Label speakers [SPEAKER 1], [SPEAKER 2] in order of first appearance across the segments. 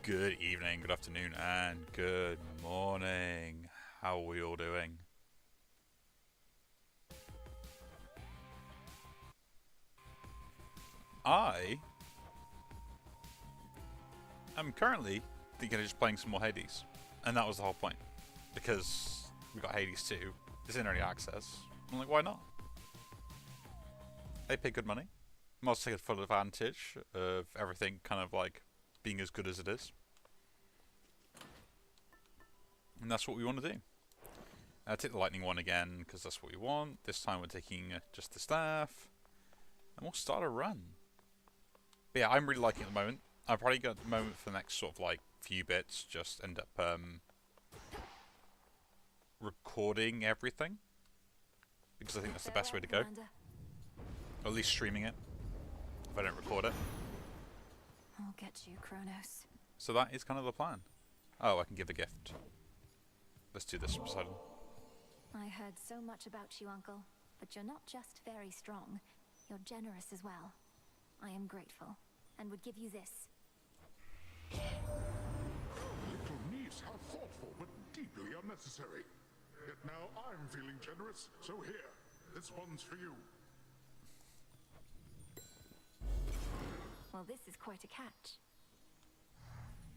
[SPEAKER 1] Good evening, good afternoon, and good morning. How are we all doing? I am currently thinking of just playing some more Hades. And that was the whole point. Because we got Hades 2, it's in early access. I'm like, why not? They pay good money. I'm also taking full advantage of everything kind of like being as good as it is. And that's what we want to do. Take the lightning one again, because that's what we want. This time we're taking just the staff. And we'll start a run. But yeah, I'm really liking it at the moment. I'll probably get the moment for the next sort of like few bits, just end up recording everything. Because I think that's the best way to go. Or at least streaming it, if I don't record it.
[SPEAKER 2] I'll get you, Kronos.
[SPEAKER 1] So that is kind of the plan. Oh, I can give a gift. Let's do this, Poseidon.
[SPEAKER 2] I heard so much about you, Uncle. But you're not just very strong. You're generous as well. I am grateful, and would give you this.
[SPEAKER 3] Little niece, how thoughtful, but deeply unnecessary. Yet now I'm feeling generous, so here, this one's for you.
[SPEAKER 2] Well, this is quite a catch.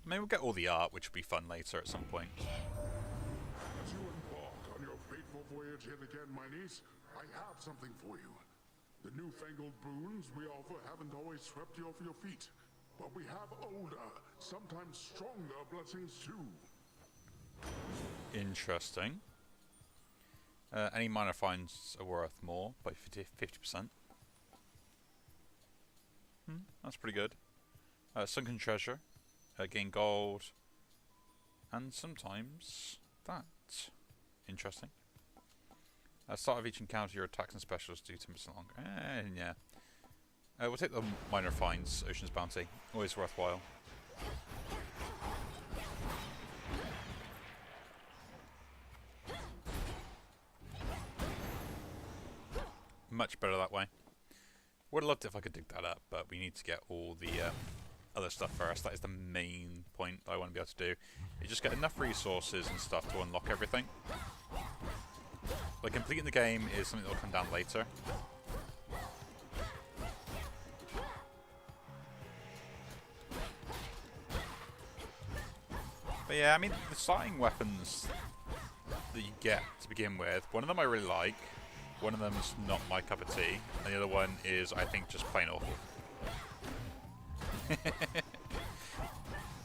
[SPEAKER 1] Maybe we'll get all the art, which will be fun later at some point.
[SPEAKER 3] As you embark on your fateful voyage yet again, my niece, I have something for you. The newfangled boons we offer haven't always swept you off your feet. But we have older, sometimes stronger blessings too.
[SPEAKER 1] Interesting. Any minor finds are worth more by 50%. That's pretty good. Sunken treasure. Gain gold. And sometimes that. Interesting. Start of each encounter, your attacks and specials do 10% longer. Yeah. We'll take the minor finds, Ocean's Bounty. Always worthwhile. Much better that way. Would have loved it if I could dig that up, but we need to get all the other stuff first. That is the main point that I want to be able to do. You just get enough resources and stuff to unlock everything. Like, completing the game is something that will come down later. But yeah, I mean, the starting weapons that you get to begin with, one of them I really like, one of them's not my cup of tea, and the other one is, I think, just plain awful.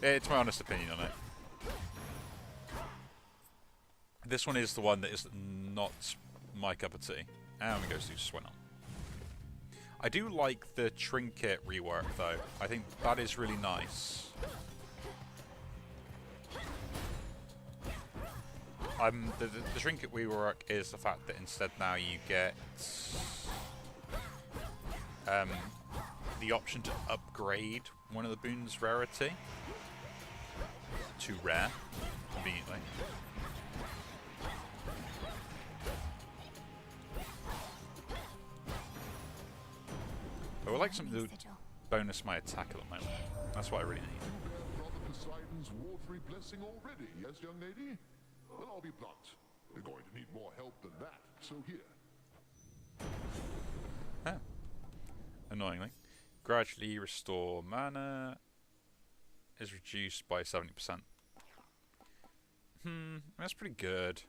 [SPEAKER 1] It's my honest opinion on it. This one is the one that is not my cup of tea. And we go Zeus, why not? I do like the trinket rework, though. I think that is really nice. The trinket rework is the fact that instead now you get the option to upgrade one of the boons' rarity to rare, conveniently. I would like something to bonus my attack at the moment. That's what I really need.
[SPEAKER 3] You bear Brother Poseidon's watery blessing already, yes, young lady? Well, I'll be blunt. You're going to need more help than that, so here.
[SPEAKER 1] Annoyingly. Gradually restore mana is reduced by 70%. That's pretty good.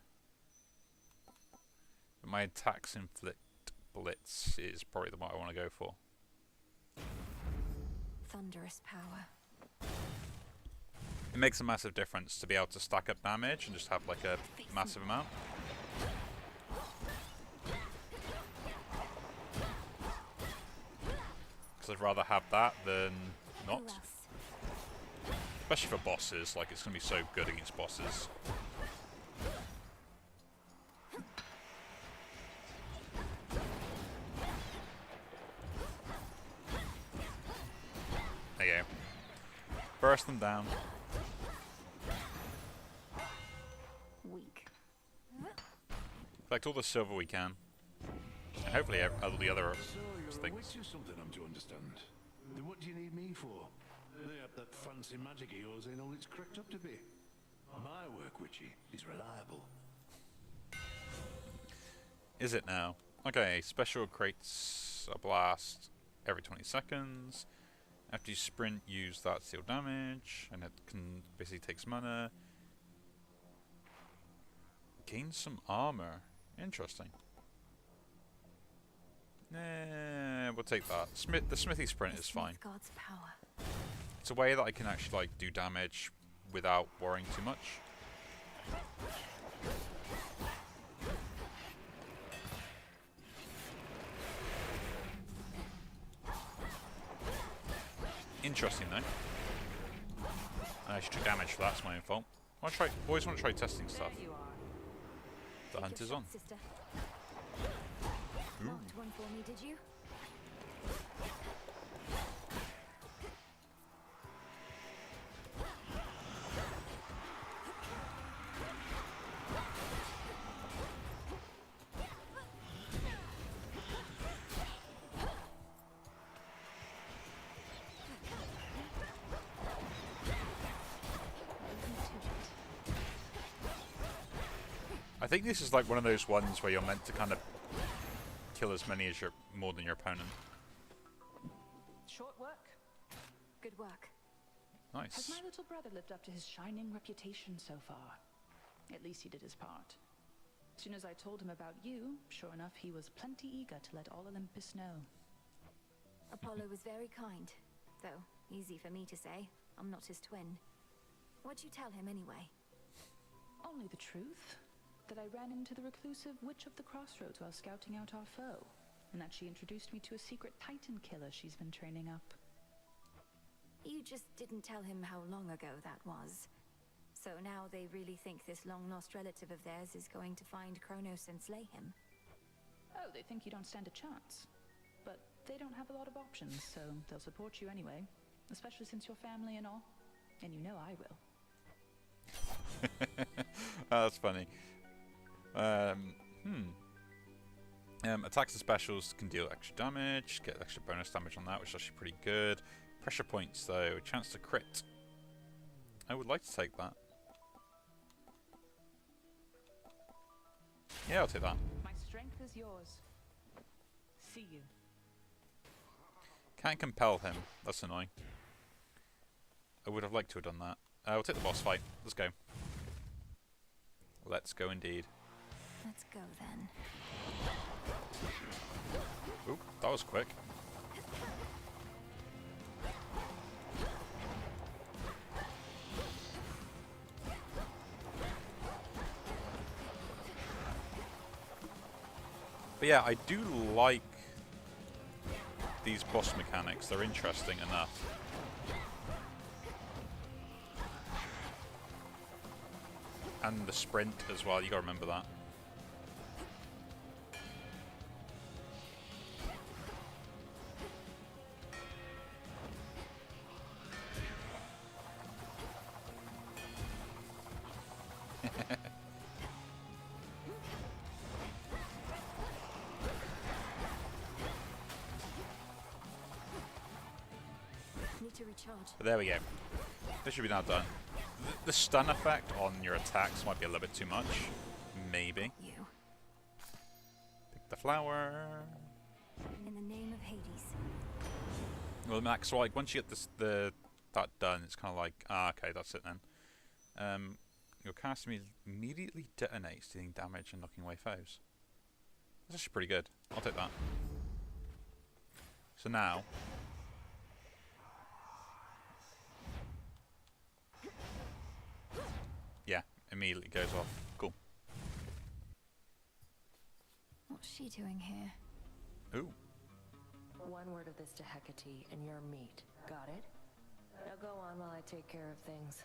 [SPEAKER 1] But my attacks inflict blitz is probably the one I want to go for.
[SPEAKER 2] Thunderous power.
[SPEAKER 1] It makes a massive difference to be able to stack up damage and just have like a massive amount. Because I'd rather have that than not. Especially for bosses, like it's going to be so good against bosses. There you go. Burst them down.
[SPEAKER 2] Weak.
[SPEAKER 1] Collect all the silver we can. And hopefully all the other
[SPEAKER 4] So you're
[SPEAKER 1] things.
[SPEAKER 4] awake to something, I'm to understand. Then what do you need me for? Yep, that fancy magic of yours ain't all it's cracked up to be. My work, Witchy, is reliable.
[SPEAKER 1] Is it now? Okay, special creates a blast every 20 seconds. After you sprint, use that to deal damage, and it can basically takes mana. Gain some armor. Interesting. Nah, we'll take that. The smithy sprint is fine.
[SPEAKER 2] God's power.
[SPEAKER 1] It's a way that I can actually like do damage without worrying too much. Interesting though. I actually took damage for that, it's my own fault. Always want to try testing stuff.
[SPEAKER 2] There you are.
[SPEAKER 1] The
[SPEAKER 2] Take
[SPEAKER 1] hunt
[SPEAKER 2] your
[SPEAKER 1] is
[SPEAKER 2] shot,
[SPEAKER 1] on.
[SPEAKER 2] Sister.
[SPEAKER 1] Ooh.
[SPEAKER 2] Marked one for me, did you?
[SPEAKER 1] I think this is like one of those ones where you're meant to kind of kill as many as more than your opponent.
[SPEAKER 5] Short work.
[SPEAKER 2] Good work.
[SPEAKER 5] Has
[SPEAKER 1] Nice.
[SPEAKER 5] my little brother lived up to his shining reputation so far? At least he did his part. As soon as I told him about you, sure enough, he was plenty eager to let all Olympus know.
[SPEAKER 2] Apollo was very kind, though easy for me to say. I'm not his twin. What'd you tell him anyway?
[SPEAKER 5] Only the truth. That I ran into the reclusive Witch of the Crossroads while scouting out our foe, and that she introduced me to a secret Titan killer she's been training up.
[SPEAKER 2] You just didn't tell him how long ago that was. So now they really think this long-lost relative of theirs is going to find Kronos and slay him.
[SPEAKER 5] Oh, they think you don't stand a chance. But they don't have a lot of options, so they'll support you anyway. Especially since you're family and all. And you know I will.
[SPEAKER 1] Oh, that's funny. Attacks and specials can deal extra damage, get extra bonus damage on that, which is actually pretty good. Pressure points, though, a chance to crit. I would like to take that. Yeah, I'll take that.
[SPEAKER 5] My strength is yours. See you.
[SPEAKER 1] Can't compel him. That's annoying. I would have liked to have done that. We'll take the boss fight. Let's go. Let's go indeed.
[SPEAKER 2] Let's go then.
[SPEAKER 1] Oop, that was quick. But yeah, I do like these boss mechanics. They're interesting enough. And the sprint as well, you gotta remember that.
[SPEAKER 2] Need to recharge.
[SPEAKER 1] But there we go. This should be now done. The stun effect on your attacks might be a little bit too much. Maybe.
[SPEAKER 2] You.
[SPEAKER 1] Pick the flower.
[SPEAKER 2] In the name of Hades.
[SPEAKER 1] Well, Max, so like once you get that done, it's kind of like, okay, that's it then. Your cast immediately detonates, dealing damage and knocking away foes. That's actually pretty good. I'll take that. So now, yeah, immediately goes off. Cool.
[SPEAKER 2] What's she doing here?
[SPEAKER 1] Ooh.
[SPEAKER 6] One word of this to Hecate, and you're meat. Got it? Now go on while I take care of things.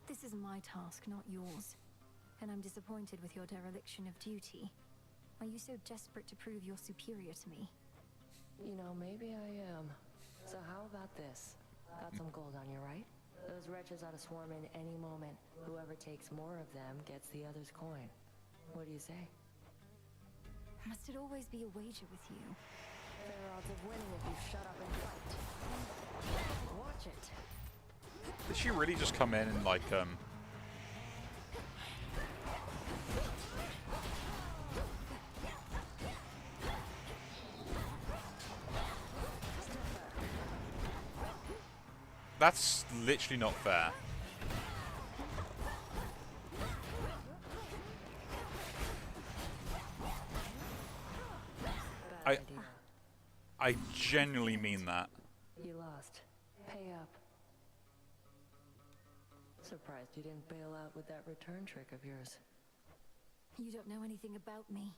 [SPEAKER 2] This is my task, not yours. And I'm disappointed with your dereliction of duty. Are you so desperate to prove you're superior to me?
[SPEAKER 6] You know, maybe I am. So how about this? Got some gold on you, right? Those wretches ought to swarm in any moment. Whoever takes more of them gets the other's coin. What do you say?
[SPEAKER 2] Must it always be a wager with you?
[SPEAKER 6] Fair odds of winning if you shut up and fight. Watch it.
[SPEAKER 1] Did she really just come in and like That's literally not fair.
[SPEAKER 6] Bad idea.
[SPEAKER 1] I genuinely mean that.
[SPEAKER 6] You lost. Pay up. Surprised you didn't bail out with that return trick of yours.
[SPEAKER 2] You don't know anything about me.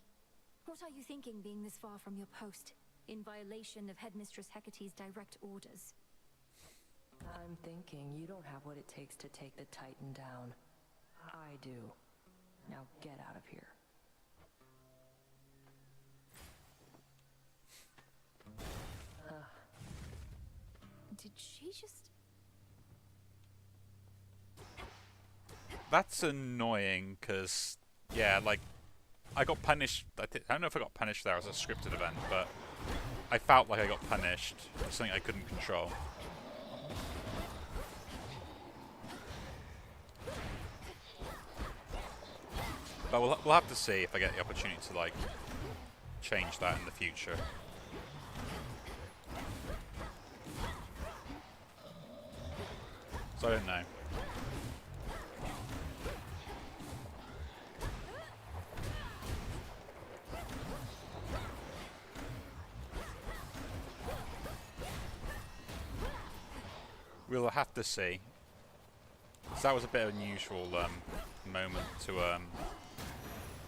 [SPEAKER 2] What are you thinking being this far from your post, in violation of Headmistress Hecate's direct orders?
[SPEAKER 6] I'm thinking you don't have what it takes to take the Titan down. I do. Now get out of here.
[SPEAKER 2] Did she just...
[SPEAKER 1] That's annoying, because, yeah, like, I got punished. I don't know if I got punished there as a scripted event, but I felt like I got punished for something I couldn't control. But we'll have to see if I get the opportunity to, like, change that in the future. So I don't know. We'll have to see. So that was a bit of an unusual moment to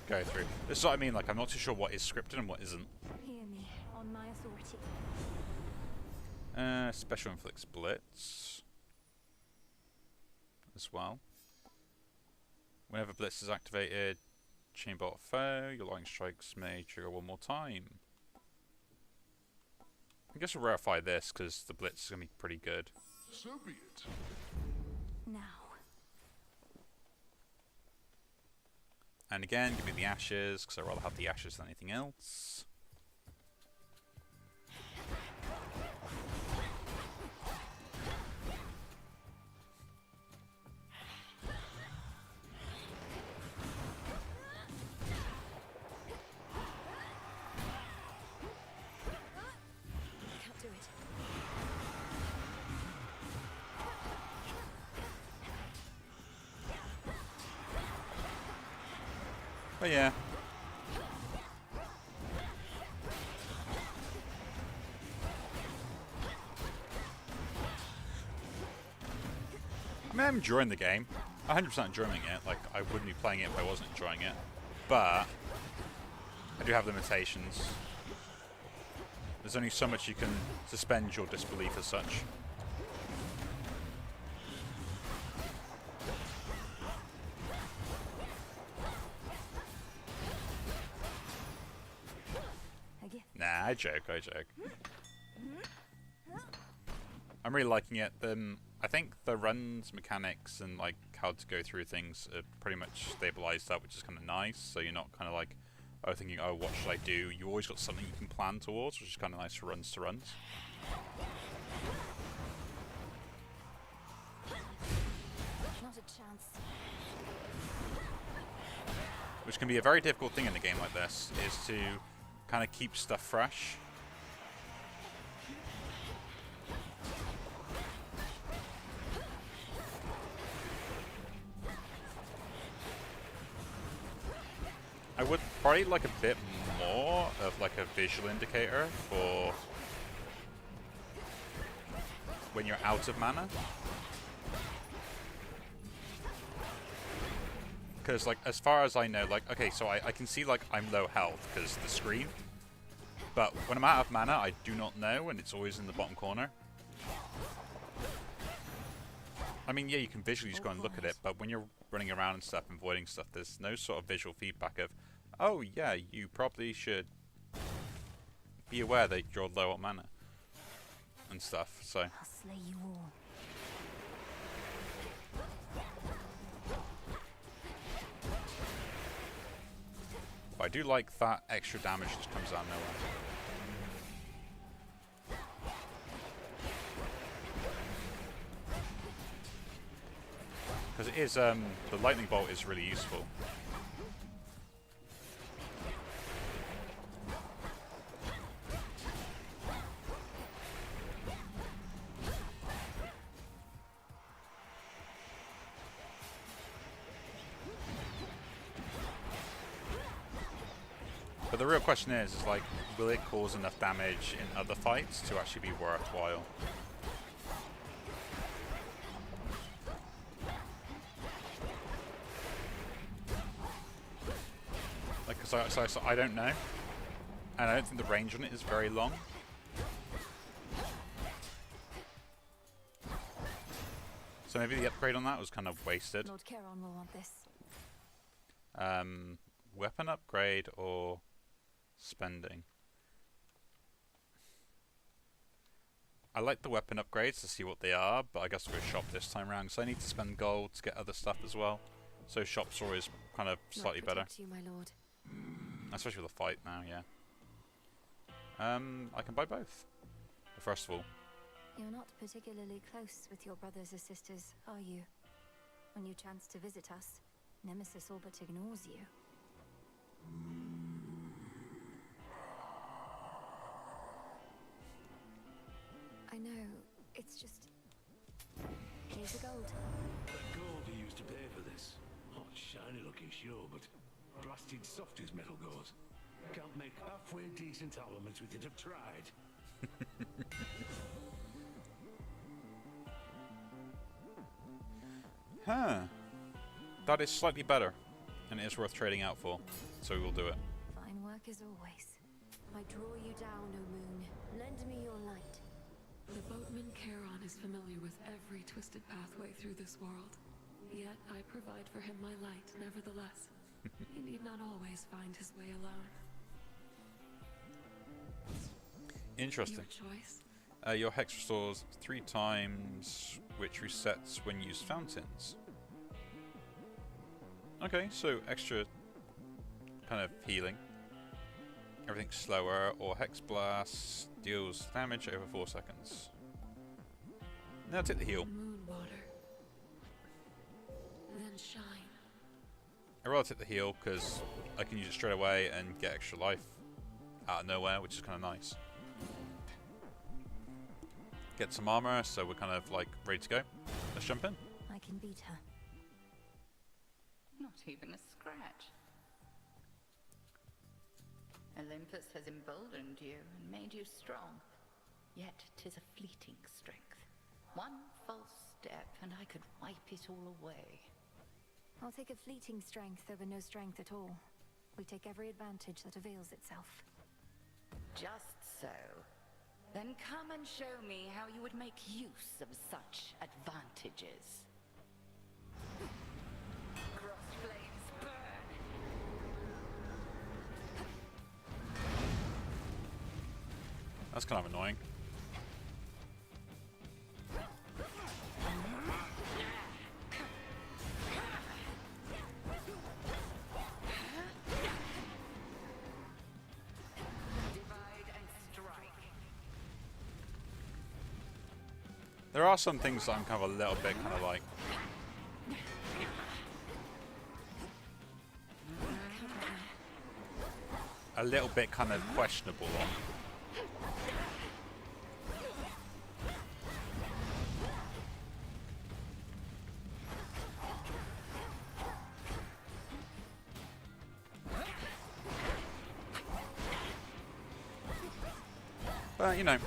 [SPEAKER 1] go through. This is what I mean, like, I'm not too sure what is scripted and what isn't.
[SPEAKER 2] Hear me, on my authority.
[SPEAKER 1] Special inflicts blitz as well. Whenever blitz is activated, chainbolt foe, your lightning strikes may trigger one more time. I guess we'll rarefy this because the blitz is going to be pretty good.
[SPEAKER 3] So be it.
[SPEAKER 2] Now.
[SPEAKER 1] And again, give me the ashes, because I'd rather have the ashes than anything else.
[SPEAKER 2] Can't do it.
[SPEAKER 1] But yeah. I mean, I'm enjoying the game. 100% enjoying it. Like, I wouldn't be playing it if I wasn't enjoying it. But I do have limitations. There's only so much you can suspend your disbelief as such. Nah, I joke. I'm really liking it. I think the runs mechanics and like how to go through things are pretty much stabilized up, which is kind of nice. So you're not kind of like, thinking, oh, what should I do? You always got something you can plan towards, which is kind of nice for runs to runs.
[SPEAKER 2] Not a chance.
[SPEAKER 1] Which can be a very difficult thing in a game like this, is to kind of keep stuff fresh. I would probably like a bit more of like a visual indicator for when you're out of mana. Because, like, as far as I know, like, okay, so I can see, like, I'm low health because the screen. But when I'm out of mana, I do not know, and it's always in the bottom corner. I mean, yeah, you can visually just go and look at it, but when you're running around and stuff and avoiding stuff, there's no sort of visual feedback of, oh, yeah, you probably should be aware that you're low on mana and stuff, so.
[SPEAKER 2] I'll slay you all.
[SPEAKER 1] But I do like that extra damage that comes out of nowhere. Because it is, the lightning bolt is really useful. But the real question is like, will it cause enough damage in other fights to actually be worthwhile? Like, so I don't know. And I don't think the range on it is very long. So maybe the upgrade on that was kind of wasted.
[SPEAKER 2] Lord Charon will want this.
[SPEAKER 1] Weapon upgrade or spending? I like the weapon upgrades to see what they are, but I guess we'll go shop this time around, so I need to spend gold to get other stuff as well. So shop's always kind of slightly better.
[SPEAKER 2] You, my lord.
[SPEAKER 1] Especially with the fight now, yeah. I can buy both. But first of all,
[SPEAKER 2] You're not particularly close with your brothers or sisters, are you? When you chance to visit us, Nemesis all but ignores you. I know, it's just... Here's the gold.
[SPEAKER 4] The gold you used to pay for this. Hot, shiny looking show, but blasted soft as metal goes. Can't make halfway decent elements with it. I've tried.
[SPEAKER 1] huh? That is slightly better, and it is worth trading out for. So we will do it.
[SPEAKER 2] Fine work as always. I draw you down, O moon. Lend me your light.
[SPEAKER 7] The boatman Charon is familiar with every twisted pathway through this world. Yet I provide for him my light, nevertheless. He need not always find his way alone.
[SPEAKER 1] Interesting.
[SPEAKER 7] Your choice.
[SPEAKER 1] Your hex restores 3 times, which resets when you use fountains. Okay, so extra kind of healing. Everything's slower, or Hex Blast deals damage over 4 seconds. Now take the heal.
[SPEAKER 7] Moon water. Then shine.
[SPEAKER 1] I'd rather take the heal because I can use it straight away and get extra life out of nowhere, which is kind of nice. Get some armor, so we're kind of like ready to go. Let's jump in.
[SPEAKER 2] I can beat her.
[SPEAKER 8] Not even a scratch. Olympus has emboldened you and made you strong. Yet 'tis a fleeting strength. One false step and I could wipe it all away.
[SPEAKER 2] I'll take a fleeting strength over no strength at all. We take every advantage that avails itself.
[SPEAKER 8] Just so. Then come and show me how you would make use of such advantages. Cross flames burn!
[SPEAKER 1] That's kind of annoying.
[SPEAKER 8] Divide and strike.
[SPEAKER 1] There are some things that I'm kind of a little bit kind of like. A little bit kind of questionable on. But you know,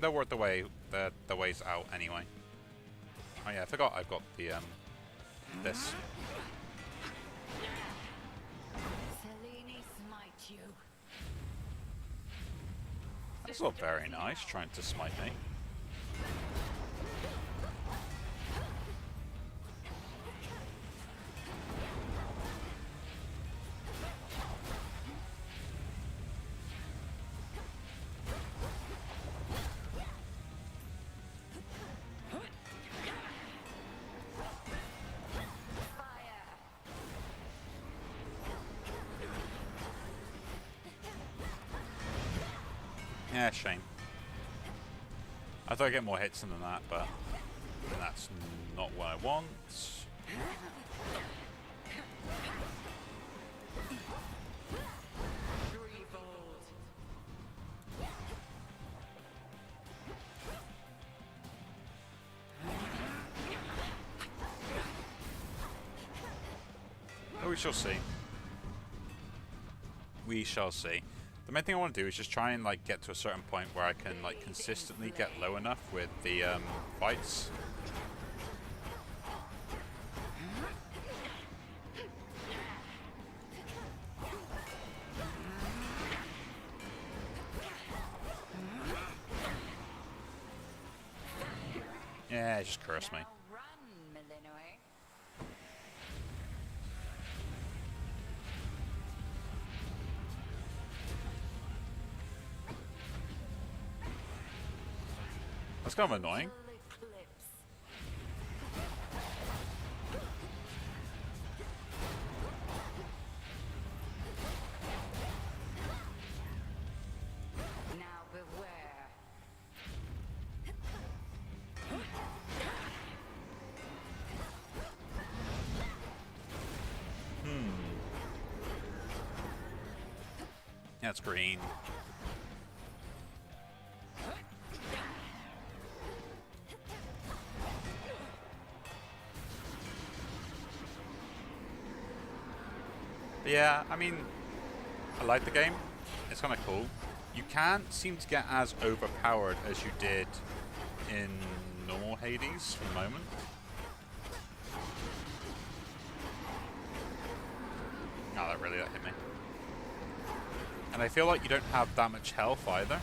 [SPEAKER 1] they'll work the ways out anyway. Oh yeah, I forgot I've got the this.
[SPEAKER 8] Selene smite you.
[SPEAKER 1] That's not very nice, trying to smite me. Yeah, shame. I thought I'd get more hits than that, but And that's not what I want. Oh, we shall see. We shall see. The main thing I want to do is just try and like get to a certain point where I can like consistently get low enough with the fights. Yeah, just curse me.
[SPEAKER 8] Now run, Millenoi.
[SPEAKER 1] That's kind of annoying.
[SPEAKER 8] Full eclipse. Now beware.
[SPEAKER 1] Yeah, it's green. But yeah, I mean, I like the game. It's kind of cool. You can't seem to get as overpowered as you did in normal Hades for the moment. Oh, that really hit me. And I feel like you don't have that much health either.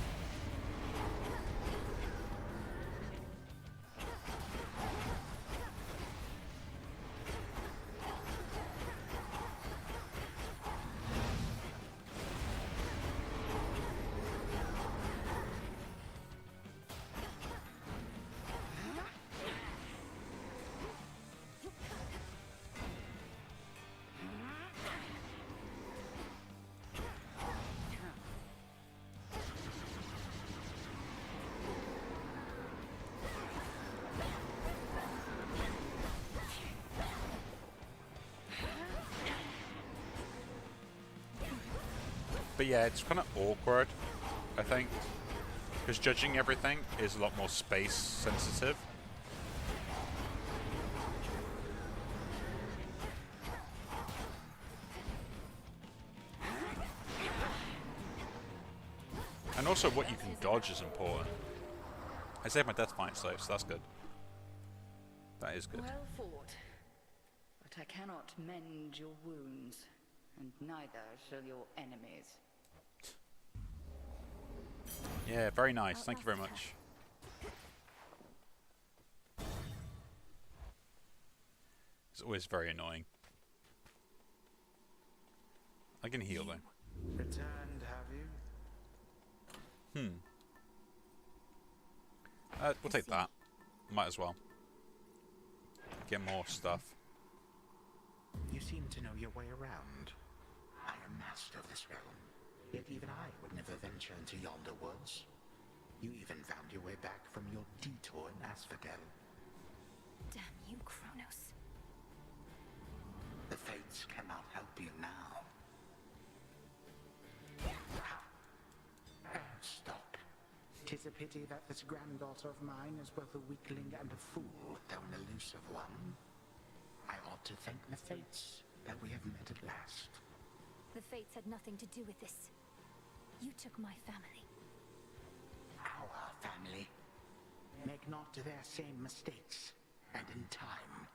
[SPEAKER 1] But yeah, it's kind of awkward, I think, because judging everything is a lot more space sensitive. And also what you can dodge is important. I saved my death points though, so that's good. That is good.
[SPEAKER 8] Well fought. But I cannot mend your wounds, and neither shall your enemies.
[SPEAKER 1] Yeah, very nice. Thank you very much. It's always very annoying. I can heal though.
[SPEAKER 9] Returned, have you?
[SPEAKER 1] We'll take that. Might as well. Get more stuff.
[SPEAKER 9] You seem to know your way around. I am master of this realm. Yet even I would never venture into yonder woods. You even found your way back from your detour in Asphodel.
[SPEAKER 2] Damn you, Kronos.
[SPEAKER 9] The fates cannot help you now. Stop. 'Tis a pity that this granddaughter of mine is both a weakling and a fool, though an elusive one. I ought to thank the fates that we have met at last.
[SPEAKER 2] The fates had nothing to do with this. You took my family.
[SPEAKER 9] Our family. Make not their same mistakes, and in time,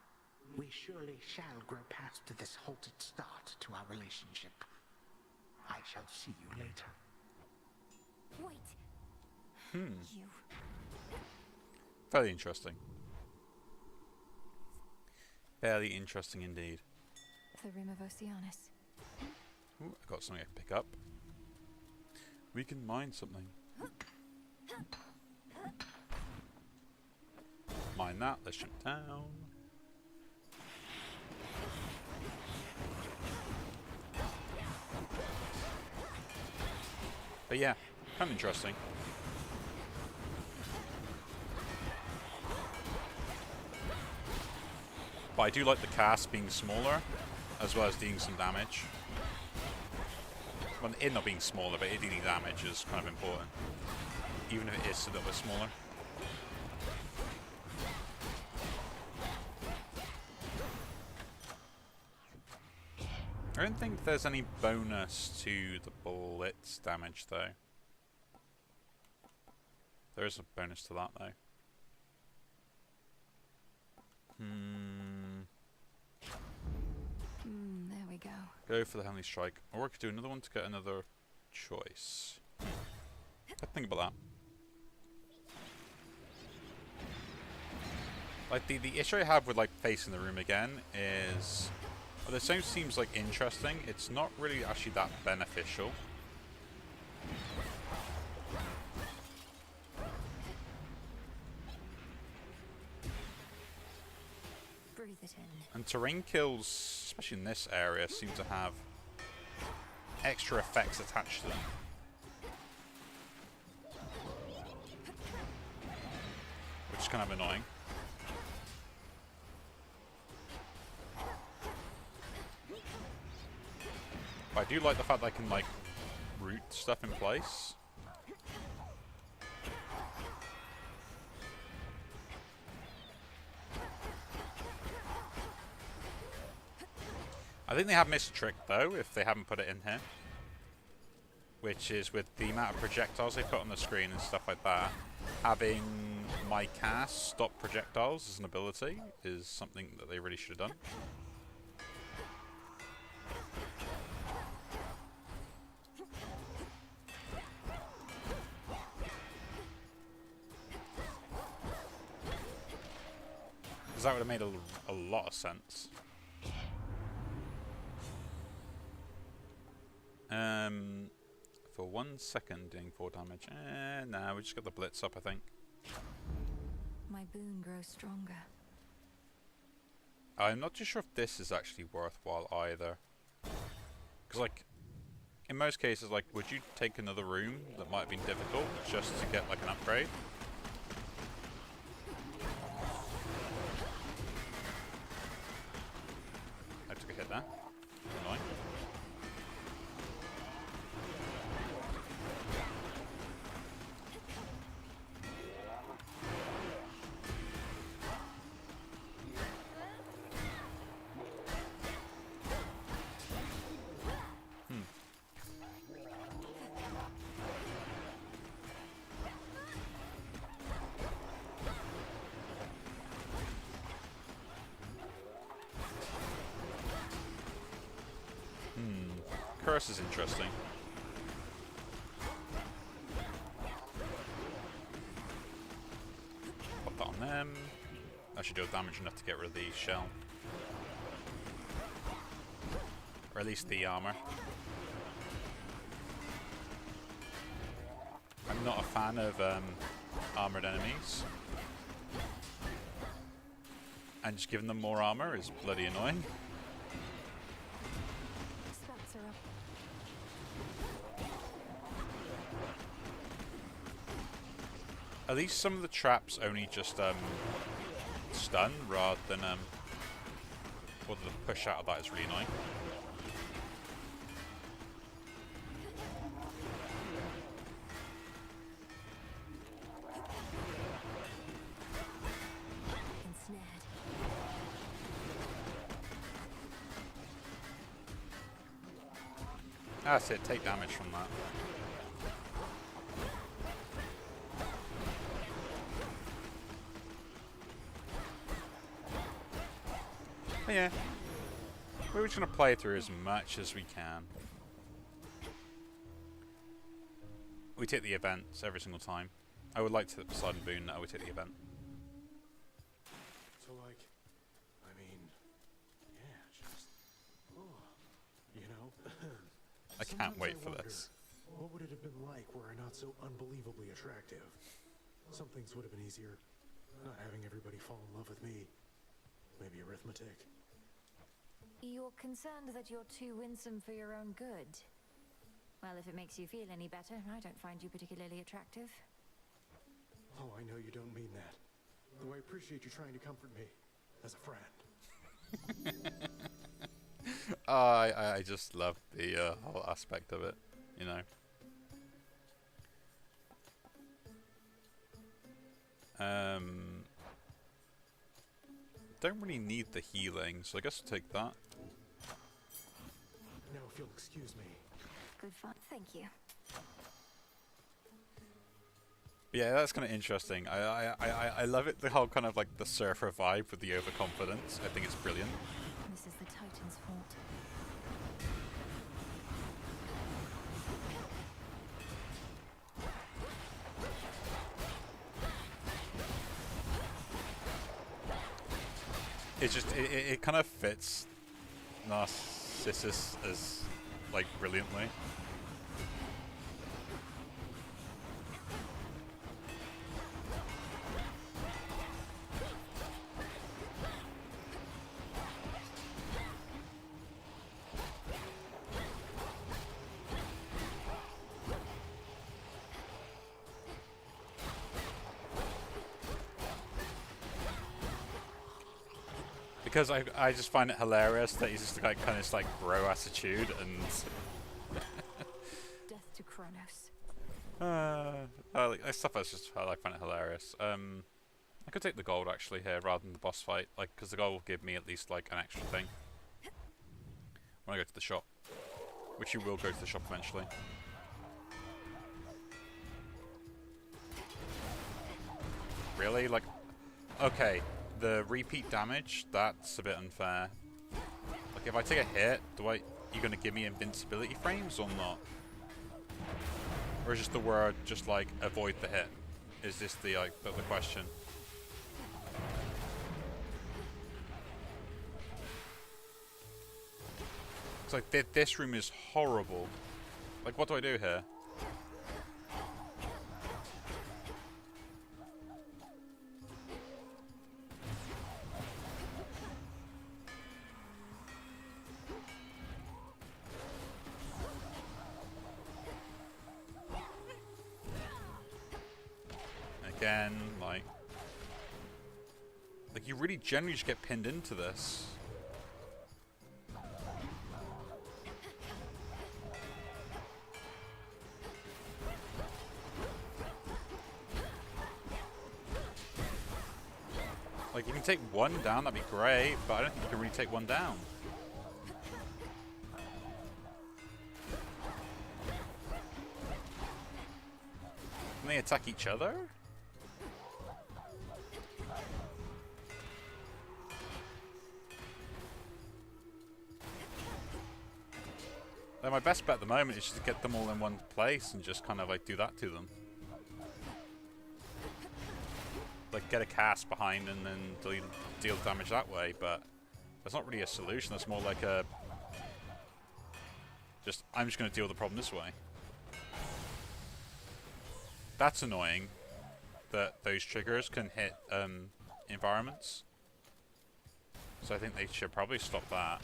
[SPEAKER 9] we surely shall grow past this halted start to our relationship. I shall see you later.
[SPEAKER 2] Wait. You.
[SPEAKER 1] Fairly interesting. Fairly interesting indeed.
[SPEAKER 2] The Room of Oceanus.
[SPEAKER 1] Ooh, I got something I can pick up. We can mine something. Mine that. Let's jump down. But yeah, kind of interesting. But I do like the cast being smaller, as well as dealing some damage. Well, it not being smaller, but it dealing damage is kind of important. Even if it is a little bit smaller. I don't think there's any bonus to the blitz damage, though. There is a bonus to that, though.
[SPEAKER 2] There we go.
[SPEAKER 1] Go for the Heavenly Strike. Or I could do another one to get another choice. I think about that. Like, the issue I have with, like, facing the room again is... Well, the sound seems, like, interesting. It's not really actually that beneficial.
[SPEAKER 2] Breathe it in.
[SPEAKER 1] And terrain kills, especially in this area, seem to have extra effects attached to them. Which is kind of annoying. But I do like the fact that I can, like, root stuff in place. I think they have missed a trick, though, if they haven't put it in here. Which is with the amount of projectiles they put on the screen and stuff like that. Having my cast stop projectiles as an ability is something that they really should have done. Because that would have made a lot of sense. For 1 second doing 4 damage. Nah, we just got the blitz up, I think.
[SPEAKER 2] My boon grows stronger.
[SPEAKER 1] I'm not too sure if this is actually worthwhile either. Because, like, in most cases, like, would you take another room that might have been difficult just to get, like, an upgrade? I took a hit there. Annoying. Curse is interesting. Pop that on them. That should do damage enough to get rid of the shell. Or at least the armor. I'm not a fan of armored enemies. And just giving them more armor is bloody annoying.
[SPEAKER 2] Stats are up.
[SPEAKER 1] At least some of the traps only just stun rather than or the push out of that is really annoying.
[SPEAKER 2] Ensnared.
[SPEAKER 1] That's it, take damage from that. But yeah, we're just going to play through as much as we can. We take the events every single time. I would like to decide in Boon that I would take the event.
[SPEAKER 10] So, like, I mean, yeah, just, you know.
[SPEAKER 1] I can't wait for
[SPEAKER 10] wonder,
[SPEAKER 1] this.
[SPEAKER 10] What would it have been like were I not so unbelievably attractive? Some things would have been easier. Not having everybody fall in love with me. Maybe arithmetic.
[SPEAKER 2] You're concerned that you're too winsome for your own good. Well, if it makes you feel any better, I don't find you particularly attractive.
[SPEAKER 10] Oh, I know you don't mean that. Though I appreciate you trying to comfort me. As a friend.
[SPEAKER 1] I just love the whole aspect of it, you know. Don't really need the healing, so I guess I'll take that.
[SPEAKER 10] Now, if you'll excuse me.
[SPEAKER 2] Good fun. Thank you.
[SPEAKER 1] Yeah, that's kind of interesting. I love it, the whole kind of like the surfer vibe with the overconfidence. I think it's brilliant.
[SPEAKER 2] This is the Titan's fault.
[SPEAKER 1] It's just it kind of fits Narcissus as like brilliantly. Because I just find it hilarious that he's just like kind of like bro attitude and
[SPEAKER 2] Death to Kronos.
[SPEAKER 1] like stuff that's just I find it hilarious. I could take the gold actually here rather than the boss fight, like because the gold will give me at least like an extra thing when I go to the shop, which you will go to the shop eventually. Really, like, okay. The repeat damage, that's a bit unfair. Like, if I take a hit, you gonna give me invincibility frames or not? Or is just the word just like avoid the hit? Is this the the question? It's like this room is horrible. Like, what do I do here? Again, like you really generally just get pinned into this. Like, you can take one down, that'd be great, but I don't think you can really take one down. Can they attack each other? Like, my best bet at the moment is just to get them all in one place and just kind of like do that to them. Like, get a cast behind and then deal damage that way, but that's not really a solution. That's more like a I'm just going to deal with the problem this way. That's annoying that those triggers can hit environments. So I think they should probably stop that.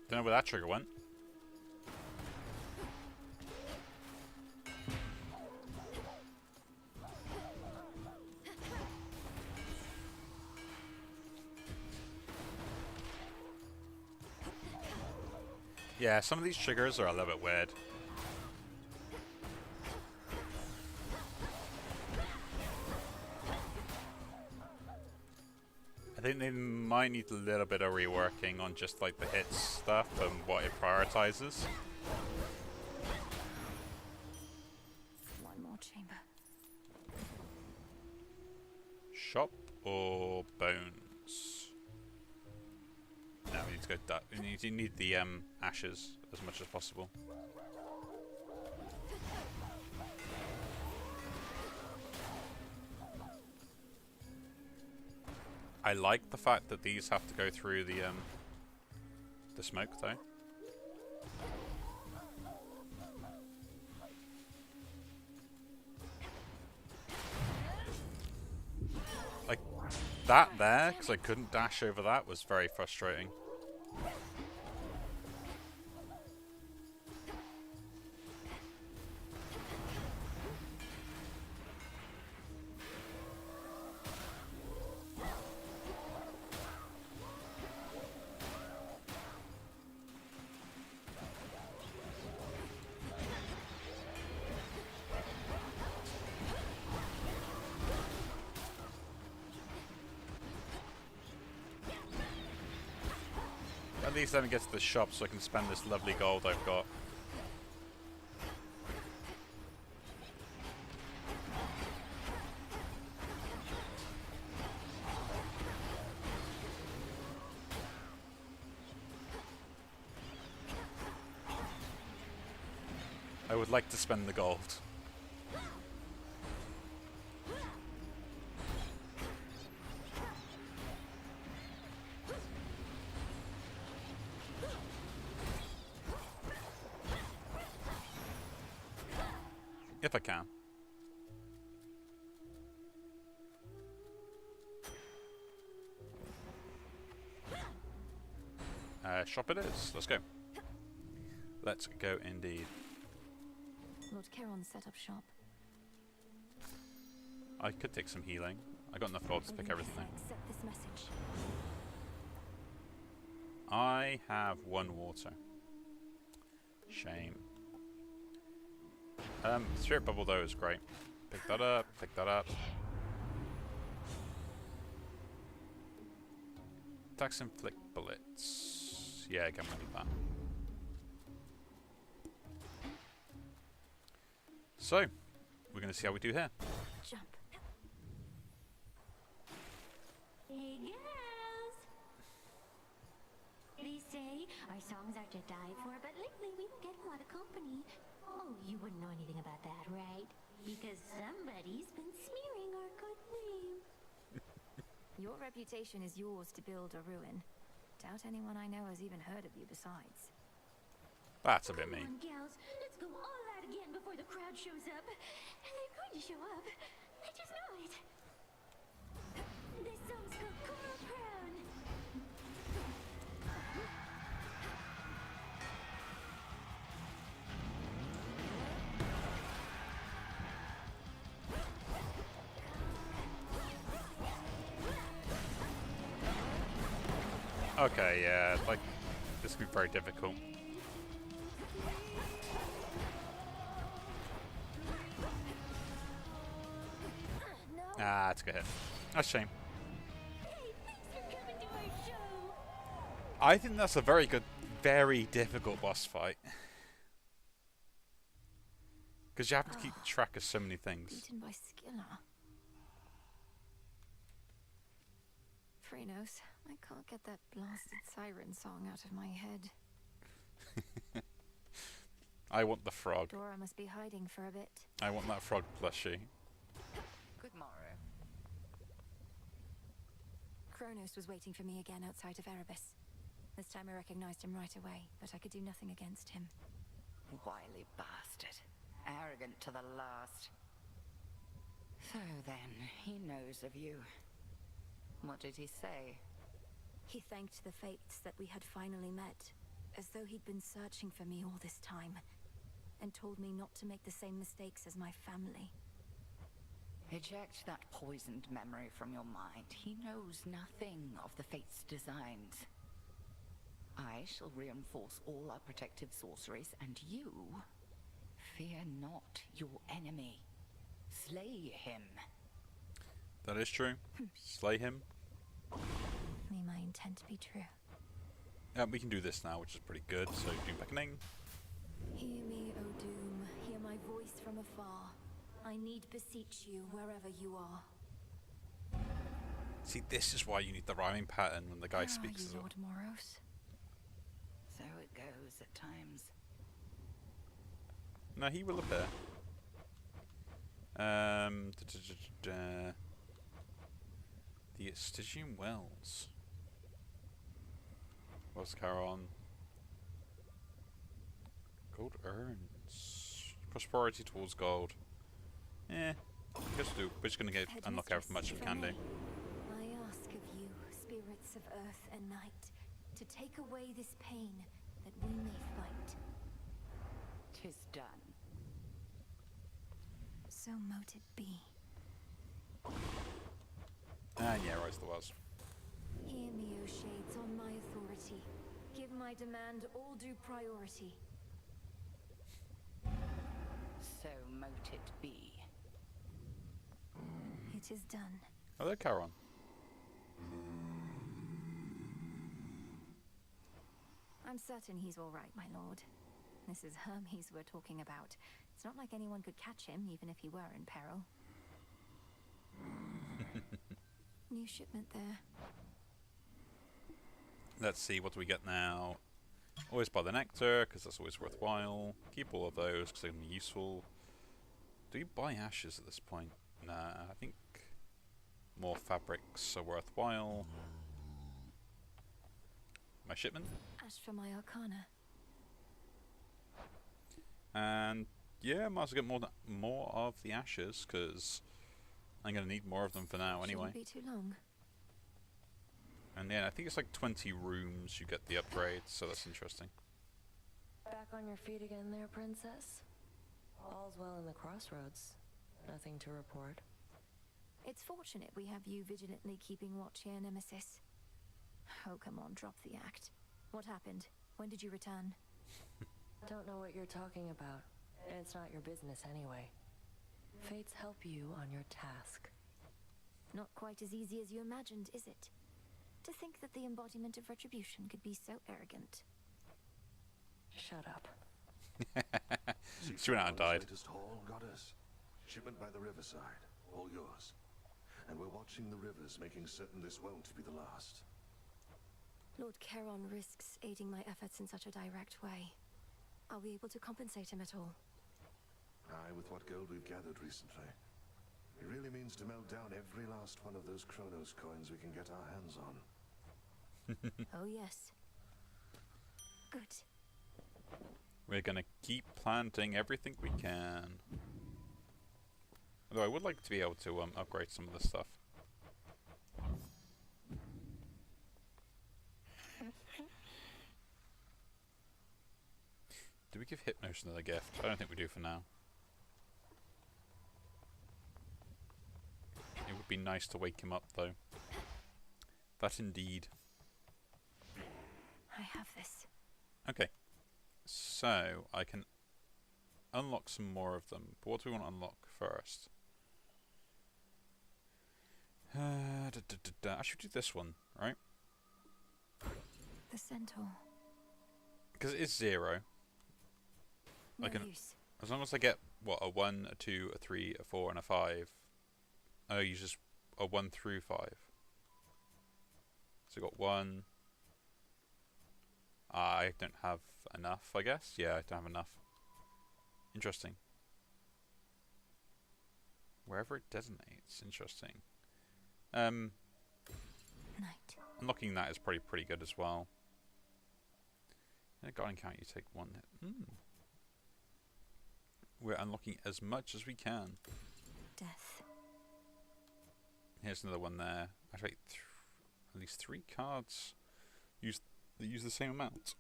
[SPEAKER 1] Don't know where that trigger went. Yeah, some of these triggers are a little bit weird. I think they might need a little bit of reworking on just like the hits stuff and what it prioritizes.
[SPEAKER 2] One more chamber.
[SPEAKER 1] Shop or bones? No, we need to go that. You need the ashes as much as possible. I like the fact that these have to go through the smoke though. Like that there, because I couldn't dash over that, was very frustrating. At least let me get to the shop so I can spend this lovely gold I've got. I would like to spend the gold. If I can. Shop it is. Let's go. Let's go indeed.
[SPEAKER 2] Lord Charon set up shop.
[SPEAKER 1] I could take some healing. I got enough gold to pick everything.
[SPEAKER 2] I accept this message.
[SPEAKER 1] I have 1 water. Shame. Spirit bubble though is great. Pick that up, pick that up. Attacks inflict bullets. Yeah, get rid of that. So, we're gonna see how we do here.
[SPEAKER 2] Jump.
[SPEAKER 11] Hey girls! They say our songs are to die for, but lately we don't get a lot of company. Oh, you wouldn't know anything about that, right? Because somebody's been smearing our good name.
[SPEAKER 2] Your reputation is yours to build or ruin. Doubt anyone I know has even heard of you besides.
[SPEAKER 1] That's a bit mean.
[SPEAKER 11] Come on, gals. Let's go all out again before the crowd shows up. And they're going to show up. I just know it. This song's called Coral Crown.
[SPEAKER 1] Okay, yeah, like, this could be very difficult. Ah, it's a good hit. That's a shame. I think that's a very good, very difficult boss fight. Because you have to keep track of so many things.
[SPEAKER 2] Beaten by Scylla. Phrenos, I can't get that blasted siren song out of my head.
[SPEAKER 1] I want the frog.
[SPEAKER 2] Dora must be hiding for a bit.
[SPEAKER 1] I want that frog plushie.
[SPEAKER 8] Good morrow.
[SPEAKER 2] Kronos was waiting for me again outside of Erebus. This time I recognized him right away, but I could do nothing against him.
[SPEAKER 8] Wily bastard. Arrogant to the last. So then, he knows of you. What did he say?
[SPEAKER 2] He thanked the fates that we had finally met, as though he'd been searching for me all this time, and told me not to make the same mistakes as my family.
[SPEAKER 8] Eject that poisoned memory from your mind. He knows nothing of the fate's designs. I shall reinforce all our protective sorceries, and you... fear not your enemy. Slay him.
[SPEAKER 1] That is true. Slay him.
[SPEAKER 2] May my intent be true.
[SPEAKER 1] We can do this now, which is pretty good. So, Doom Beckoning.
[SPEAKER 2] Hear me, O Doom. Hear my voice from afar. I need beseech you wherever you are.
[SPEAKER 1] See, this is why you need the rhyming pattern when the guy speaks as well.
[SPEAKER 2] Lord Moros?
[SPEAKER 8] So it goes at times.
[SPEAKER 1] No, he will appear. The Stygian Wells. What's Charon? Gold urns. Prosperity towards gold. Eh. We're just gonna get unlock out as much as we can do.
[SPEAKER 2] I ask of you, spirits of earth and night, to take away this pain that we may fight.
[SPEAKER 8] 'Tis done.
[SPEAKER 2] So mote it be.
[SPEAKER 1] And yeah, right, there was.
[SPEAKER 2] Hear me, O Shades, on my authority. Give my demand all due priority.
[SPEAKER 8] So mote it be.
[SPEAKER 2] It is done.
[SPEAKER 1] Hello, Charon.
[SPEAKER 2] I'm certain he's all right, my lord. This is Hermes we're talking about. It's not like anyone could catch him, even if he were in peril. New shipment there.
[SPEAKER 1] Let's see, what do we get now? Always buy the nectar, because that's always worthwhile. Keep all of those, because they're going to be useful. Do you buy ashes at this point? Nah, I think more fabrics are worthwhile. My shipment?
[SPEAKER 2] Ash for my arcana.
[SPEAKER 1] And yeah, might as well get more of the ashes, because I'm going to need more of them for now anyway.
[SPEAKER 2] Shouldn't be too long.
[SPEAKER 1] And yeah, I think it's like 20 rooms you get the upgrade, so that's interesting.
[SPEAKER 6] Back on your feet again there, princess? All's well in the crossroads. Nothing to report.
[SPEAKER 2] It's fortunate we have you vigilantly keeping watch here, Nemesis. Oh, come on, drop the act. What happened? When did you return?
[SPEAKER 6] Don't know what you're talking about. And it's not your business anyway. Fates help you on your task.
[SPEAKER 2] Not quite as easy as you imagined, is it? To think that the embodiment of retribution could be so arrogant.
[SPEAKER 6] Shut up.
[SPEAKER 1] She went out and died.
[SPEAKER 12] Latest haul, goddess. Shipment by the riverside. All yours. And we're watching the rivers, making certain this won't be the last.
[SPEAKER 2] Lord Charon risks aiding my efforts in such a direct way. Are we able to compensate him at all?
[SPEAKER 12] Aye, with what gold we've gathered recently. It really means to melt down every last one of those Kronos coins we can get our hands on.
[SPEAKER 2] Oh yes. Good.
[SPEAKER 1] We're gonna keep planting everything we can. Although I would like to be able to upgrade some of this stuff. Do we give Hypnos another gift? I don't think we do for now. It would be nice to wake him up though. That indeed.
[SPEAKER 2] I have this.
[SPEAKER 1] Okay. So, I can unlock some more of them. But what do we want to unlock first? I should do this one, right?
[SPEAKER 2] The centaur.
[SPEAKER 1] Because it is 0.
[SPEAKER 2] No
[SPEAKER 1] I can,
[SPEAKER 2] use.
[SPEAKER 1] as long as I get, what, a 1, a 2, a 3, a 4, and a 5. Oh, you just a 1 through 5. So I got 1. I don't have enough, I guess. Yeah, I don't have enough. Interesting. Wherever it designates. Interesting.
[SPEAKER 2] Night.
[SPEAKER 1] Unlocking that is probably pretty good as well. In a guarding count, you take 1 hit. We're unlocking as much as we can.
[SPEAKER 2] Death.
[SPEAKER 1] Here's another one there. Actually, at least 3 cards that use the same amount.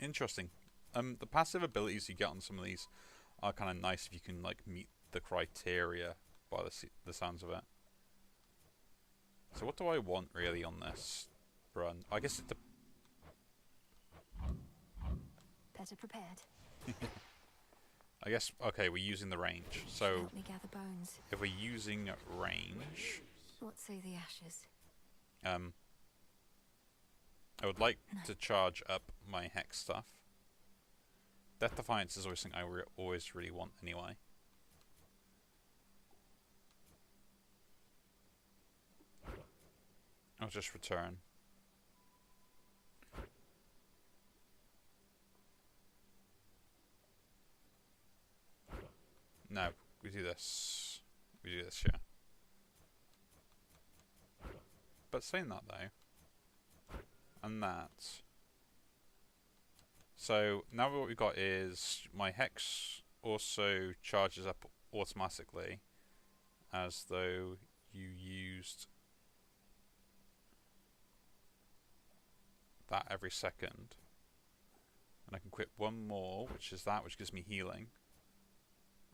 [SPEAKER 1] Interesting. The passive abilities you get on some of these are kind of nice if you can like meet the criteria by the sounds of it. So what do I want really on this run? I guess it
[SPEAKER 2] Better prepared.
[SPEAKER 1] I guess, okay, we're using the range. So
[SPEAKER 2] Help me gather bones.
[SPEAKER 1] if we're using range,
[SPEAKER 2] What say the ashes?
[SPEAKER 1] I would like to charge up my hex stuff. Death Defiance is always something I always really want anyway. I'll just return. No, we do this. We do this, yeah. But saying that though, and that. So now what we've got is my hex also charges up automatically as though you used that every second. And I can quit one more, which is that, which gives me healing.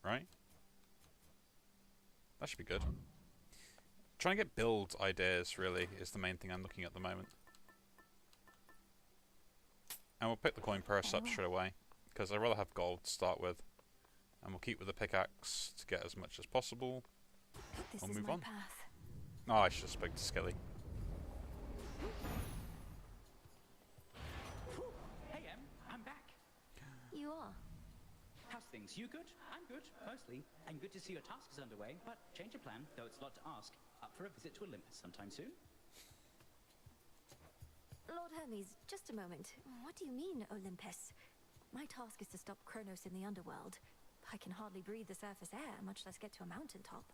[SPEAKER 1] Right? That should be good. Trying to get build ideas, really, is the main thing I'm looking at the moment. And we'll pick the coin purse up straight away, because I'd rather have gold to start with. And we'll keep with the pickaxe to get as much as possible.
[SPEAKER 2] This
[SPEAKER 1] We'll
[SPEAKER 2] is
[SPEAKER 1] move
[SPEAKER 2] my
[SPEAKER 1] on.
[SPEAKER 2] path.
[SPEAKER 1] Oh, I should have spoken to Skelly.
[SPEAKER 13] things. You good? I'm good, mostly. And good to see your task is underway, but change of plan, though it's a lot to ask. Up for a visit to Olympus sometime soon?
[SPEAKER 2] Lord Hermes, just a moment. What do you mean, Olympus? My task is to stop Kronos in the underworld. I can hardly breathe the surface air, much less get to a mountaintop.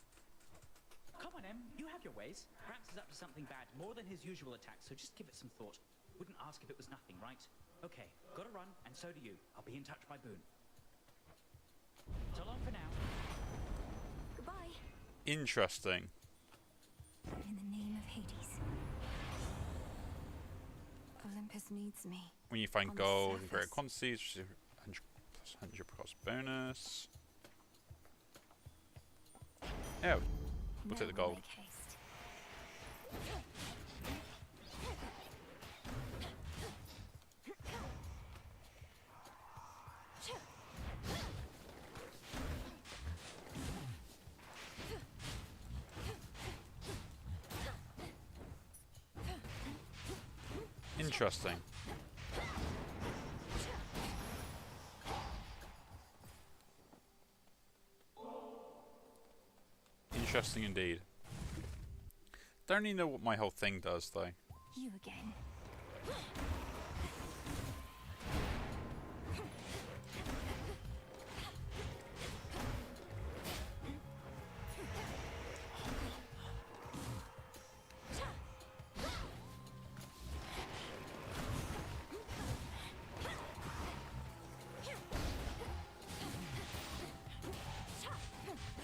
[SPEAKER 13] Come on, Em. You have your ways. Gramps is up to something bad, more than his usual attack, so just give it some thought. Wouldn't ask if it was nothing, right? Okay, gotta run, and so do you. I'll be in touch by Boone. So long for now.
[SPEAKER 2] Goodbye.
[SPEAKER 1] Interesting.
[SPEAKER 2] In the name of Hades. Olympus needs me.
[SPEAKER 1] When you find
[SPEAKER 2] On the
[SPEAKER 1] gold in
[SPEAKER 2] surface.
[SPEAKER 1] greater quantities, receive 100 cost bonus. Yeah, we'll take the gold.
[SPEAKER 2] Make haste.
[SPEAKER 1] Interesting. Interesting indeed. Don't even know what my whole thing does though.
[SPEAKER 2] You again.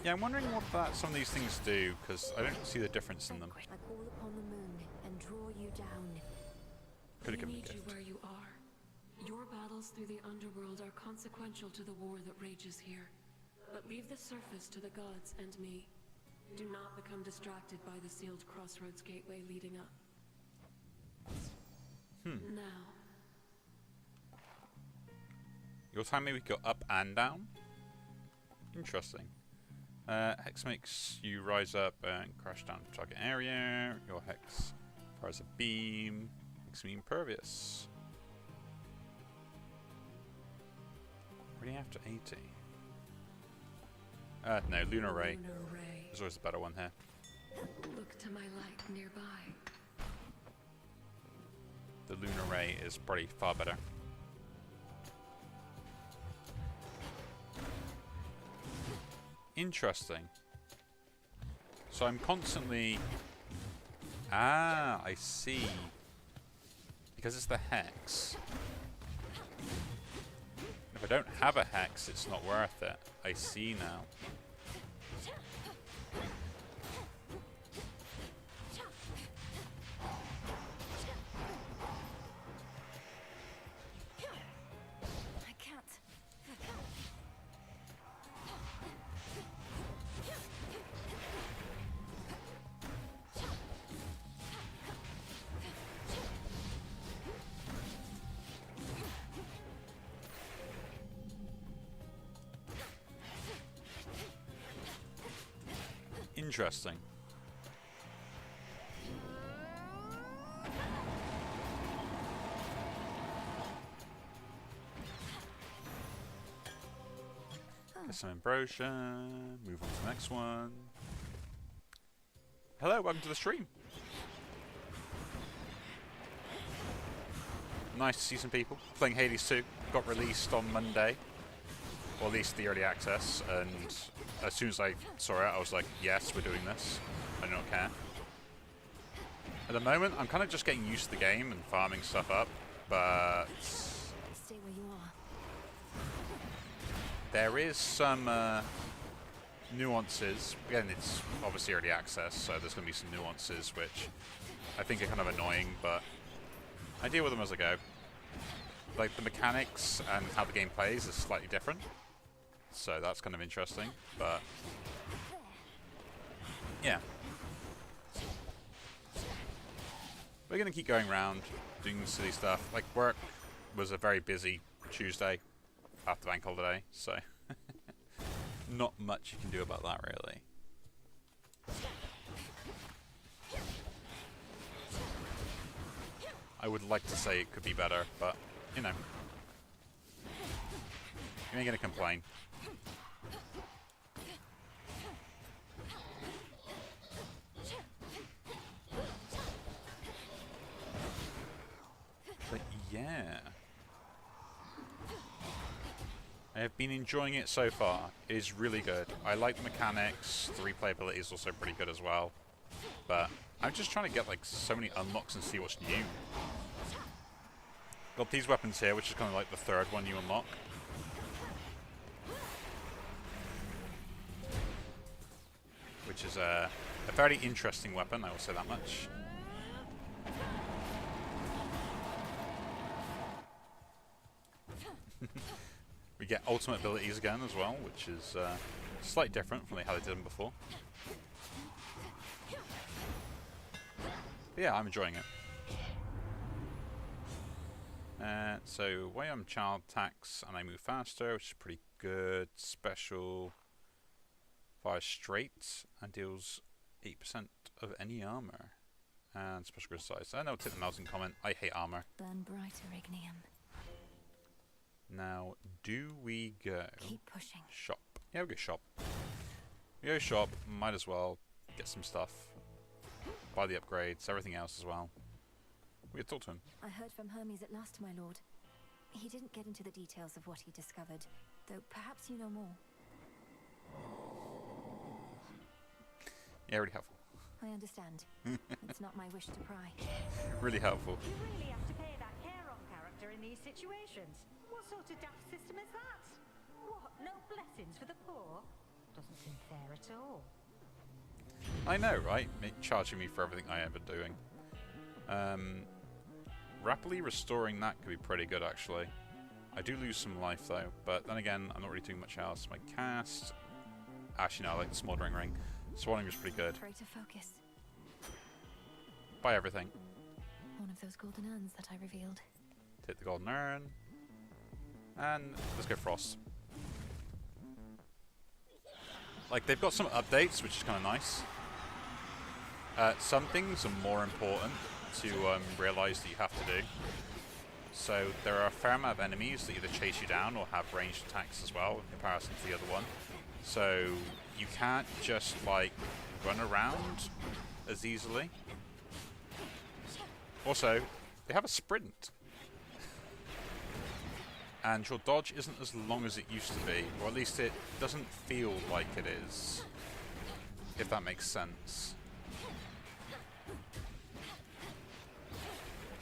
[SPEAKER 1] Yeah, I'm wondering what some of these things do, because I don't see the difference in them.
[SPEAKER 2] I call upon the moon and draw you down.
[SPEAKER 1] Could have
[SPEAKER 7] We
[SPEAKER 1] given me
[SPEAKER 7] need
[SPEAKER 1] a
[SPEAKER 7] you
[SPEAKER 1] gift.
[SPEAKER 7] where you are. Your battles through the underworld are consequential to the war that rages here. But leave the surface to the gods and me. Do not become distracted by the sealed crossroads gateway leading up. Now,
[SPEAKER 1] You're telling me we go up and down? Interesting. Hex makes you rise up and crash down the target area. Your Hex fires a beam, makes me impervious. Already after 80. No, Lunar Ray.
[SPEAKER 7] Lunar Ray.
[SPEAKER 1] There's always a better one here.
[SPEAKER 7] Look to my light nearby.
[SPEAKER 1] The Lunar Ray is probably far better. Interesting. So I'm constantly... Ah, I see. Because it's the Hex. If I don't have a Hex, it's not worth it. I see now.
[SPEAKER 2] I can't.
[SPEAKER 1] Interesting. Get some ambrosia. Move on to the next one. Hello, welcome to the stream. Nice to see some people playing Hades 2. Got released on Monday, or at least the early access, and as soon as I saw it, I was like, yes, we're doing this. I do not care. At the moment, I'm kind of just getting used to the game and farming stuff up, but
[SPEAKER 2] Stay where you are.
[SPEAKER 1] there is some nuances. Again, it's obviously early access, so there's going to be some nuances which I think are kind of annoying, but I deal with them as I go. Like, the mechanics and how the game plays is slightly different, so that's kind of interesting, but yeah. We're going to keep going around, doing silly stuff. Like, work was a very busy Tuesday after bank holiday, so not much you can do about that, really. I would like to say it could be better, but, you know. You ain't going to complain. yeah. I have been enjoying it so far. It is really good. I like the mechanics. The replayability is also pretty good as well. But I'm just trying to get like so many unlocks and see what's new. Got these weapons here, which is kind of like the third one you unlock. Which is a very interesting weapon, I will say that much. We get ultimate abilities again as well, which is slightly different from how they did them before. But yeah, I'm enjoying it. So, way I'm child attacks and I move faster, which is pretty good. Special fires straight and deals 8% of any armor. And special grid size. I know, take the mouse and comment. I hate armor.
[SPEAKER 2] Burn brighter, Ignium.
[SPEAKER 1] Now, do we go?
[SPEAKER 2] Keep pushing.
[SPEAKER 1] Shop. Yeah, we'll go shop. We go shop. Might as well get some stuff. Buy the upgrades, everything else as well. We could talk to him.
[SPEAKER 2] I heard from Hermes at last, my lord. He didn't get into the details of what he discovered, though perhaps you know more.
[SPEAKER 1] Yeah, really helpful.
[SPEAKER 2] I understand. It's not my wish to pry.
[SPEAKER 1] Really helpful.
[SPEAKER 14] You really have to pay that care-off character in these situations. What sort of daft system is that? What, no blessings for the poor? Doesn't seem fair at all.
[SPEAKER 1] I know, right? Charging me for everything I ever doing. Rapidly restoring that could be pretty good, actually. I do lose some life, though. But then again, I'm not really doing much else. My cast... Actually, no, I like the Smoldering Ring. Swanning was pretty good.
[SPEAKER 2] Pray to focus.
[SPEAKER 1] Buy everything.
[SPEAKER 2] One of those golden urns that I revealed.
[SPEAKER 1] Take the golden urn. And let's go Frost. Like, they've got some updates, which is kind of nice. Some things are more important to realise that you have to do. So there are a fair amount of enemies that either chase you down or have ranged attacks as well in comparison to the other one. So you can't just like run around as easily. Also, they have a sprint. And your dodge isn't as long as it used to be, or at least it doesn't feel like it is, if that makes sense.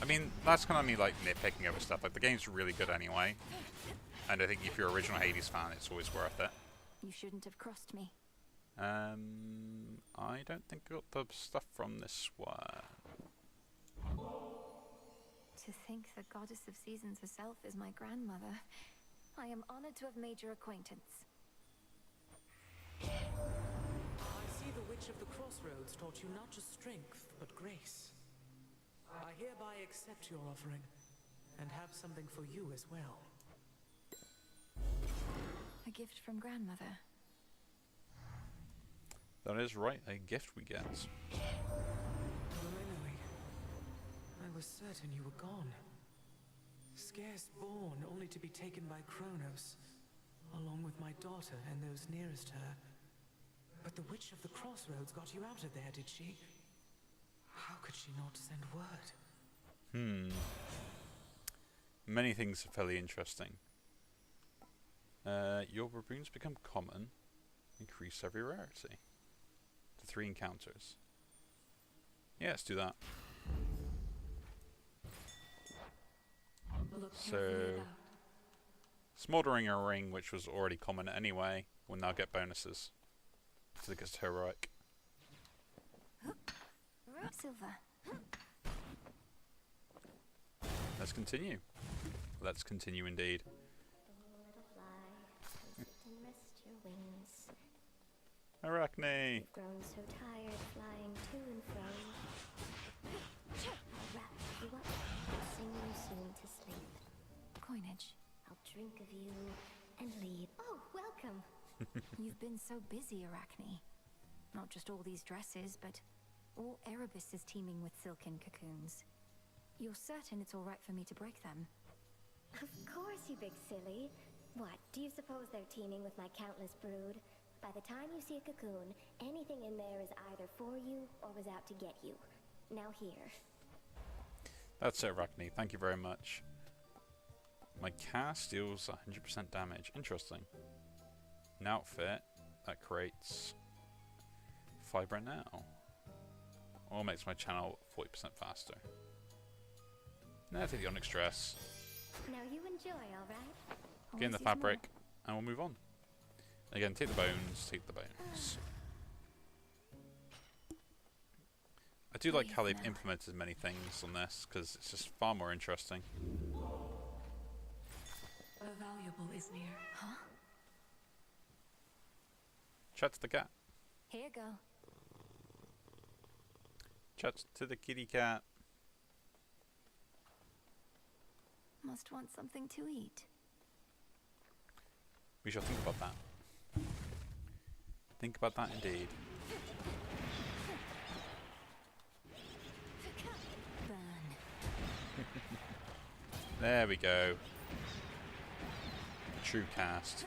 [SPEAKER 1] I mean, that's kind of me like nitpicking over stuff. Like, the game's really good anyway, and I think if you're an original Hades fan, it's always worth it.
[SPEAKER 2] You shouldn't have crossed me.
[SPEAKER 1] I don't think I got the stuff from this one.
[SPEAKER 2] To think the goddess of seasons herself is my grandmother. I am honored to have made your acquaintance.
[SPEAKER 15] I see the Witch of the Crossroads taught you not just strength, but grace. I hereby accept your offering, and have something for you as well.
[SPEAKER 2] A gift from grandmother.
[SPEAKER 1] That is right, a gift we get.
[SPEAKER 15] Lorelei, I was certain you were gone. Scarce born, only to be taken by Kronos, along with my daughter and those nearest her. But the Witch of the Crossroads got you out of there, did she? How could she not send word?
[SPEAKER 1] Many things are fairly interesting. Your baboons become common. Increase every rarity. To 3 encounters. Yeah, let's do that. So, Smoldering a Ring, which was already common anyway, will now get bonuses. So it gets heroic.
[SPEAKER 2] Silver.
[SPEAKER 1] Let's continue. Let's continue indeed. Arachne!
[SPEAKER 11] You've grown so tired flying to and fro. I'll wrap you up and sing you soon to sleep.
[SPEAKER 2] Coinage.
[SPEAKER 11] I'll drink of you and leave. Oh, welcome!
[SPEAKER 2] You've been so busy, Arachne. Not just all these dresses, but all Erebus is teeming with silken cocoons. You're certain it's all right for me to break them?
[SPEAKER 11] Of course, you big silly. What, do you suppose they're teeming with my countless brood? By the time you see a cocoon, anything in there is either for you or was out to get you. Now here.
[SPEAKER 1] That's it, Arachne. Thank you very much. My cast deals 100% damage. Interesting. An outfit that creates fiber now. Or makes my channel 40% faster. Now take the Onyx dress.
[SPEAKER 11] Now you enjoy, alright?
[SPEAKER 1] Gain the fabric, and we'll move on. Again, take the bones, take the bones. I do like how they've implemented many things on this, because it's just far more interesting.
[SPEAKER 7] The valuable is near.
[SPEAKER 2] Huh?
[SPEAKER 1] Chat to the cat.
[SPEAKER 2] Here you go.
[SPEAKER 1] Chat to the kitty cat.
[SPEAKER 2] Must want something to eat.
[SPEAKER 1] We shall think about that. Think about that indeed.
[SPEAKER 2] Burn.
[SPEAKER 1] There we go. True cast.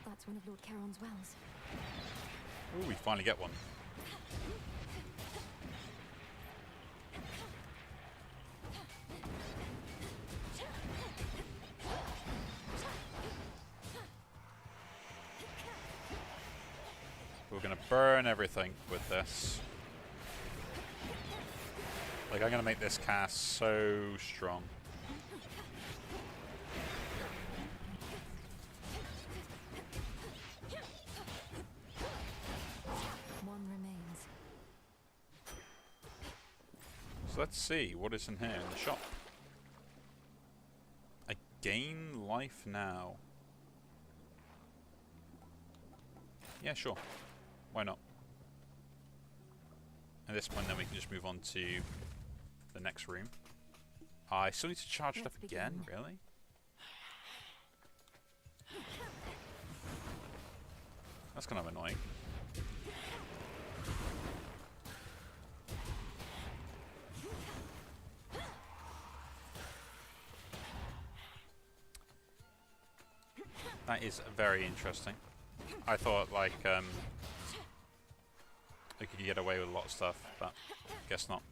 [SPEAKER 2] That's one of Lord Charon's wells.
[SPEAKER 1] Ooh, we finally get one. We're gonna burn everything with this. Like, I'm gonna make this cast so strong.
[SPEAKER 2] One remains.
[SPEAKER 1] So let's see what is in here in the shop. I gain life now. Yeah, sure. Why not? At this point, then we can just move on to the next room. I still need to charge it up again, really? That's kind of annoying. That is very interesting. I thought, like, we could get away with a lot of stuff, but guess not.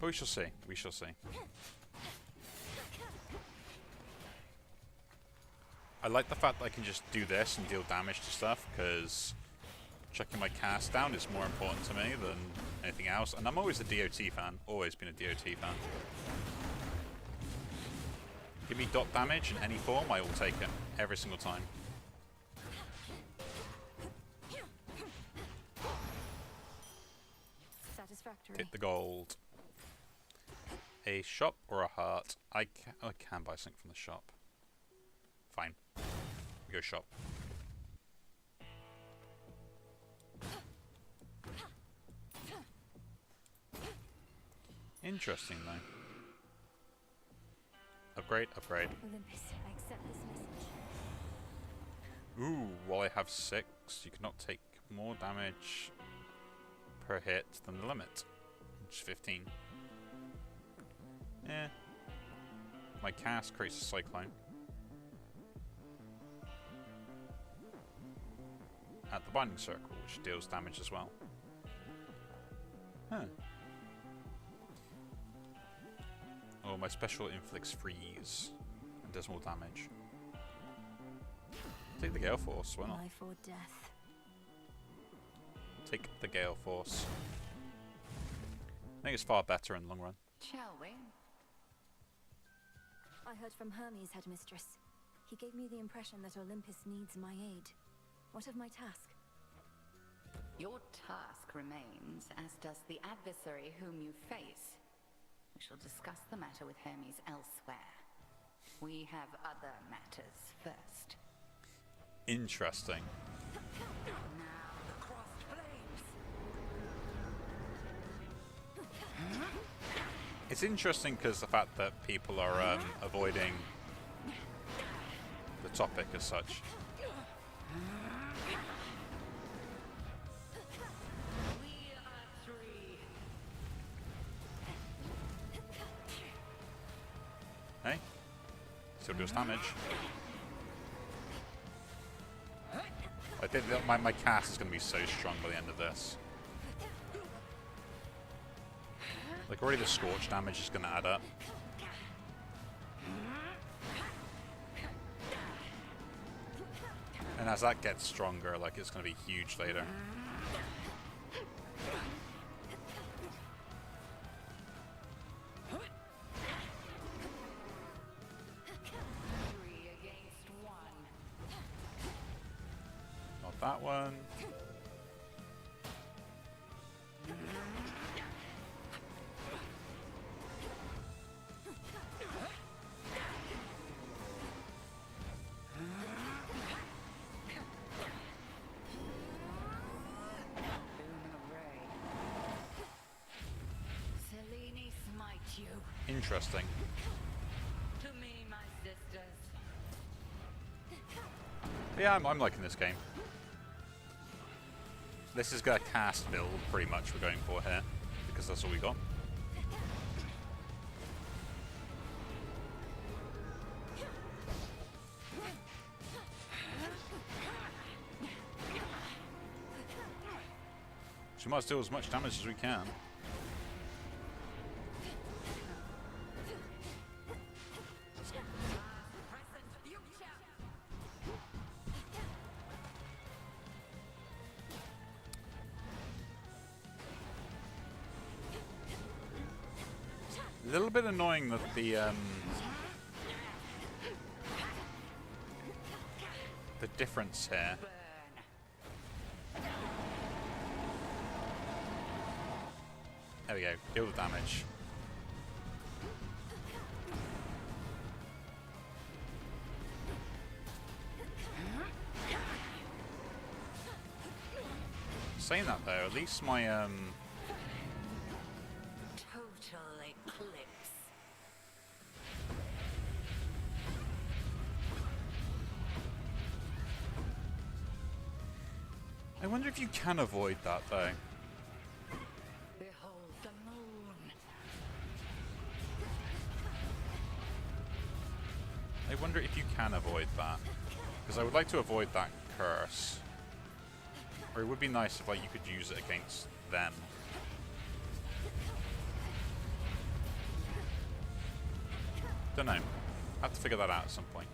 [SPEAKER 1] But we shall see. We shall see. I like the fact that I can just do this and deal damage to stuff, because checking my cast down is more important to me than anything else. And I'm always a DOT fan. Always been a DOT fan. Give me dot damage in any form, I will take it. Every single time.
[SPEAKER 2] Satisfactory.
[SPEAKER 1] Take the gold. A shop or a heart? I can buy something from the shop. Fine. We go shop. Interesting though. Upgrade, upgrade.
[SPEAKER 2] Olympus, I accept this message.
[SPEAKER 1] Ooh, while I have 6, you cannot take more damage per hit than the limit, which is 15. Eh. My cast creates a cyclone. At the binding circle, which deals damage as well. Huh. Oh, my special inflicts freeze and does more damage. Take the Gale Force, why not?
[SPEAKER 2] Life or death.
[SPEAKER 1] Take the Gale Force. I think it's far better in the long run.
[SPEAKER 8] Shall we?
[SPEAKER 2] I heard from Hermes, headmistress. He gave me the impression that Olympus needs my aid. What of my task?
[SPEAKER 8] Your task remains, as does the adversary whom you face. We shall discuss the matter with Hermes elsewhere. We have other matters first.
[SPEAKER 1] Interesting.
[SPEAKER 8] Now the crossed flames.
[SPEAKER 1] It's interesting because the fact that people are avoiding the topic as such. Hey, still does damage. I think that my cast is going to be so strong by the end of this. Like, already the scorch damage is going to add up. And as that gets stronger, like, it's going to be huge later. Not that one. Interesting.
[SPEAKER 8] To me, my sisters.
[SPEAKER 1] Yeah, I'm liking this game. This is a cast build, pretty much, we're going for here, because that's all we got. So we must do as much damage as we can. A little bit annoying that the difference here. There we go. Deal the damage. Saying that though, at least my
[SPEAKER 8] Total eclipse.
[SPEAKER 1] I wonder if you can avoid that though.
[SPEAKER 8] Behold the moon.
[SPEAKER 1] I wonder if you can avoid that. Because I would like to avoid that curse. Or it would be nice if like you could use it against them. Don't know. I have to figure that out at some point.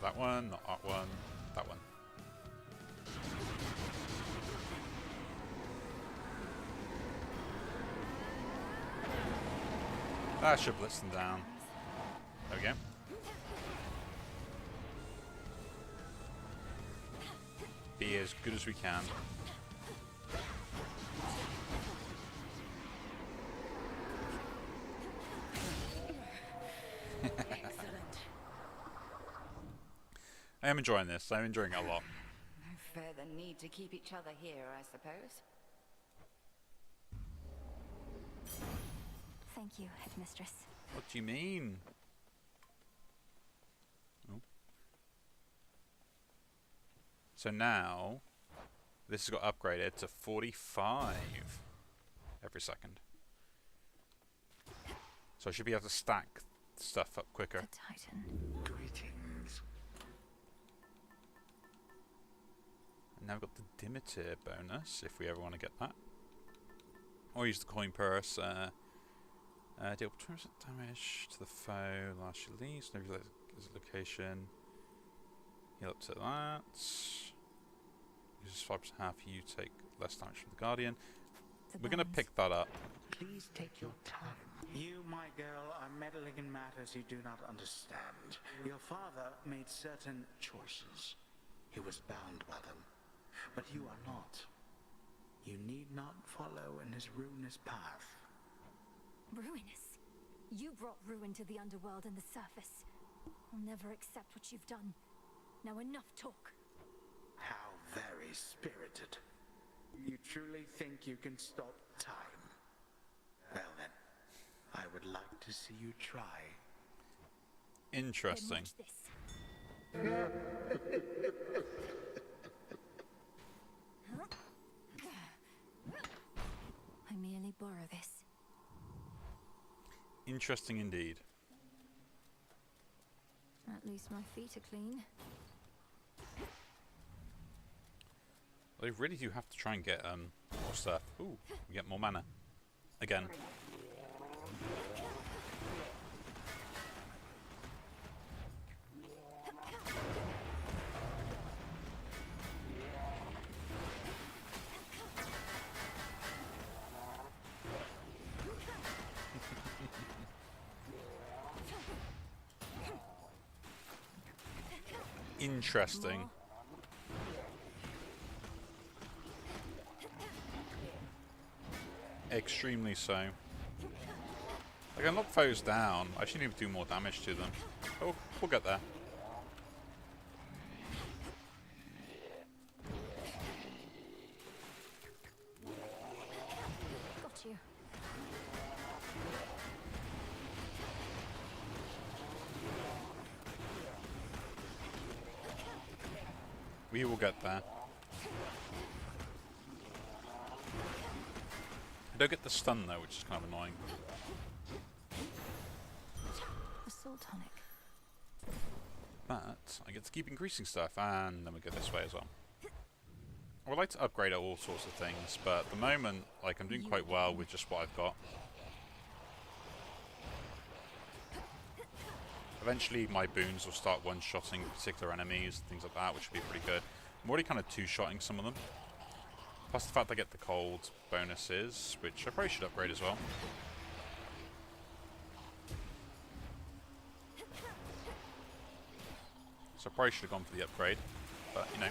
[SPEAKER 1] That one, not that one, that one. That should blitz them down. There we go. Be as good as we can. I am enjoying this. I'm enjoying it a lot.
[SPEAKER 8] No further need to keep each other here, I suppose.
[SPEAKER 2] Thank you, Headmistress.
[SPEAKER 1] What do you mean? Oh. So now, this has got upgraded to 45 every second. So I should be able to stack stuff up quicker.
[SPEAKER 2] The Titan.
[SPEAKER 9] Greetings.
[SPEAKER 1] And now we've got the Dimitir bonus, if we ever want to get that. Or use the coin purse. Deal 20% damage to the foe last you leave. So never his location. Heal up to that. Uses 5% half. You take less damage from the Guardian. We're going to pick that up.
[SPEAKER 9] Please take your time. You, my girl, are meddling in matters you do not understand. Your father made certain choices. He was bound by them. But you are not. You need not follow in his ruinous path.
[SPEAKER 2] Ruinous? You brought ruin to the underworld and the surface. I'll never accept what you've done. Now enough talk.
[SPEAKER 9] How very spirited. You truly think you can stop time? Well then, I would like to see you try.
[SPEAKER 1] Interesting.
[SPEAKER 2] I merely borrow this.
[SPEAKER 1] Interesting indeed.
[SPEAKER 2] At least my feet are clean.
[SPEAKER 1] They really do have to try and get more stuff. Ooh, we get more mana. Again. Interesting. Extremely so. I can knock foes down. I should even do more damage to them. Oh, we'll get there.
[SPEAKER 2] Got you.
[SPEAKER 1] We will get there. I don't get the stun though, which is kind of annoying.
[SPEAKER 2] Assault tonic.
[SPEAKER 1] But I get to keep increasing stuff, and then we go this way as well. I would like to upgrade all sorts of things, but at the moment, like, I'm doing quite well with just what I've got. Eventually my boons will start one-shotting particular enemies, things like that, which will be pretty good. I'm already kind of two-shotting some of them. Plus the fact I get the cold bonuses, which I probably should upgrade as well. So I probably should have gone for the upgrade, but you know,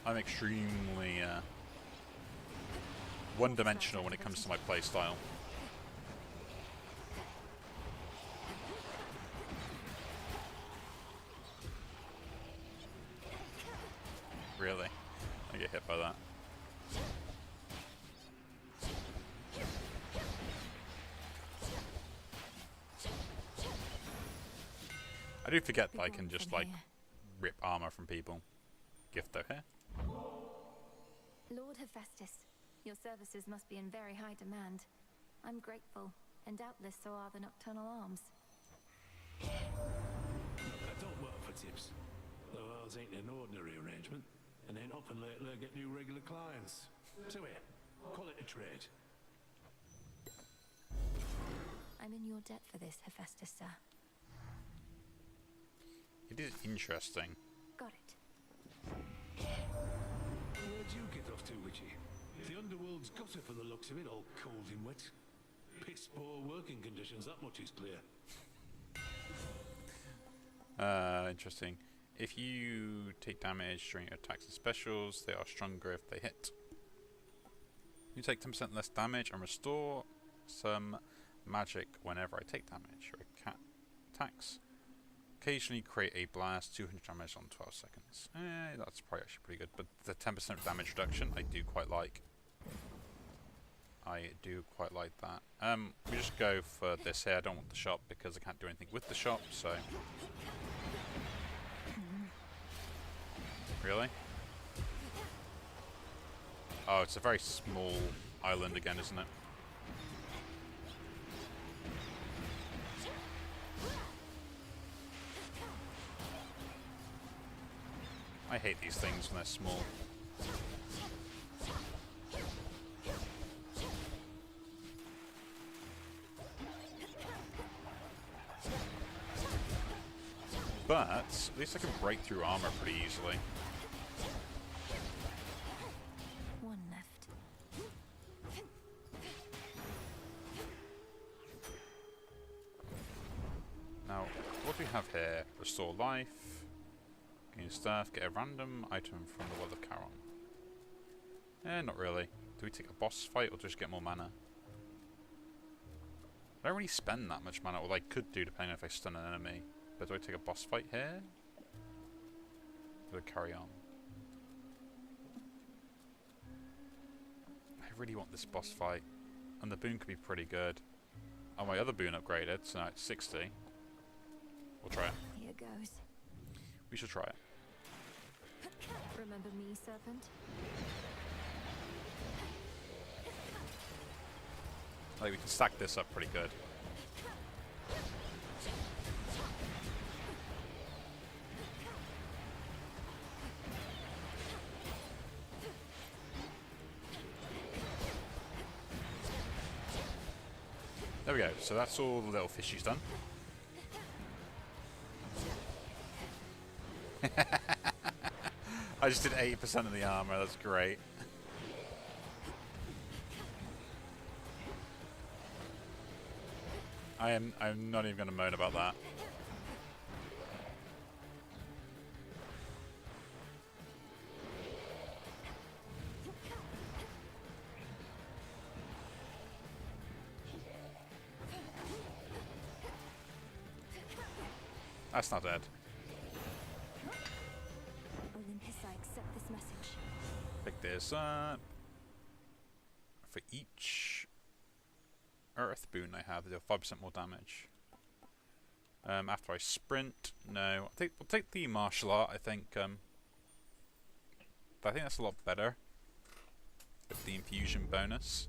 [SPEAKER 1] I'm extremely one-dimensional when it comes to my playstyle. Really? I get hit by that. I do forget that I can just, like, rip armor from people. Gift though here.
[SPEAKER 2] Lord Hephaestus, your services must be in very high demand. I'm grateful, and doubtless so are the Nocturnal Arms.
[SPEAKER 4] I don't work for tips. Though ours ain't an ordinary arrangement, and ain't often lately I get new regular clients. So here, call it a trade.
[SPEAKER 2] I'm in your debt for this, Hephaestus, sir.
[SPEAKER 1] It is interesting.
[SPEAKER 2] Got it.
[SPEAKER 4] Where'd you get off to, Witchy? The underworld's got her for the looks of it, all cold and wet. Piss poor working conditions, that much is clear.
[SPEAKER 1] Interesting. If you take damage during your attacks and specials, they are stronger if they hit. You take 10% less damage and restore some magic whenever I take damage. Your cat attacks occasionally create a blast, 200 damage on 12 seconds. That's probably actually pretty good, but the 10% damage reduction I do quite like. I do quite like that. We just go for this here. I don't want the shop because I can't do anything with the shop, so... Really? Oh, it's a very small island again, isn't it? I hate these things when they're small. But at least I can break through armor pretty easily.
[SPEAKER 2] One left.
[SPEAKER 1] Now, what do we have here? Restore life. Gain stuff. Get a random item from the Well of Charon. Not really. Do we take a boss fight or just get more mana? I don't really spend that much mana, or I could do depending on if I stun an enemy. But do I take a boss fight here? Or do I carry on? I really want this boss fight. And the boon could be pretty good. Oh, my other boon upgraded, so now it's 60. We'll try it.
[SPEAKER 2] Here goes.
[SPEAKER 1] We should try it.
[SPEAKER 2] Remember me, Serpent?
[SPEAKER 1] I think we can stack this up pretty good. There we go. So that's all the little fishies done. I just did 80% of the armor. That's great. I'm not even going to moan about that. That's not dead.
[SPEAKER 2] Olympus, I accept this message.
[SPEAKER 1] Pick this up. For each Earth boon I have, they deal 5% more damage. After I sprint, no. We'll take the martial art. I think that's a lot better with the infusion bonus.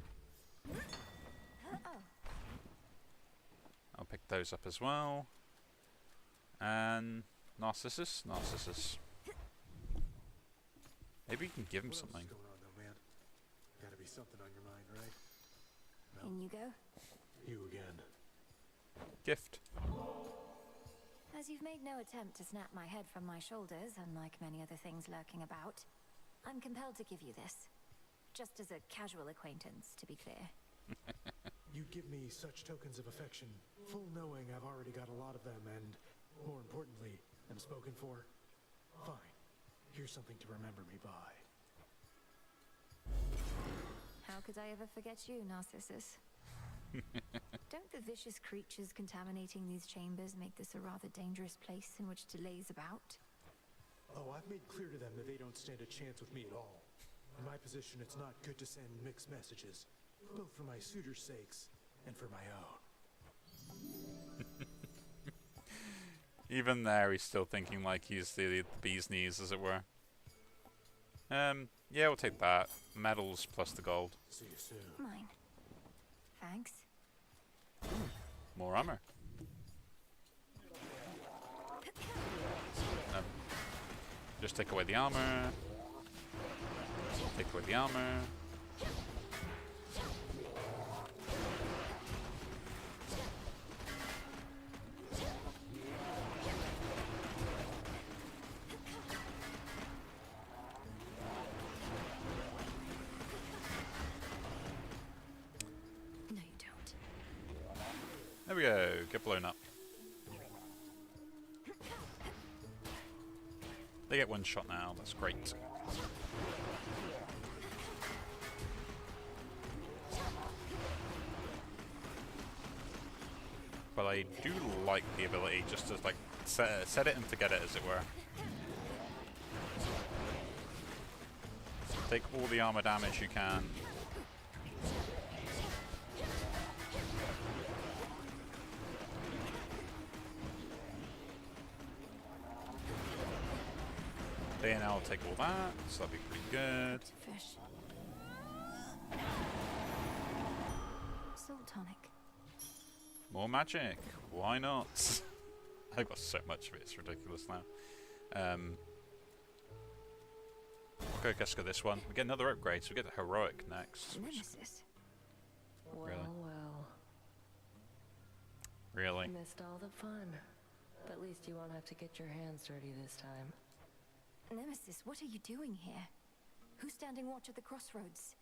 [SPEAKER 1] I'll pick those up as well. And Narcissus. Maybe you can give him something.
[SPEAKER 10] What's going on, though, man? Gotta be something on your mind, right? No.
[SPEAKER 2] In you go.
[SPEAKER 10] You again.
[SPEAKER 1] Gift.
[SPEAKER 2] As you've made no attempt to snap my head from my shoulders, unlike many other things lurking about, I'm compelled to give you this. Just as a casual acquaintance, to be clear.
[SPEAKER 10] You give me such tokens of affection, full knowing I've already got a lot of them, and, more importantly, am spoken for. Fine. Here's something to remember me by.
[SPEAKER 2] How could I ever forget you, Narcissus? Don't the vicious creatures contaminating these chambers make this a rather dangerous place in which to laze about?
[SPEAKER 10] Oh, I've made clear to them that they don't stand a chance with me at all. In my position, it's not good to send mixed messages, both for my suitors' sakes and for my own.
[SPEAKER 1] Even there, he's still thinking like he's the bee's knees, as it were. Yeah, we'll take that. Medals plus the gold.
[SPEAKER 10] See you soon.
[SPEAKER 2] Mine. Thanks.
[SPEAKER 1] More armor. Just take away the armor. Take away the armor. There we go, get blown up. They get one shot now, that's great. But I do like the ability just to like set it and forget it, as it were. Take all the armor damage you can. Then I'll take all that, so that'll be pretty good.
[SPEAKER 2] Fish. Salt tonic.
[SPEAKER 1] More magic. Why not? I've got so much of it, it's ridiculous now. Okay, let's go this one. We get another upgrade, so we get the heroic next.
[SPEAKER 2] Nemesis.
[SPEAKER 6] Well,
[SPEAKER 1] Really?
[SPEAKER 6] well.
[SPEAKER 1] Really?
[SPEAKER 6] Missed all the fun. But at least you won't have to get your hands dirty this time.
[SPEAKER 2] Nemesis, what are you doing here? Who's standing watch at the crossroads?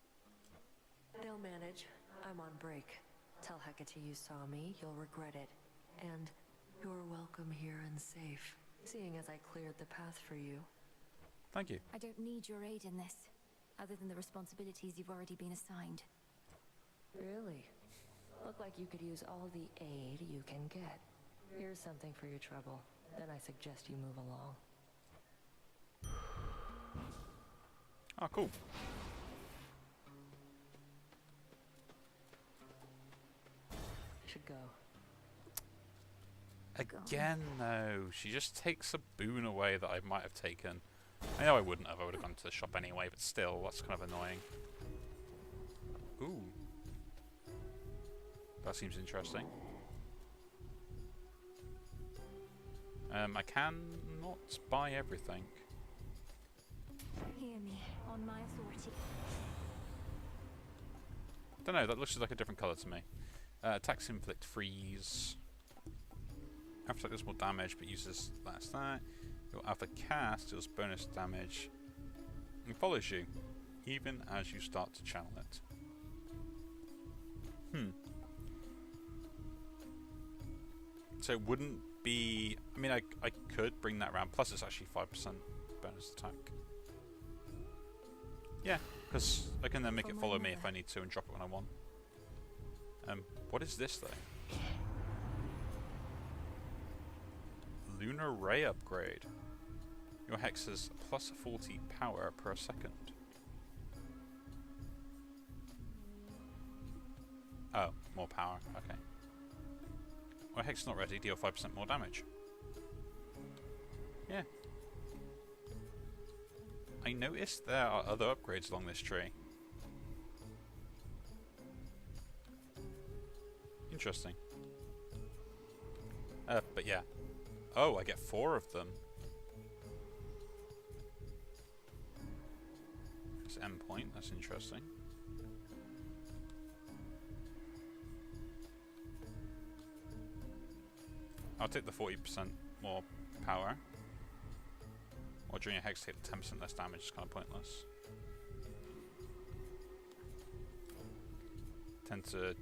[SPEAKER 6] They'll manage. I'm on break. Tell Hecate you saw me, you'll regret it. And you're welcome here and safe, seeing as I cleared the path for you.
[SPEAKER 1] Thank you.
[SPEAKER 2] I don't need your aid in this, other than the responsibilities you've already been assigned.
[SPEAKER 6] Really? Look like you could use all the aid you can get. Here's something for your trouble. Then I suggest you move along.
[SPEAKER 1] Oh, cool.
[SPEAKER 6] Should go.
[SPEAKER 1] Again, though, she just takes a boon away that I might have taken. I know I wouldn't have. I would have gone to the shop anyway, but still, that's kind of annoying. Ooh. That seems interesting. I cannot buy everything.
[SPEAKER 2] Hear me, on my authority.
[SPEAKER 1] Don't know, that looks like a different colour to me. Attacks inflict freeze. After does more damage, but uses less that. Your alpha cast deals bonus damage and follows you, even as you start to channel it. So it wouldn't be... I mean, I could bring that around. Plus, it's actually 5% bonus attack. Yeah, because I can then make it follow me if I need to and drop it when I want. What is this, though? Lunar Ray upgrade. Your hex has plus 40 power per second. Oh, more power. Okay. Well, hex is not ready. Deal 5% more damage. Yeah. I noticed there are other upgrades along this tree. Interesting. But yeah. Oh, I get 4 of them. It's endpoint. That's interesting. I'll take the 40% more power. Or during a hex, take 10% less damage. It's kind of pointless. Tend to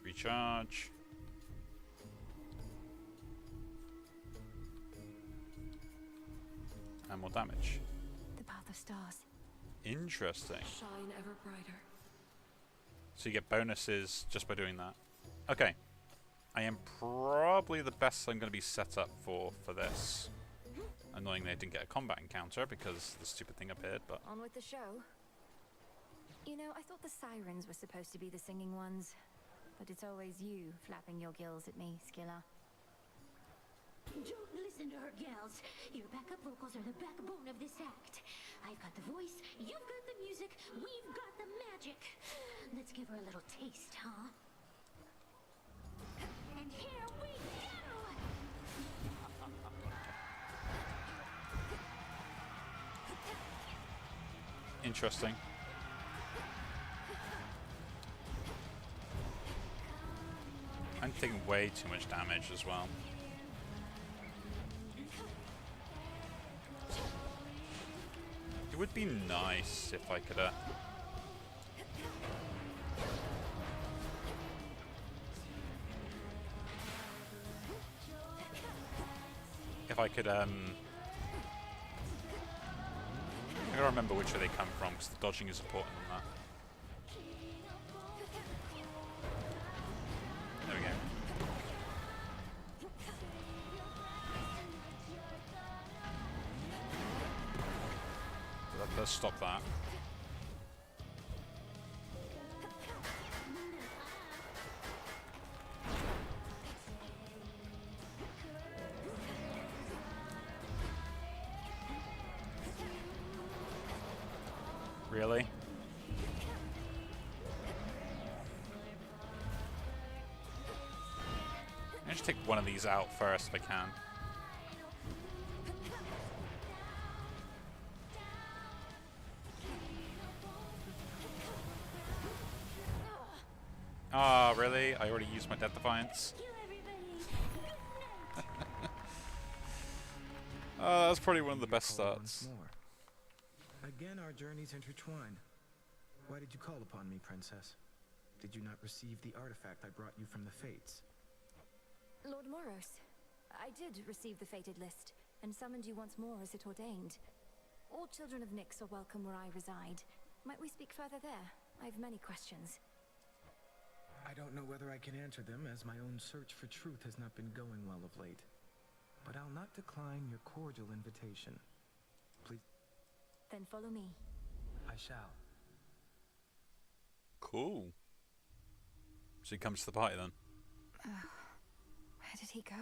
[SPEAKER 1] recharge. And more damage.
[SPEAKER 2] The path of stars.
[SPEAKER 1] Interesting.
[SPEAKER 7] Shine ever brighter.
[SPEAKER 1] So you get bonuses just by doing that. Okay. I am probably the best I'm going to be set up for this. Annoyingly, I didn't get a combat encounter because the stupid thing appeared, but...
[SPEAKER 2] On with the show. You know, I thought the sirens were supposed to be the singing ones. But it's always you flapping your gills at me, Skilla.
[SPEAKER 11] Don't listen to her, gals. Your backup vocals are the backbone of this act. I've got the voice, you've got the music, we've got the magic. Let's give her a little taste, huh? And here we go!
[SPEAKER 1] Interesting. I'm taking way too much damage as well. It would be nice if I could I gotta remember which way they come from, because the dodging is important in that. There we go. So that does stop that. Really? I should take one of these out first if I can. Ah, really? I already used my Death Defiance. That's probably one of the best starts.
[SPEAKER 10] Again, our journeys intertwine. Why did you call upon me, Princess? Did you not receive the artifact I brought you from the Fates?
[SPEAKER 2] Lord Moros, I did receive the fated list, and summoned you once more as it ordained. All children of Nyx are welcome where I reside. Might we speak further there? I've many questions.
[SPEAKER 10] I don't know whether I can answer them, as my own search for truth has not been going well of late. But I'll not decline your cordial invitation. Please.
[SPEAKER 2] Then follow me.
[SPEAKER 10] I shall.
[SPEAKER 1] Cool. So he comes to the party then?
[SPEAKER 2] Where did he go?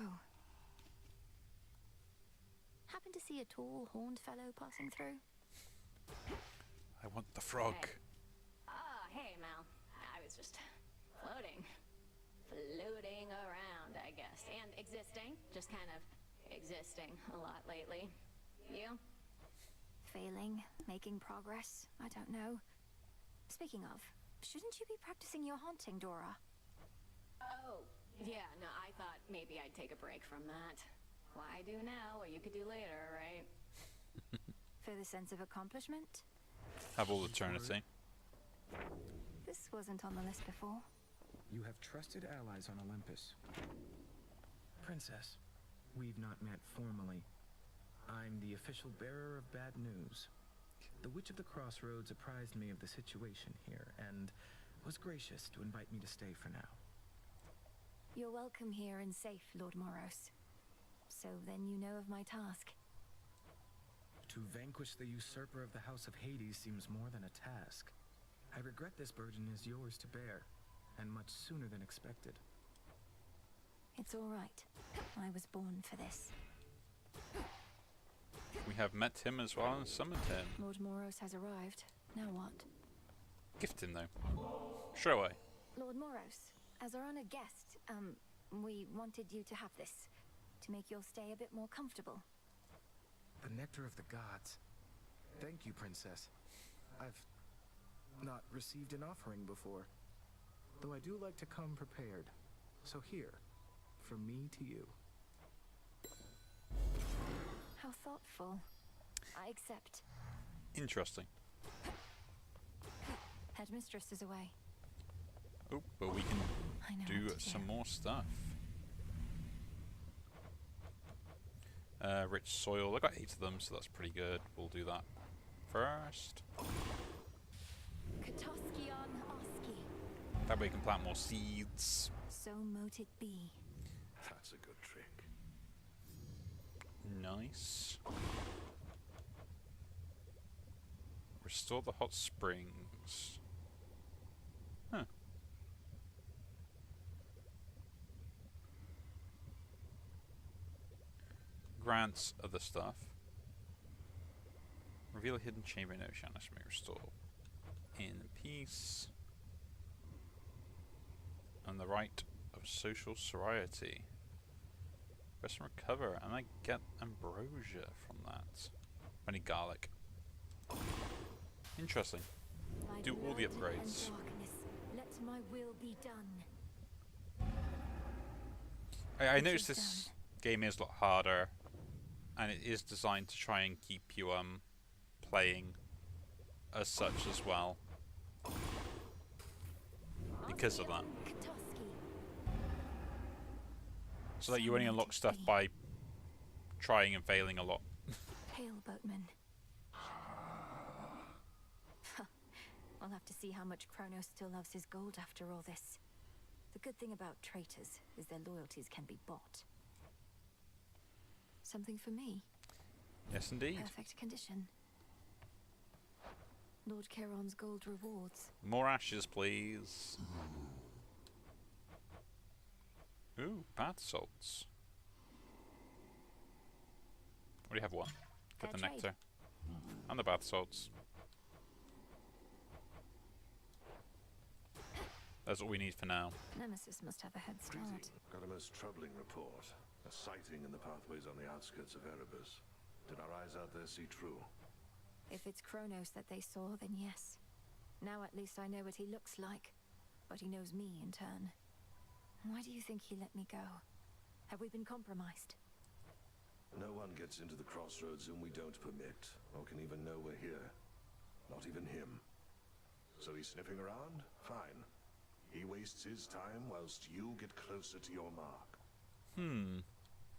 [SPEAKER 2] happen to see a tall, horned fellow passing through?
[SPEAKER 1] I want the frog.
[SPEAKER 6] Hey, Mal. I was just floating. Floating around, I guess. And existing. Just kind of existing a lot lately. You?
[SPEAKER 2] Failing, making progress, I don't know. Speaking of, shouldn't you be practicing your haunting, Dora?
[SPEAKER 6] Oh, yeah, no, I thought maybe I'd take a break from that. Why do now what you could do later, right?
[SPEAKER 2] For the sense of accomplishment?
[SPEAKER 1] Have all eternity.
[SPEAKER 2] This wasn't on the list before.
[SPEAKER 16] You have trusted allies on Olympus. Princess, we've not met formally. I'm the official bearer of bad news. The Witch of the Crossroads apprised me of the situation here, and was gracious to invite me to stay for now.
[SPEAKER 2] You're welcome here and safe, Lord Moros. So then you know of my task.
[SPEAKER 16] To vanquish the usurper of the House of Hades seems more than a task. I regret this burden is yours to bear, and much sooner than expected.
[SPEAKER 2] It's all right. I was born for this.
[SPEAKER 1] We have met him as well and summoned him.
[SPEAKER 2] Lord Moros has arrived. Now what?
[SPEAKER 1] Gift him though. Straight away.
[SPEAKER 2] Lord Moros, as our honored guest, we wanted you to have this, to make your stay a bit more comfortable.
[SPEAKER 16] The nectar of the gods. Thank you, Princess. I've not received an offering before, though I do like to come prepared. So here, from me to you.
[SPEAKER 2] How thoughtful. I accept.
[SPEAKER 1] Interesting.
[SPEAKER 2] Headmistress is away.
[SPEAKER 1] Oh, but we
[SPEAKER 2] I know
[SPEAKER 1] can do
[SPEAKER 2] what to
[SPEAKER 1] some more stuff. Rich soil. I got 8 of them, so that's pretty good. We'll do that first.
[SPEAKER 2] Katoskion Oski.
[SPEAKER 1] That way we can plant more seeds.
[SPEAKER 2] So mote it be.
[SPEAKER 12] That's a good trick.
[SPEAKER 1] Nice. Restore the hot springs. Huh. Grants other stuff. Reveal a hidden chamber in Oceanus may restore in peace. And the right of social sobriety. Rest and recover, and I get ambrosia from that. I need garlic. Interesting. Do all the upgrades.
[SPEAKER 2] Let my will be done.
[SPEAKER 1] I noticed this game is a lot harder, and it is designed to try and keep you playing as such as well. Because of that. So that you only unlock stuff by trying and failing a lot.
[SPEAKER 2] Pale boatman. I'll have to see how much Kronos still loves his gold after all this. The good thing about traitors is their loyalties can be bought. Something for me?
[SPEAKER 1] Yes, indeed.
[SPEAKER 2] Perfect condition. Lord Charon's gold rewards.
[SPEAKER 1] More ashes, please. Ooh, bath salts. We have one. Get the nectar. And the bath salts. That's all we need for now.
[SPEAKER 2] Nemesis must have a head start.
[SPEAKER 12] Got a most troubling report. A sighting in the pathways on the outskirts of Erebus. Did our eyes out there see true?
[SPEAKER 2] If it's Kronos that they saw, then yes. Now at least I know what he looks like. But he knows me in turn. Why do you think he let me go? Have we been compromised?
[SPEAKER 12] No one gets into the crossroads whom we don't permit, or can even know we're here. Not even him. So he's sniffing around? Fine. He wastes his time whilst you get closer to your mark.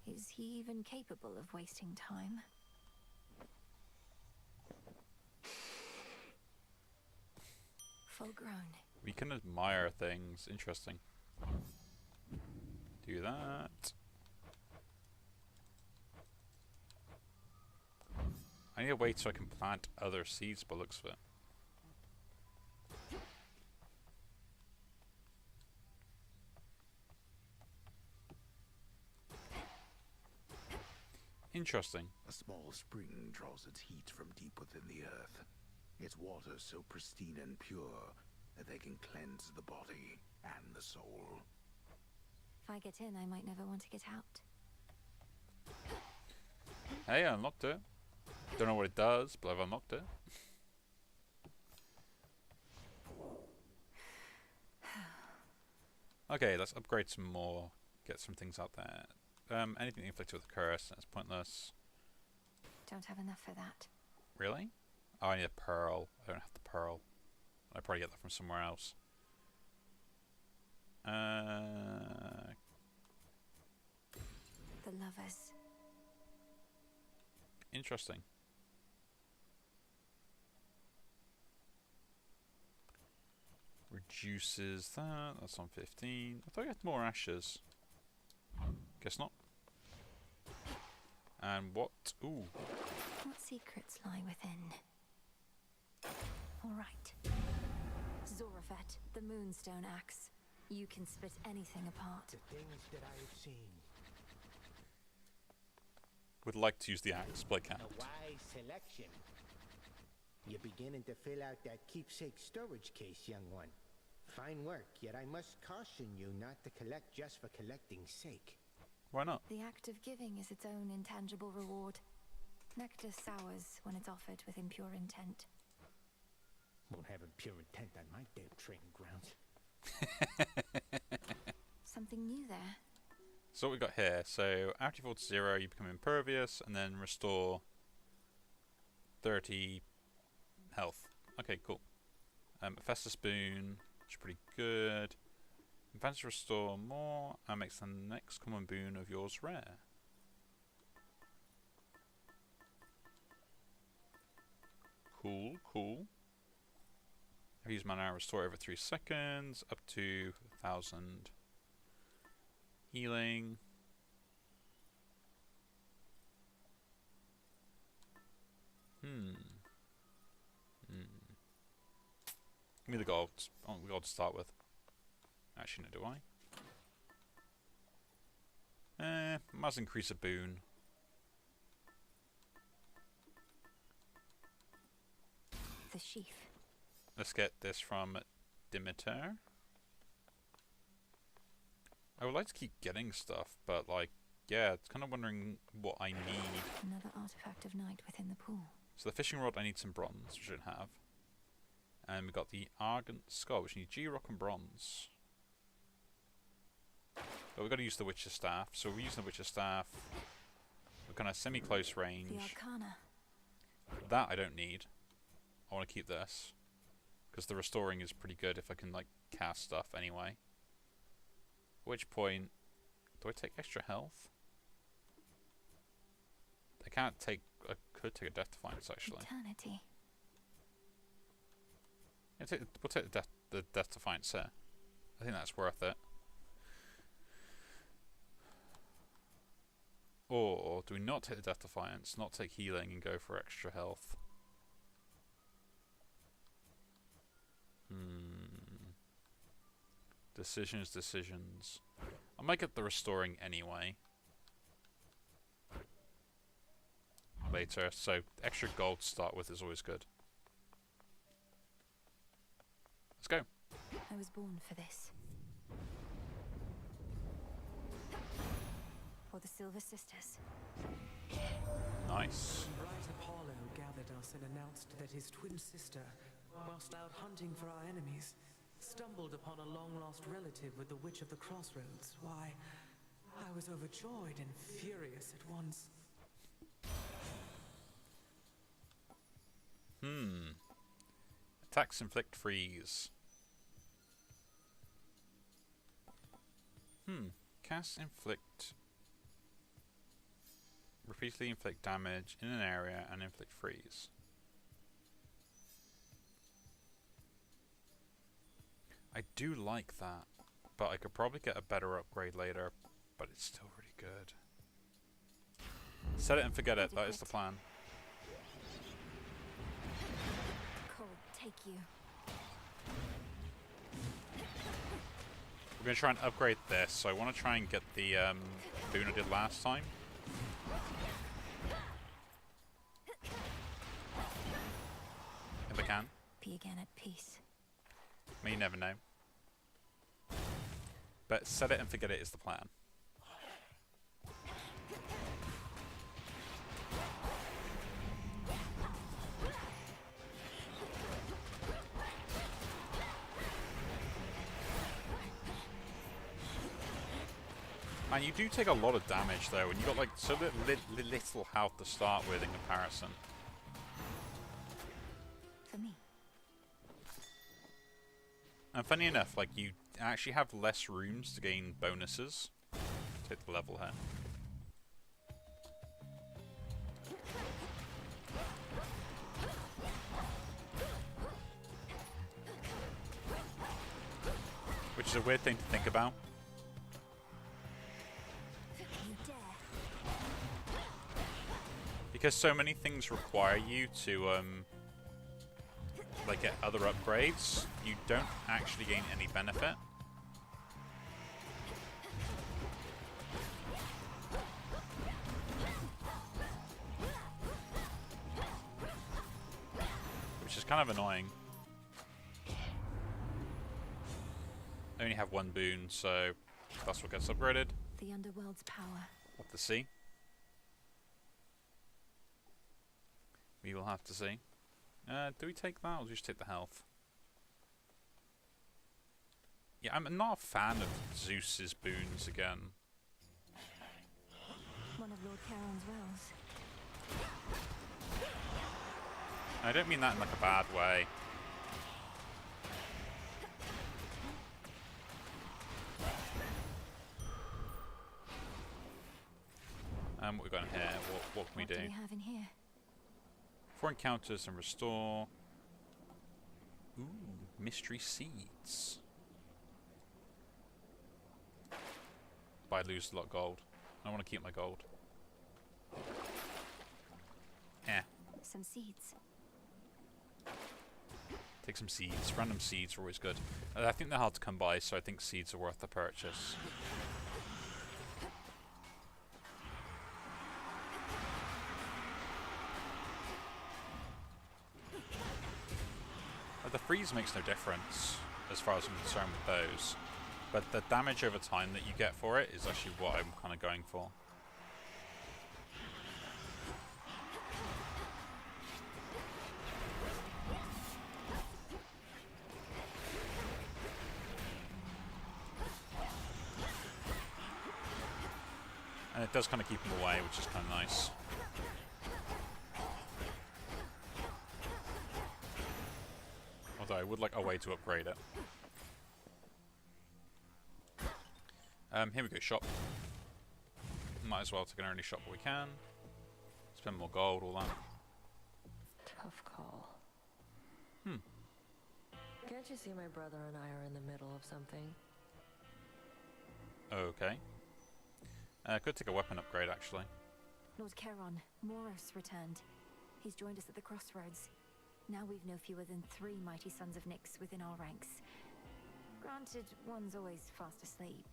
[SPEAKER 2] Is he even capable of wasting time? Full grown.
[SPEAKER 1] We can admire things. Interesting. Do that. I need to wait so I can plant other seeds by the looks of it. Interesting.
[SPEAKER 9] A small spring draws its heat from deep within the earth. Its water so pristine and pure that they can cleanse the body and the soul.
[SPEAKER 2] If I get in, I might never want to get out.
[SPEAKER 1] Hey, I unlocked it. Don't know what it does, but I've unlocked it. Okay, let's upgrade some more. Get some things out there. Anything inflicted with a curse, that's pointless.
[SPEAKER 2] Don't have enough for that.
[SPEAKER 1] Really? Oh, I need a pearl. I don't have the pearl. I'll probably get that from somewhere else.
[SPEAKER 2] The lovers.
[SPEAKER 1] Interesting. Reduces that. That's on 15. I thought you had more ashes. Guess not. And what? Ooh.
[SPEAKER 2] What secrets lie within? All right. Zorafet, the Moonstone Axe. You can split anything apart.
[SPEAKER 9] The things that I have seen.
[SPEAKER 1] Would like to use the axe, but I can't.
[SPEAKER 17] A wise selection. You're beginning to fill out that keepsake storage case, young one. Fine work, yet I must caution you not to collect just for collecting's sake.
[SPEAKER 1] Why not?
[SPEAKER 2] The act of giving is its own intangible reward. Nectar sours when it's offered with impure intent.
[SPEAKER 17] Won't have impure intent on my damn training grounds.
[SPEAKER 2] Something new there.
[SPEAKER 1] So what we got here. So after you fall to 0, you become impervious, and then restore 30 health. Okay, cool. Festus Boon, which is pretty good. Advance restore more, and makes the next common boon of yours rare. Cool, cool. If you use mana, restore over 3 seconds, up to 1,000 healing. Give me the gold. Oh, the gold to start with. Actually, no, do I? Must increase a boon.
[SPEAKER 2] The sheaf.
[SPEAKER 1] Let's get this from Dimitar. I would like to keep getting stuff, but like, yeah, it's kind of wondering what I need.
[SPEAKER 2] Another artifact of night within the pool.
[SPEAKER 1] So the fishing rod, I need some bronze, which I don't have. And we've got the Argent Skull, which need G-Rock and bronze. But we've got to use the Witcher's Staff. So we're using the Witcher's Staff. We're kind of semi-close range.
[SPEAKER 2] The Arcana.
[SPEAKER 1] That I don't need. I want to keep this. Because the restoring is pretty good if I can, like, cast stuff anyway. At which point, do I take extra health? I can't take... I could take a Death Defiance, actually.
[SPEAKER 2] Eternity.
[SPEAKER 1] Yeah, we'll take the Death Defiance here. I think that's worth it. Or do we not take the Death Defiance, not take healing, and go for extra health? Decisions. I might get the restoring anyway. Later, so extra gold to start with is always good. Let's go.
[SPEAKER 2] I was born for this. For the Silver Sisters.
[SPEAKER 1] Nice.
[SPEAKER 15] Bright Apollo gathered us and announced that his twin sister, whilst out hunting for our enemies, stumbled upon a long-lost relative with the Witch of the Crossroads. Why, I was overjoyed and furious at once.
[SPEAKER 1] Attacks inflict freeze. Cast inflict. Repeatedly inflict damage in an area and inflict freeze. I do like that, but I could probably get a better upgrade later, but it's still really good. Set it and forget it, that is the plan.
[SPEAKER 2] Cold, take you.
[SPEAKER 1] We're going to try and upgrade this, so I want to try and get the boon I did last time. can.
[SPEAKER 2] Be again at peace.
[SPEAKER 1] I mean, you never know. But set it and forget it is the plan. Man, you do take a lot of damage though, and you got like so little health to start with in comparison.
[SPEAKER 2] For me.
[SPEAKER 1] And funny enough, like you actually have less rooms to gain bonuses. Take the level here. Which is a weird thing to think about. Because so many things require you to like get other upgrades, you don't actually gain any benefit. Which is kind of annoying. I only have one boon, so that's what gets upgraded.
[SPEAKER 2] The underworld's power.
[SPEAKER 1] We'll have to see. We will have to see. Do we take that or just take the health? Yeah, I'm not a fan of Zeus's boons again.
[SPEAKER 2] One of Lord Charon's wells.
[SPEAKER 1] I don't mean that in like a bad way. What we got in here? What can we do?
[SPEAKER 2] What do we have in here?
[SPEAKER 1] 4 encounters and restore. Ooh, mystery seeds. But I lose a lot of gold. I want to keep my gold. Eh.
[SPEAKER 2] Some seeds.
[SPEAKER 1] Take some seeds. Random seeds are always good. I think they're hard to come by, so I think seeds are worth the purchase. The freeze makes no difference as far as I'm concerned with those, but the damage over time that you get for it is actually what I'm kind of going for. And it does kind of keep them away, which is kind of nice. I would like a way to upgrade it. Here we go, shop. Might as well take an early shop what we can. Spend more gold, all that.
[SPEAKER 18] Tough call.
[SPEAKER 1] Hmm.
[SPEAKER 18] Can't you see my brother and I are in the middle of something?
[SPEAKER 1] Okay. Could take a weapon upgrade, actually.
[SPEAKER 2] Lord Charon, Moros returned. He's joined us at the crossroads. Now we've no fewer than 3 mighty sons of Nyx within our ranks. Granted, one's always fast asleep.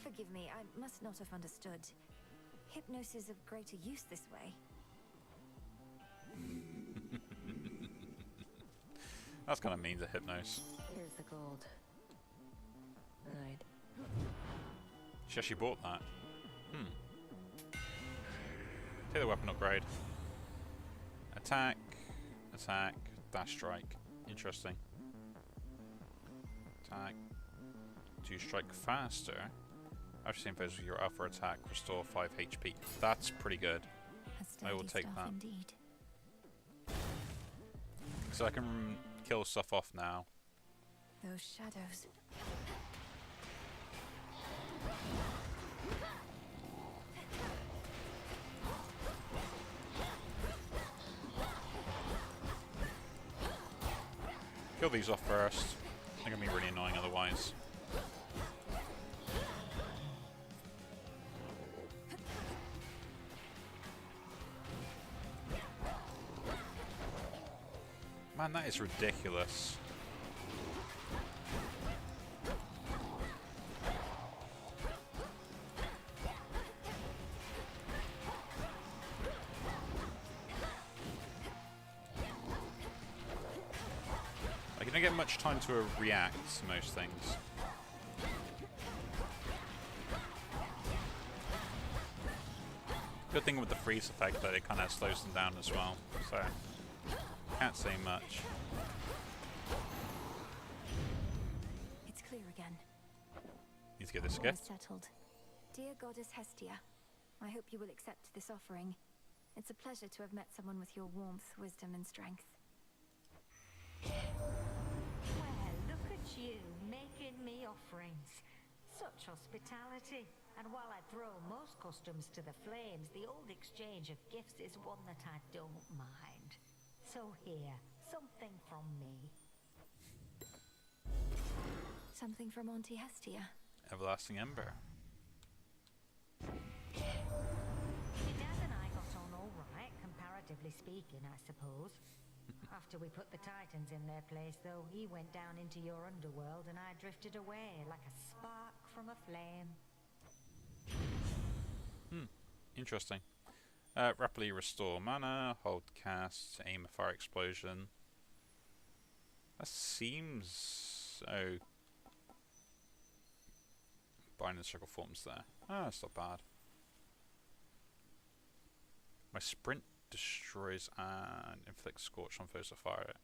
[SPEAKER 2] Forgive me, I must not have understood. Hypnos is of greater use this way.
[SPEAKER 1] That's kind of mean to Hypnos.
[SPEAKER 18] Here's the gold. Right.
[SPEAKER 1] She actually bought that. Hmm. Take the weapon upgrade. Attack, attack, dash strike. Interesting. Attack. To strike faster. After same phase with your alpha attack, restore 5 HP. That's pretty good. I will take that.
[SPEAKER 2] Indeed.
[SPEAKER 1] So I can kill stuff off now.
[SPEAKER 2] Those shadows.
[SPEAKER 1] Kill these off first. They're going to be really annoying otherwise. Man, that is ridiculous. don't get much time to react to most things. Good thing with the freeze effect that it kind of slows them down as well, so can't say much.
[SPEAKER 2] It's clear again.
[SPEAKER 1] Need to get this
[SPEAKER 2] All
[SPEAKER 1] gift.
[SPEAKER 2] is settled. Dear Goddess Hestia, I hope you will accept this offering. It's a pleasure to have met someone with your warmth, wisdom, and strength.
[SPEAKER 14] Well, look at you, making me offerings. Such hospitality. And while I throw most customs to the flames, the old exchange of gifts is one that I don't mind. So here, something from me.
[SPEAKER 2] Something from Auntie Hestia.
[SPEAKER 1] Everlasting Ember.
[SPEAKER 14] Your dad and I got on all right, comparatively speaking, I suppose. After we put the Titans in their place, though, he went down into your underworld and I drifted away like a spark from a flame.
[SPEAKER 1] Interesting. Rapidly restore mana, hold cast, aim a fire explosion. That seems... Oh. Binding circle forms there. Ah, that's not bad. My sprint destroys and inflicts scorch on foes that fire it.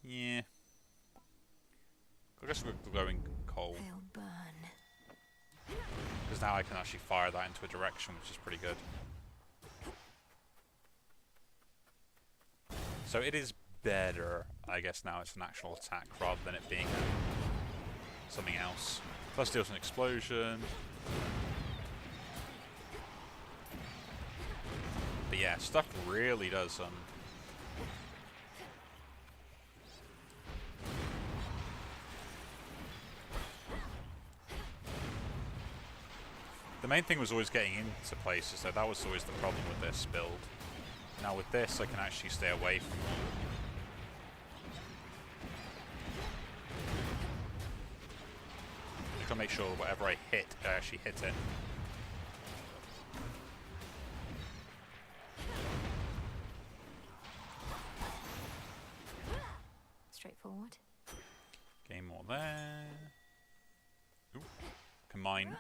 [SPEAKER 1] Yeah. I guess we're glowing coal.
[SPEAKER 2] They'll burn.
[SPEAKER 1] Because now I can actually fire that into a direction, which is pretty good. So it is better, I guess now it's an actual attack rather than it being something else. Plus deals an explosion. But yeah, stuff really does the main thing was always getting into places, so that was always the problem with this build. Now with this, I can actually stay away from them. Just gotta make sure whatever I hit, I actually hit it.
[SPEAKER 2] Straightforward.
[SPEAKER 1] Gain more there. Ooh. Can mine.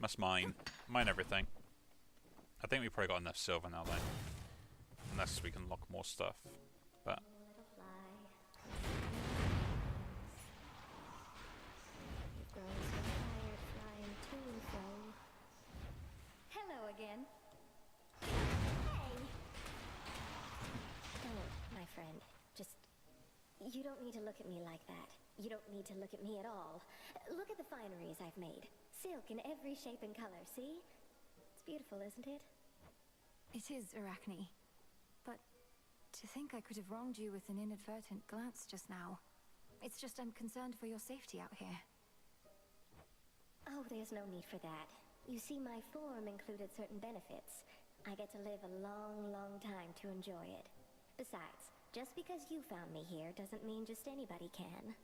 [SPEAKER 1] Must mine. Mine everything. I think we probably got enough silver now though. Unless we can lock more stuff. But
[SPEAKER 11] Hello again. Hey! Oh, my friend. Just... You don't need to look at me like that. You don't need to look at me at all. Look at the fineries I've made. Silk in every shape and color, see? It's beautiful, isn't it?
[SPEAKER 2] It is, Arachne. But to think I could have wronged you with an inadvertent glance just now. It's just I'm concerned for your safety out here.
[SPEAKER 11] Oh, there's no need for that. You see, my form included certain benefits. I get to live a long, long time to enjoy it. Besides, just because you found me here doesn't mean just anybody can.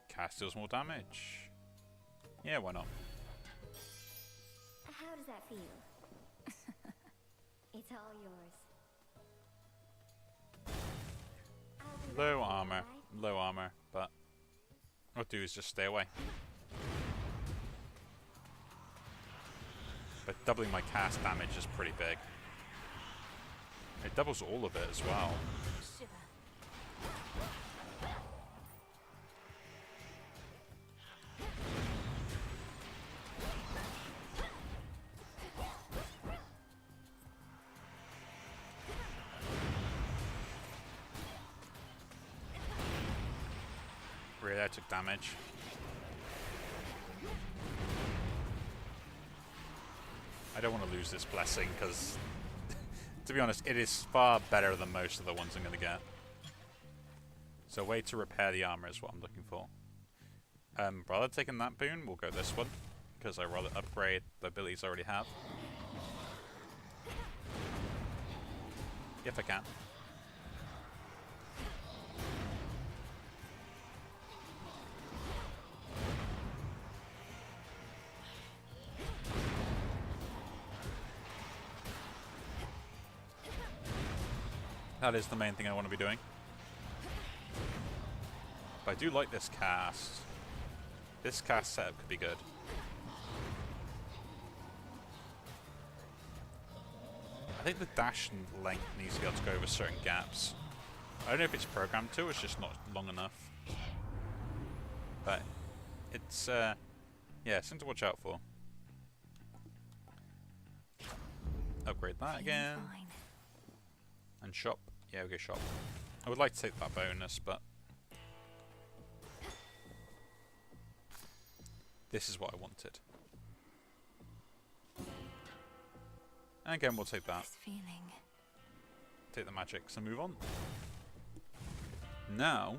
[SPEAKER 1] cast deals more damage. Yeah, why not?
[SPEAKER 11] How does that feel? It's all yours.
[SPEAKER 1] Low armor. Low armor, but what I'll do is just stay away. But doubling my cast damage is pretty big. It doubles all of it as well. Really, I took damage. I don't want to lose this blessing because, to be honest, it is far better than most of the ones I'm going to get. So, way to repair the armor is what I'm looking for. Rather than taking that boon, we'll go this one because I rather upgrade the abilities I already have. If I can. that is the main thing I want to be doing. But I do like this cast. This cast setup could be good. I think the dash length needs to be able to go over certain gaps. I don't know if it's programmed to, it's just not long enough. But it's, yeah, something to watch out for. Upgrade that again. And shop. Yeah, okay, shop. I would like to take that bonus, but this is what I wanted. And again, we'll take that. Take the magic, so move on. Now,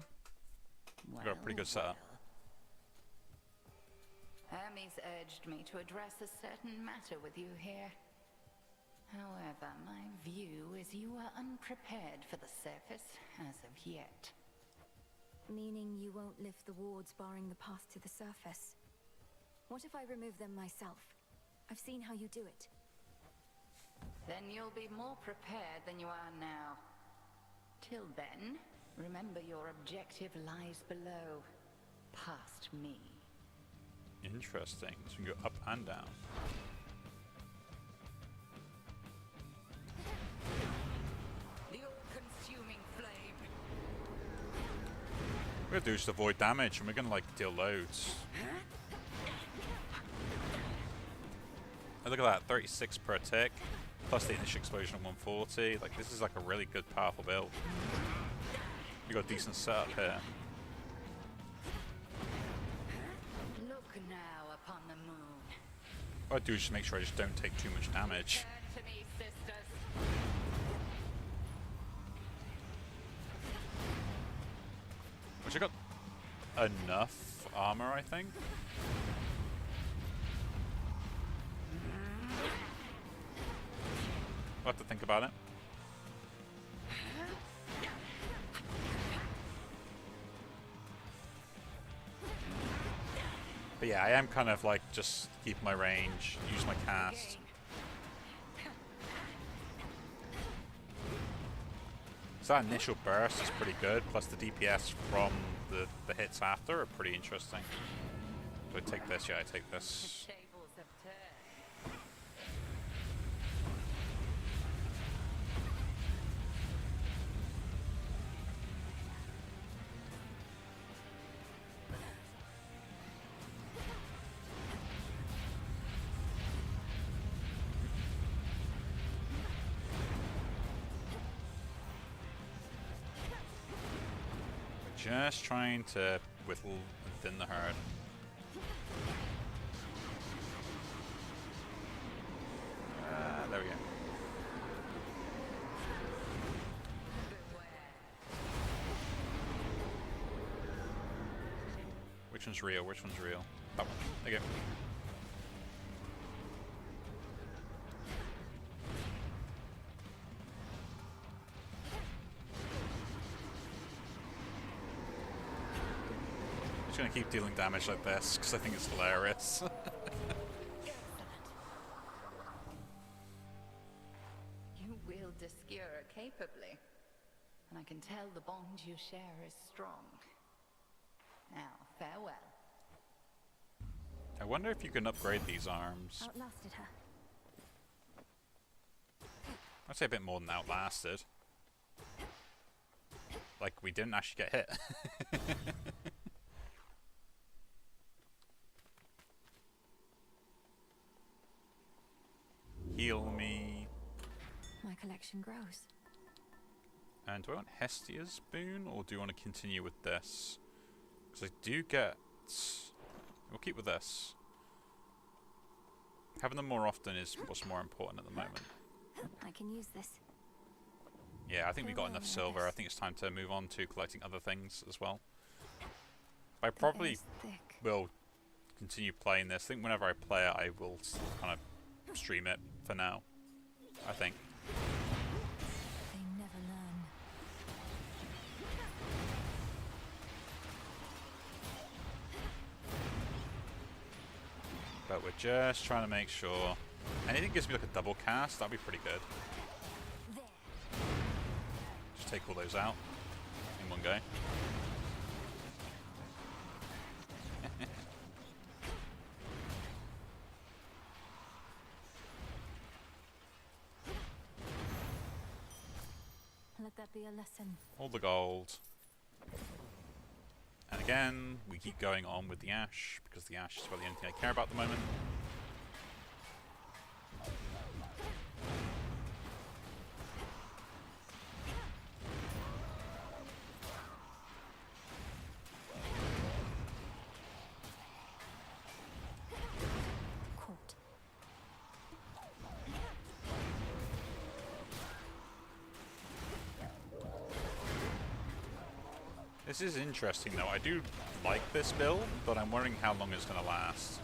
[SPEAKER 1] we've got a pretty good setup.
[SPEAKER 8] Hermes urged me to address a certain matter with you here. However, my view is you are unprepared for the surface as of yet.
[SPEAKER 2] Meaning you won't lift the wards barring the path to the surface. What if I remove them myself? I've seen how you do it.
[SPEAKER 8] Then you'll be more prepared than you are now. Till then, remember your objective lies below, past me.
[SPEAKER 1] Interesting. So we can go up and down.
[SPEAKER 8] The all-consuming flame.
[SPEAKER 1] We're gonna do just avoid damage, and we're gonna like deal loads. Oh, look at that, 36 per tick, plus the initial explosion of 140. Like, this is like a really good, powerful build. We got a decent setup here.
[SPEAKER 8] Look now upon the moon.
[SPEAKER 1] What I do is just make sure I just don't take too much damage.
[SPEAKER 8] Turn to me, sisters.
[SPEAKER 1] Which I got enough armor, I think. I'll have to think about it. But yeah, I am kind of like just keep my range, use my cast. So that initial burst is pretty good, plus the DPS from the hits after are pretty interesting. Do I take this? Yeah, I take this.
[SPEAKER 8] Tables have turned.
[SPEAKER 1] Just trying to whittle and thin the herd. There we go. Which one's real? Which one's real? That one. There you go. Gonna keep dealing damage like this because I think it's hilarious.
[SPEAKER 8] You wield Discura capably, and I can tell the bond you share is strong. Now, farewell.
[SPEAKER 1] I wonder if you can upgrade these arms.
[SPEAKER 2] Outlasted her.
[SPEAKER 1] I'd say a bit more than outlasted. Like, we didn't actually get hit. Heal me.
[SPEAKER 2] My collection grows.
[SPEAKER 1] And do I want Hestia's boon, or do you want to continue with this? Because I do get... We'll keep with this. Having them more often is what's more important at the moment.
[SPEAKER 2] I can use this.
[SPEAKER 1] Yeah, I think we got enough silver. I think it's time to move on to collecting other things as well. I probably will continue playing this. I think whenever I play it, I will kind of stream it for now, I think.
[SPEAKER 2] They never learn.
[SPEAKER 1] But we're just trying to make sure. Anything gives me like a double cast, that'd be pretty good. Just just take all those out in one go.
[SPEAKER 2] Let that be a lesson.
[SPEAKER 1] All the gold. And again, we keep going on with the ash, because the ash is about the only thing I care about at the moment. This is interesting though. I do like this build, but I'm wondering how long it's going to last.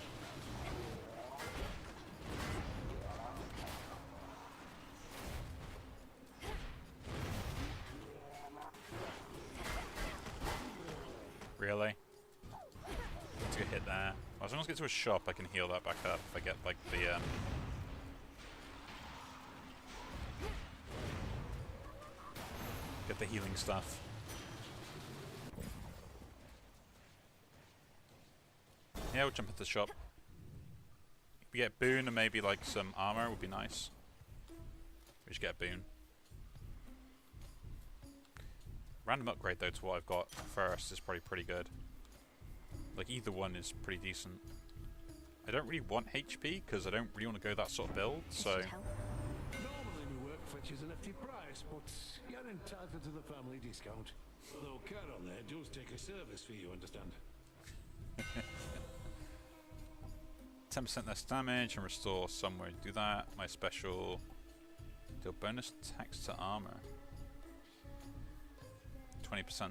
[SPEAKER 1] Really? Let's get hit there. As long as I get to a shop, I can heal that back up if I get like the get the healing stuff. Yeah, we'll jump into the shop. If we get boon and maybe like some armor would be nice. We should get a boon. Random upgrade though to what I've got first is probably pretty good. Like either one is pretty decent. I don't really want HP because I don't really want to go that sort of build, so...
[SPEAKER 4] Normally my work fetches an hefty price, but you're entitled to the family discount. Although Carol there does take a service fee, you understand.
[SPEAKER 1] 10% less damage and restore somewhere. Do that. My special. Deal bonus attacks to armor. 20%.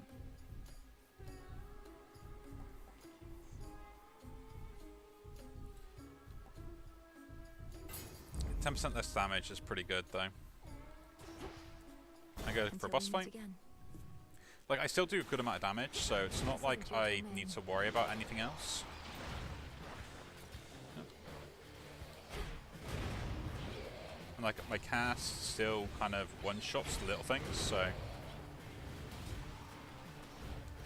[SPEAKER 1] %10 less damage is pretty good though. I go for a boss fight. Like I still do a good amount of damage, so it's not like I need to worry about anything else. And like my cast still kind of one-shots the little things, so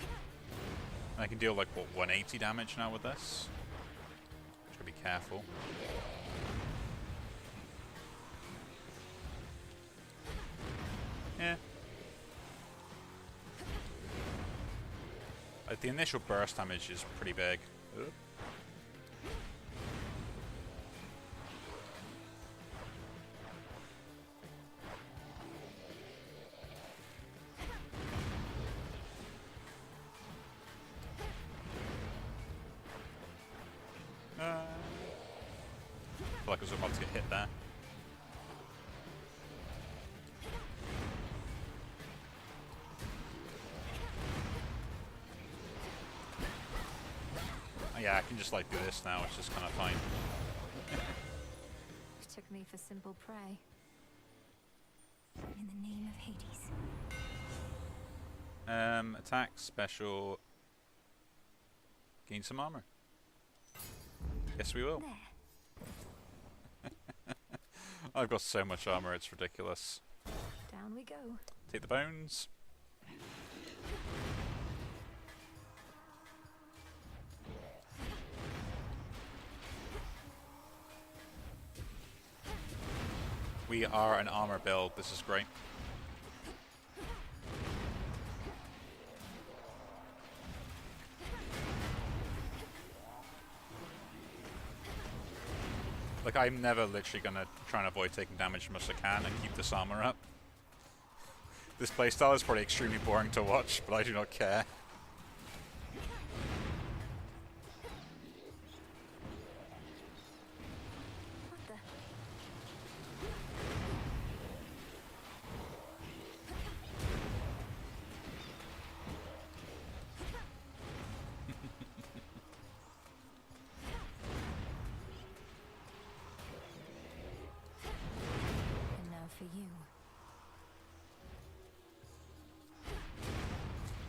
[SPEAKER 1] and I can deal like what 180 damage now with this. Just gotta be careful. Yeah. Like the initial burst damage is pretty big. Oop. I feel like I was about to get hit there. Oh, yeah, I can just like do this now, which is kind of fine.
[SPEAKER 2] Took me for simple prey. In the name of Hades.
[SPEAKER 1] Attack, special, gain some armor. Yes, we will. I've got so much armor, it's ridiculous.
[SPEAKER 2] Down we go.
[SPEAKER 1] Take the bones. We are an armor build, this is great. Like, I'm never literally gonna try and avoid taking damage as much as I can and keep this armor up. This playstyle is probably extremely boring to watch, but I do not care.
[SPEAKER 2] And now for you.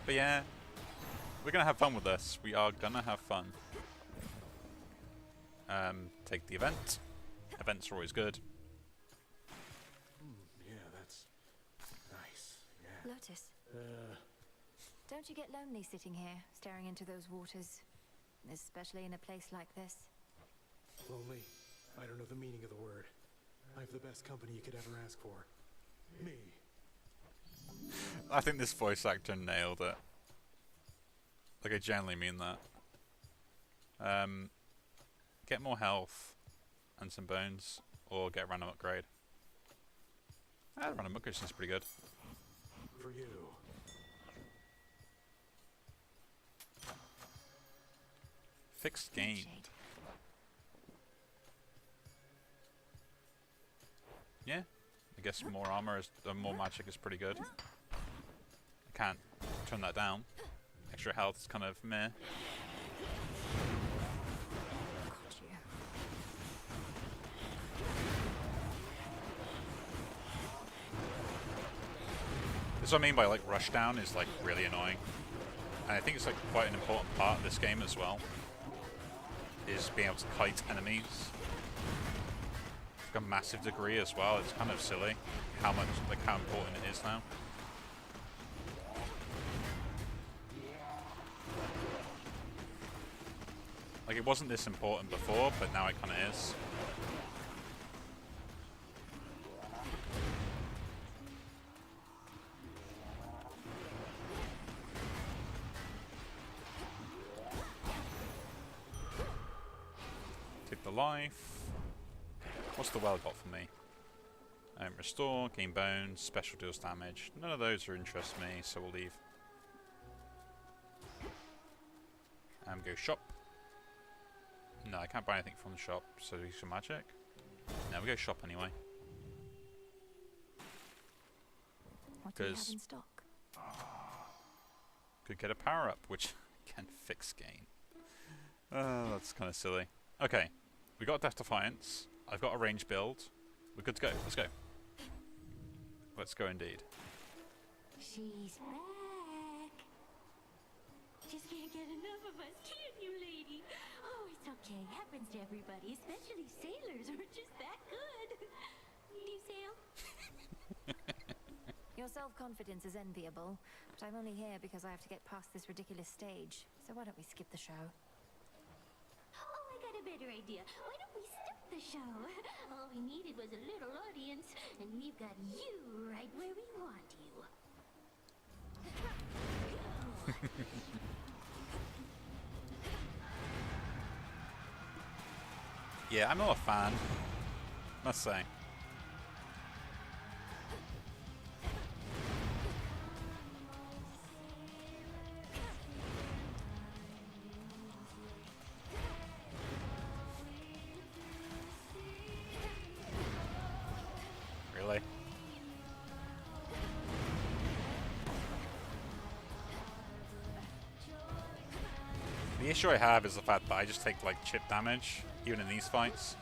[SPEAKER 1] But yeah, we're gonna have fun with this. We are gonna have fun. Take the event. Events are always good.
[SPEAKER 10] Yeah, that's nice. Yeah.
[SPEAKER 2] notice. Don't you get lonely sitting here, staring into those waters? Especially in a place like this?
[SPEAKER 10] Lonely? I don't know the meaning of the word. I have the best company you could ever ask for. Me.
[SPEAKER 1] I think this voice actor nailed it. Like, I genuinely mean that. Get more health and some bones, or get a random upgrade. Random upgrade seems pretty good.
[SPEAKER 10] For you.
[SPEAKER 1] Fixed gained. Yeah, I guess more armor is, more magic is pretty good. I can't turn that down. Extra health is kind of meh. This is what I mean by like rushdown is like really annoying. And I think it's like quite an important part of this game as well. Is being able to kite enemies. Like a massive degree as well. It's kind of silly how much, like how important it is now. Like it wasn't this important before, but now it kind of is. Take the life. What's the well got for me? Restore, gain bones, special deals damage. None of those are interest me, so we'll leave. Go shop. No, I can't buy anything from the shop, so do some magic. No, we go shop anyway.
[SPEAKER 2] What do you have in stock?
[SPEAKER 1] Could get a power up, which can fix gain. That's kind of silly. Okay, we got Death Defiance. I've got a range build. We're good to go. Let's go. Let's go indeed.
[SPEAKER 6] She's back. Just can't get enough of us, can you, lady? Oh, it's okay. Happens to everybody, especially sailors who are just that good. Do you sail?
[SPEAKER 2] Your self-confidence is enviable, but I'm only here because I have to get past this ridiculous stage. So why don't we skip the show?
[SPEAKER 6] Oh, I got a better idea. Why don't we start the show? All we needed was a little audience, and we've got you right where we want you.
[SPEAKER 1] Yeah, I'm not a fan, must say. Really? The issue I have is the fact that I just take like chip damage, even in these fights.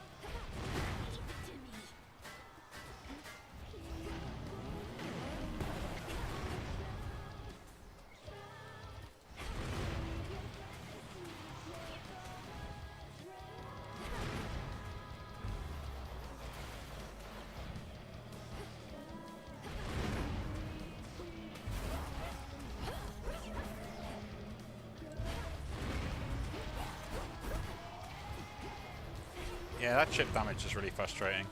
[SPEAKER 1] Yeah, that chip damage is really frustrating.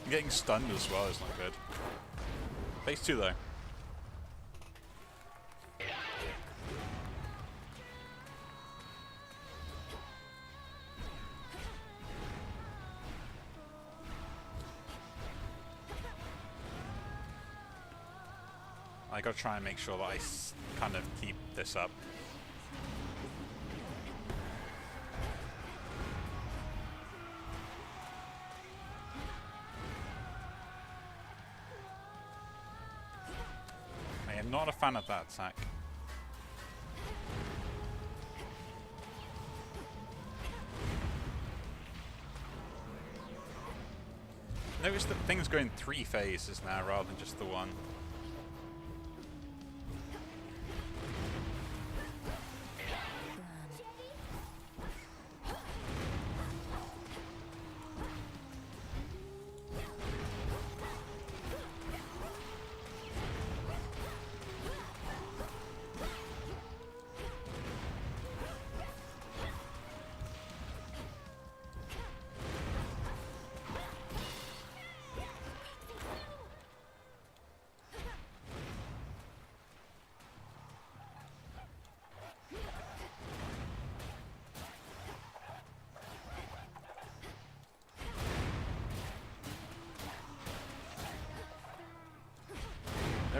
[SPEAKER 1] Getting stunned as well is not good. Phase 2 though. I gotta try and make sure that I kind of keep this up. I am not a fan of that attack. Notice that things go in 3 phases now rather than just the one.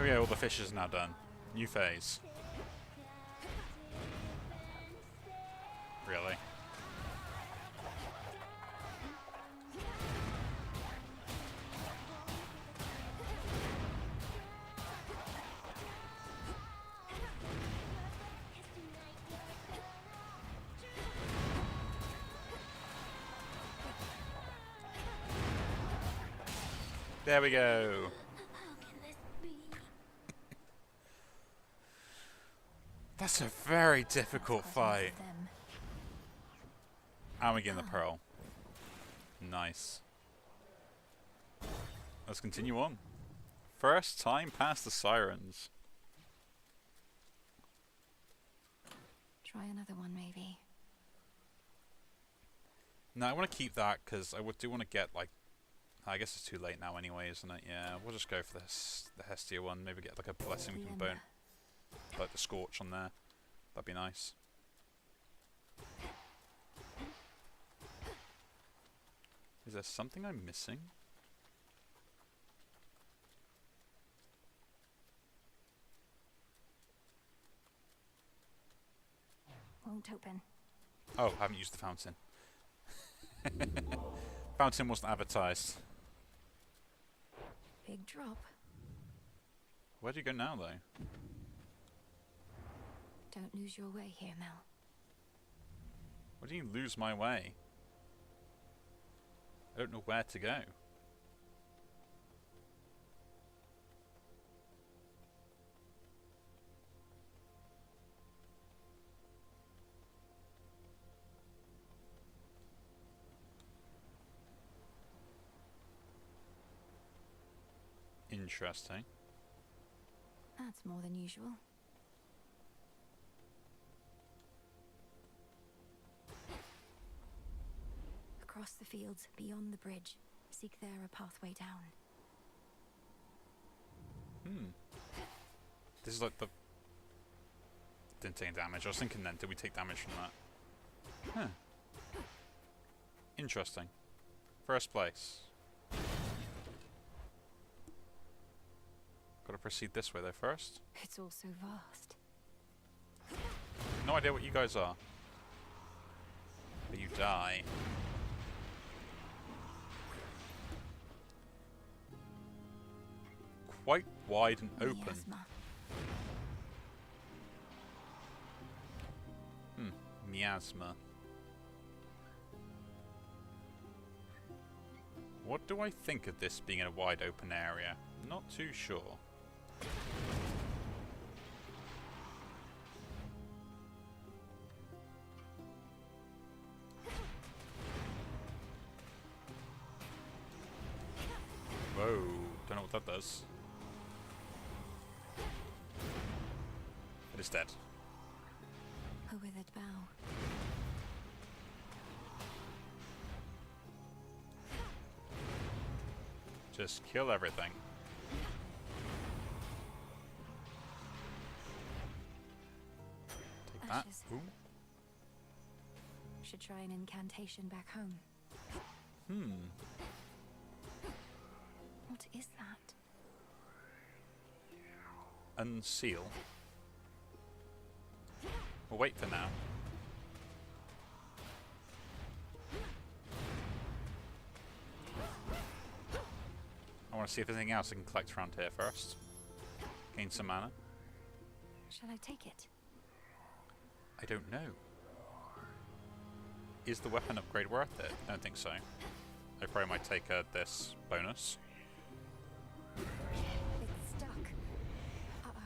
[SPEAKER 1] we go, all the fishes are now done. New phase. Really? There we go. That's a very difficult fight. And we get the pearl. Nice. Let's continue on. First time past the sirens.
[SPEAKER 2] Try another one, maybe.
[SPEAKER 1] No, I want to keep that because I do want to get like. I guess it's too late now anyway, isn't it? Yeah, we'll just go for this, the Hestia one. Maybe get like a blessing we can burn, like the Scorch on there. That'd be nice. Is there something I'm missing?
[SPEAKER 2] Won't open.
[SPEAKER 1] Oh, I haven't used the fountain. Fountain wasn't advertised.
[SPEAKER 2] Big drop.
[SPEAKER 1] Where do you go now, though?
[SPEAKER 2] Don't lose your way here, Mel.
[SPEAKER 1] What do you lose my way? I don't know where to go. Interesting.
[SPEAKER 2] That's more than usual. Across the fields, beyond the bridge. Seek there a pathway down.
[SPEAKER 1] This is like the... Didn't take damage. I was thinking then, did we take damage from that? Huh. Interesting. First place. Gotta proceed this way though first.
[SPEAKER 2] It's all so vast.
[SPEAKER 1] No idea what you guys are. But you die. Quite wide and open. Miasma. What do I think of this being in a wide open area? Not too sure. Whoa, don't know what that does. It is dead.
[SPEAKER 2] A withered bough.
[SPEAKER 1] Just kill everything. Take that.
[SPEAKER 2] Ashes.
[SPEAKER 1] Ooh.
[SPEAKER 2] Should try an incantation back home. What is that?
[SPEAKER 1] Unseal. We'll wait for now. I want to see if there's anything else I can collect around here first. Gain some mana.
[SPEAKER 2] Shall I take it?
[SPEAKER 1] I don't know. Is the weapon upgrade worth it? I don't think so. I probably might take this bonus.
[SPEAKER 2] It's stuck. Uh-oh.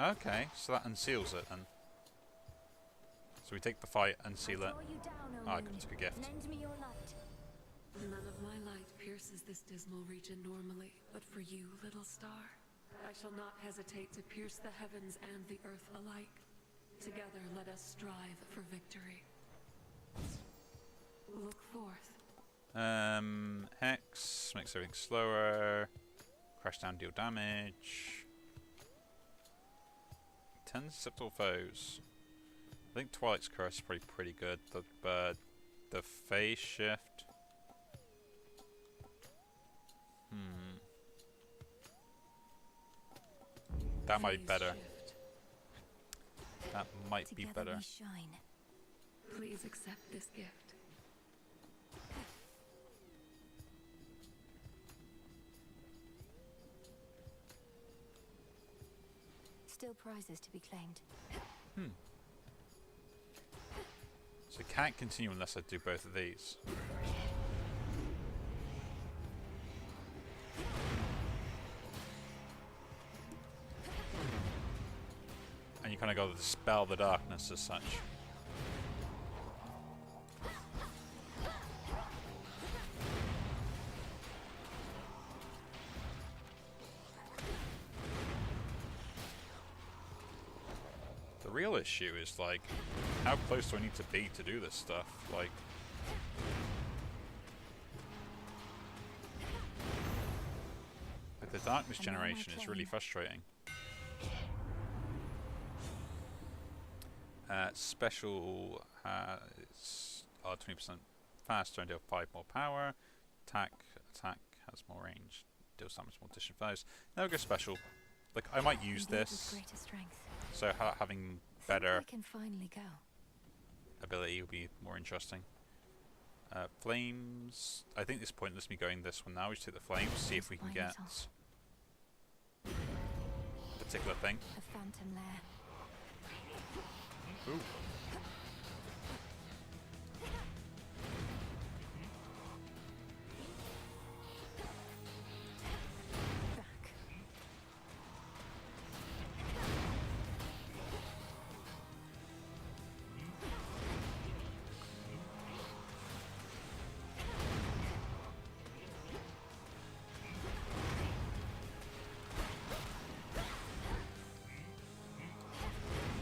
[SPEAKER 1] Okay, so that unseals it then. So we take the fight, unseal it. Oh, I took a gift.
[SPEAKER 7] Lend me your light. None of my light pierces this dismal region normally, but for you, little star, I shall not hesitate to pierce the heavens and the earth alike. Together, let us strive for victory. Look forth.
[SPEAKER 1] Hex makes everything slower. Crash down, deal damage. 10 susceptible foes. I think Twilight's Curse is probably pretty good. The phase shift. That might be better. That might be better.
[SPEAKER 2] We shine.
[SPEAKER 7] Please accept this gift.
[SPEAKER 2] Still prizes to be claimed.
[SPEAKER 1] So I can't continue unless I do both of these. And you kind of got to dispel the darkness as such. The real issue is, like, how close do I need to be to do this stuff? Like, with the darkness generation, it's really frustrating. Special is 20% faster and deal 5 more power. Attack has more range, deals damage more additional foes. Now we go special. Like, I might use this. So having better
[SPEAKER 2] can finally go.
[SPEAKER 1] ability would be more interesting. Flames. I think this pointless me going this one now. We should take the flames, see if we can get a particular thing.
[SPEAKER 2] A phantom lair.
[SPEAKER 1] Ooh.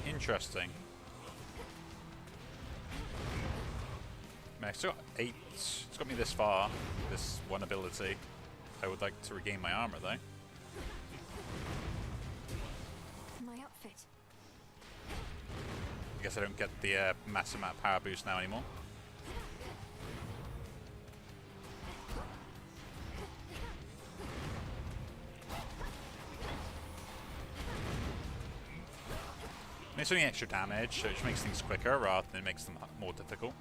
[SPEAKER 1] Interesting. Man, I still got 8. It's got me this far, this one ability. I would like to regain my armor though.
[SPEAKER 2] My outfit.
[SPEAKER 1] I guess I don't get the massive amount of power boost now anymore. And it's only extra damage, so it just makes things quicker rather than it makes them more difficult.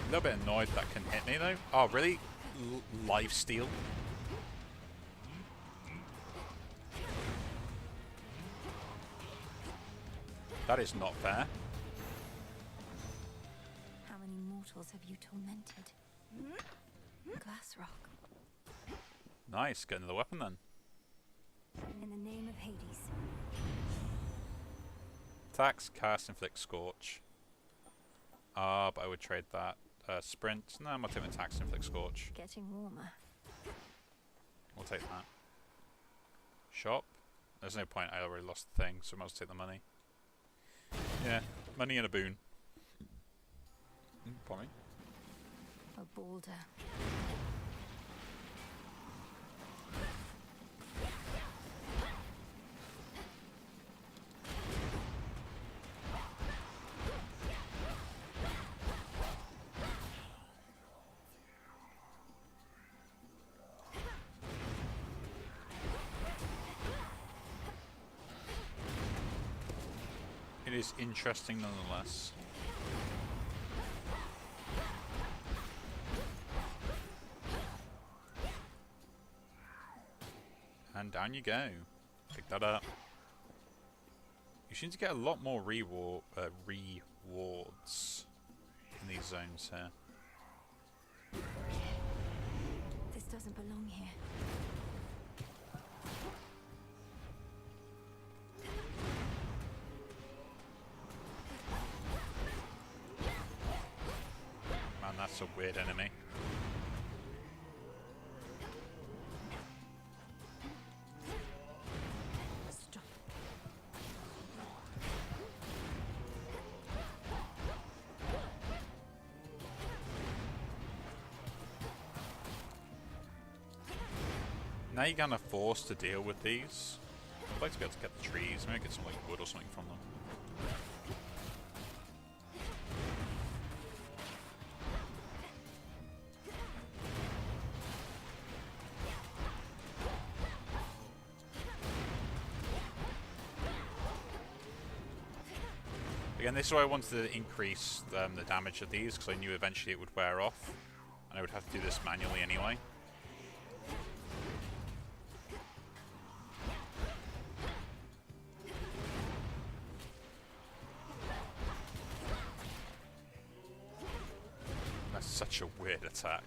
[SPEAKER 1] A little bit annoyed that can hit me though. Oh, really? Life steal? That is not fair.
[SPEAKER 2] How many mortals have you tormented? Glass rock.
[SPEAKER 1] Nice, get another weapon then.
[SPEAKER 2] In the name of Hades.
[SPEAKER 1] Attacks, cast, inflict, scorch. But I would trade that. Sprint. No, I'm not taking attacks, inflict, scorch.
[SPEAKER 2] Getting warmer.
[SPEAKER 1] We'll take that. Shop. There's no point, I already lost the thing, so I must take the money. Yeah, money and a boon. Pardon me.
[SPEAKER 2] A boulder.
[SPEAKER 1] It is interesting nonetheless. And down you go. Pick that up. You seem to get a lot more rewards in these zones here.
[SPEAKER 2] This doesn't belong here.
[SPEAKER 1] Man, that's a weird enemy. Now you're kind of forced to deal with these. I'd like to be able to get the trees, maybe get some like wood or something from them. Again, this is why I wanted to increase the damage of these, because I knew eventually it would wear off, and I would have to do this manually anyway. That's such a weird attack.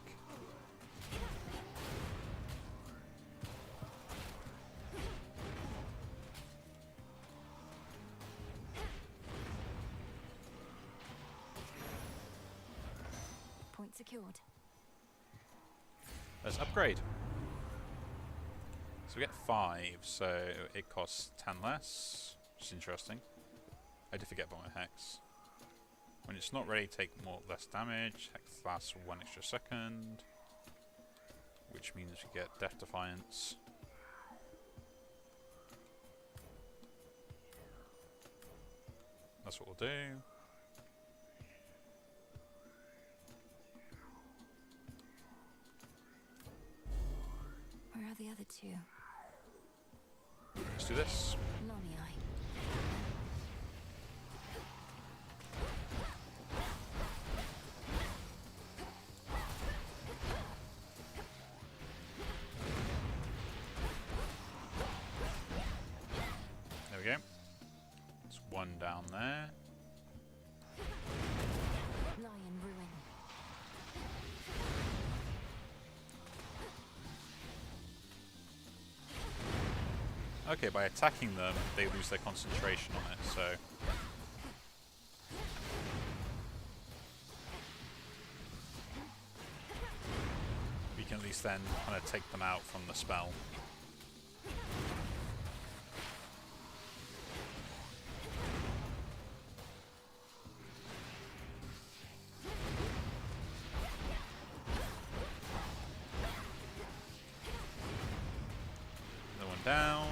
[SPEAKER 2] Point secured.
[SPEAKER 1] Let's upgrade. So we get 5, so it costs 10 less, which is interesting. I did forget about my hex. When it's not ready, take less damage. Hex lasts for 1 extra second, which means we get Death Defiance. That's what we'll do.
[SPEAKER 2] Where are the other two?
[SPEAKER 1] Let's do this.
[SPEAKER 2] Lonnie Eye.
[SPEAKER 1] There we go. There's one down there.
[SPEAKER 2] Lion Ruin.
[SPEAKER 1] Okay, by attacking them, they lose their concentration on it, so... we can at least then kind of take them out from the spell. Another one down.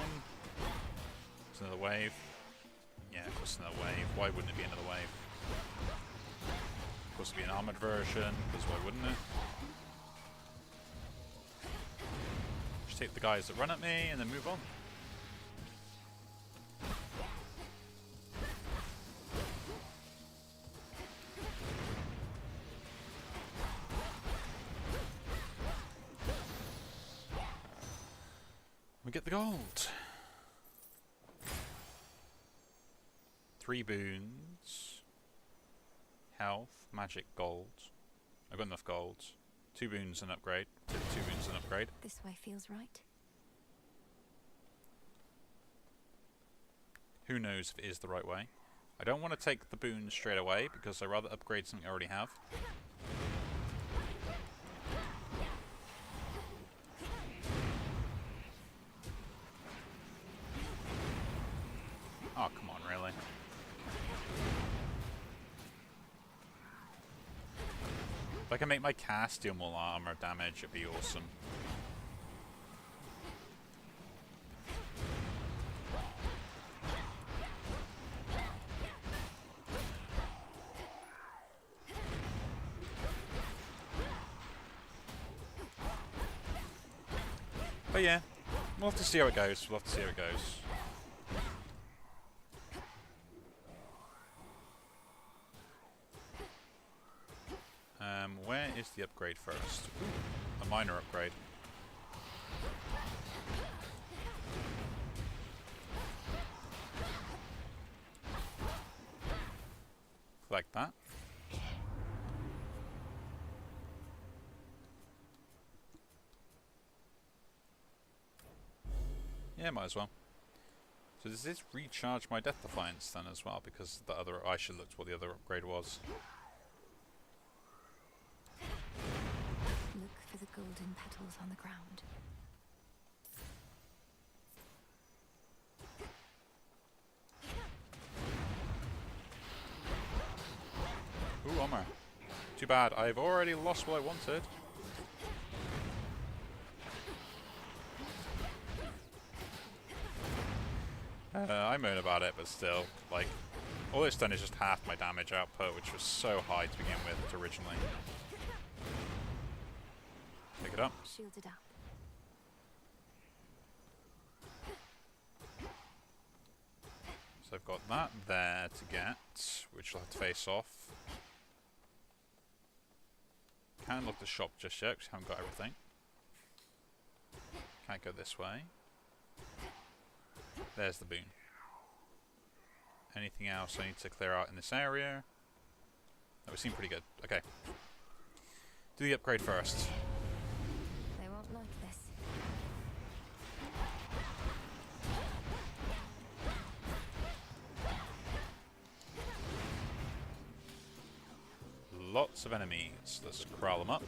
[SPEAKER 1] There's another wave. Yeah, of course another wave. Why wouldn't it be another wave? Of course it'd be an armored version, because why wouldn't it? Just take the guys that run at me and then move on. We get the gold. 3 boons. Health, magic, gold. I've got enough gold. 2 boons and upgrade. 2 boons and upgrade.
[SPEAKER 2] This way feels right.
[SPEAKER 1] Who knows if it is the right way. I don't want to take the boons straight away because I'd rather upgrade something I already have. Oh, come on, really? If I can make my cast deal more armor damage, it'd be awesome. But yeah, we'll have to see how it goes. We'll have to see how it goes. Where is the upgrade first? Ooh, a minor upgrade. Like that. Yeah, might as well. So does this recharge my Death Defiance then as well? Because the other, I should look what the other upgrade was.
[SPEAKER 2] Look for the golden petals on the ground.
[SPEAKER 1] Ooh, armor. Too bad, I've already lost what I wanted. I moan about it, but still, like, all it's done is just half my damage output, which was so high to begin with originally. Pick it up.
[SPEAKER 2] Shielded up.
[SPEAKER 1] So I've got that there to get, which I'll have to face off. Can't look at the shop just yet because I haven't got everything. Can't go this way. There's the boon. Anything else I need to clear out in this area? That would seem pretty good. Okay. Do the upgrade first.
[SPEAKER 2] They won't like this.
[SPEAKER 1] Lots of enemies. Let's corral them up.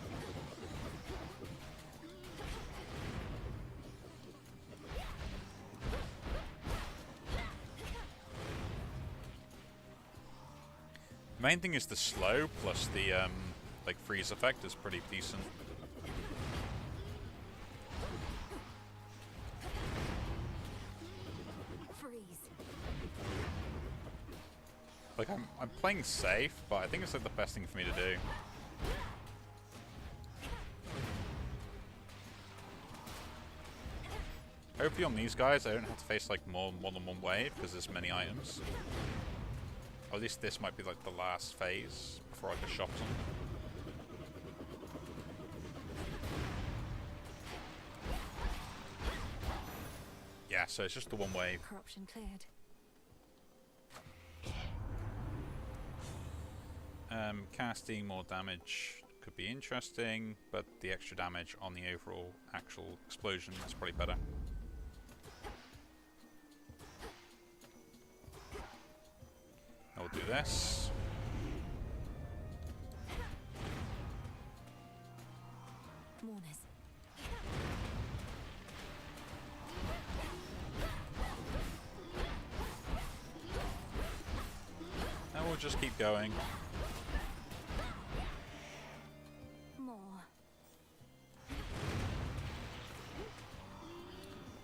[SPEAKER 1] Main thing is the slow plus the like freeze effect is pretty decent.
[SPEAKER 2] Freeze.
[SPEAKER 1] Like I'm playing safe, but I think it's like the best thing for me to do. Hopefully on these guys I don't have to face like more than one wave because there's many items. Or at least this might be like the last phase before I can shop them. Yeah, so it's just the one wave.
[SPEAKER 2] Corruption cleared.
[SPEAKER 1] Casting more damage could be interesting, but the extra damage on the overall actual explosion is probably better. I'll do this.
[SPEAKER 2] Mourners.
[SPEAKER 1] And we'll just keep going.
[SPEAKER 2] More.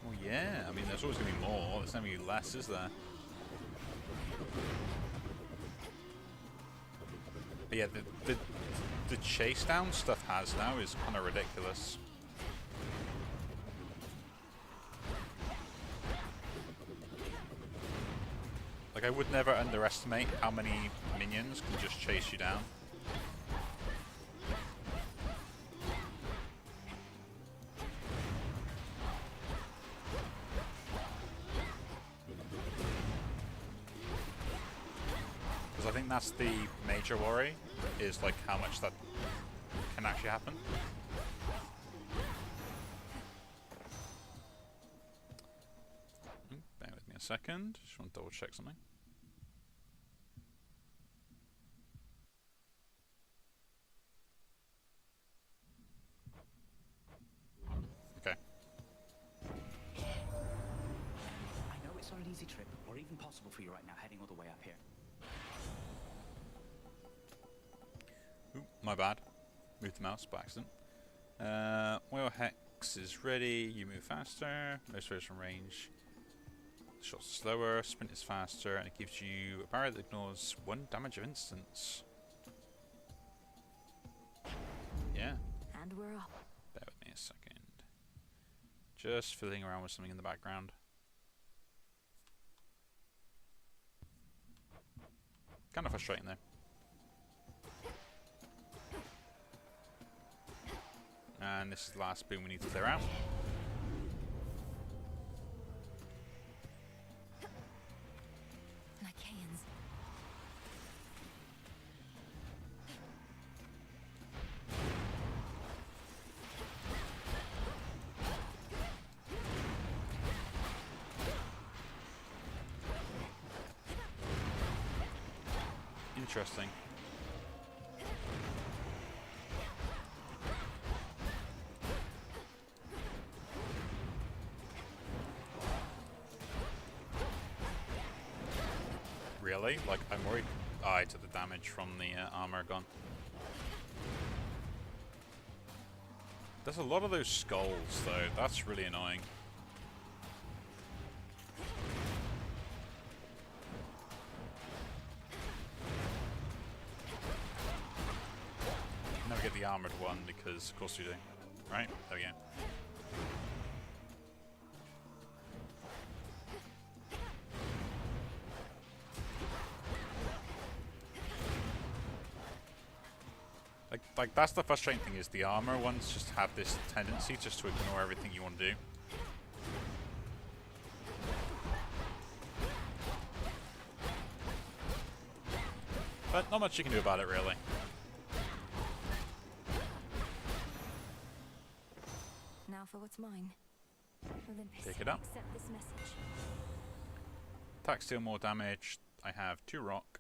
[SPEAKER 1] Well, yeah, I mean, there's always going to be more. There's never going to be less, is there? But yeah, the chase down stuff has now is kind of ridiculous. Like, I would never underestimate how many minions can just chase you down. Because I think that's the major worry, is like how much that can actually happen. Bear with me a second, just want to double check something. Okay.
[SPEAKER 13] I know it's not an easy trip, or even possible for you right now, heading all the way up here.
[SPEAKER 1] Ooh, my bad. Moved the mouse by accident. Oil Hex is ready. You move faster. Most roads from range. Shots slower. Sprint is faster. And it gives you a barrier that ignores 1 damage of instance. Yeah.
[SPEAKER 2] And we're up.
[SPEAKER 1] Bear with me a second. Just fiddling around with something in the background. Kind of frustrating though. And this is the last boon we need to clear out.
[SPEAKER 2] Lycaeans.
[SPEAKER 1] Interesting. Really? Like, I'm worried I took the damage from the armor gun. There's a lot of those skulls, though. That's really annoying. get the armored one because of course we do. Right? There we go. Like that's the frustrating thing, is the armor ones just have this tendency just to ignore everything you want to do. But not much you can do about it, really.
[SPEAKER 2] Now for what's mine. Olympus,
[SPEAKER 1] Take it up.
[SPEAKER 2] accept this message.
[SPEAKER 1] Attack, steal more damage. I have 2 rock.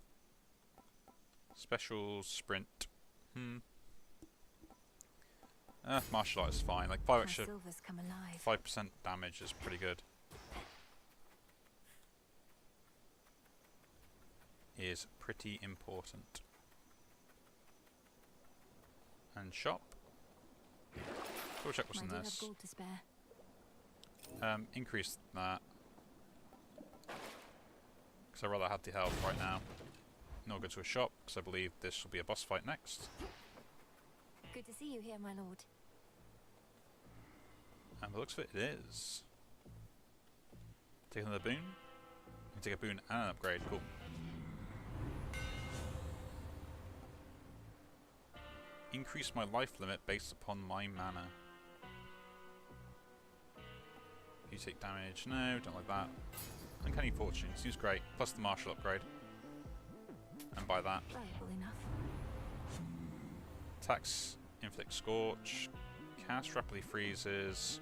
[SPEAKER 1] Special sprint. Martial art is fine. Like 5 extra,
[SPEAKER 2] Silver's come alive.
[SPEAKER 1] 5% damage is pretty good. Is pretty important. And shop. Double check what's in
[SPEAKER 2] I do have
[SPEAKER 1] this.
[SPEAKER 2] gold to spare.
[SPEAKER 1] Increase that. Because I'd rather have the health right now. Not go to a shop, because I believe this will be a boss fight next.
[SPEAKER 2] Good to see you here, my lord.
[SPEAKER 1] And the looks of it, it is. Take another boon. You can take a boon and an upgrade. Cool. Increase my life limit based upon my mana. You take damage. No, don't like that. Uncanny Fortune. Seems great. Plus the martial upgrade. And buy that.
[SPEAKER 2] Viable enough.
[SPEAKER 1] Attacks. Inflict Scorch. Cast rapidly freezes.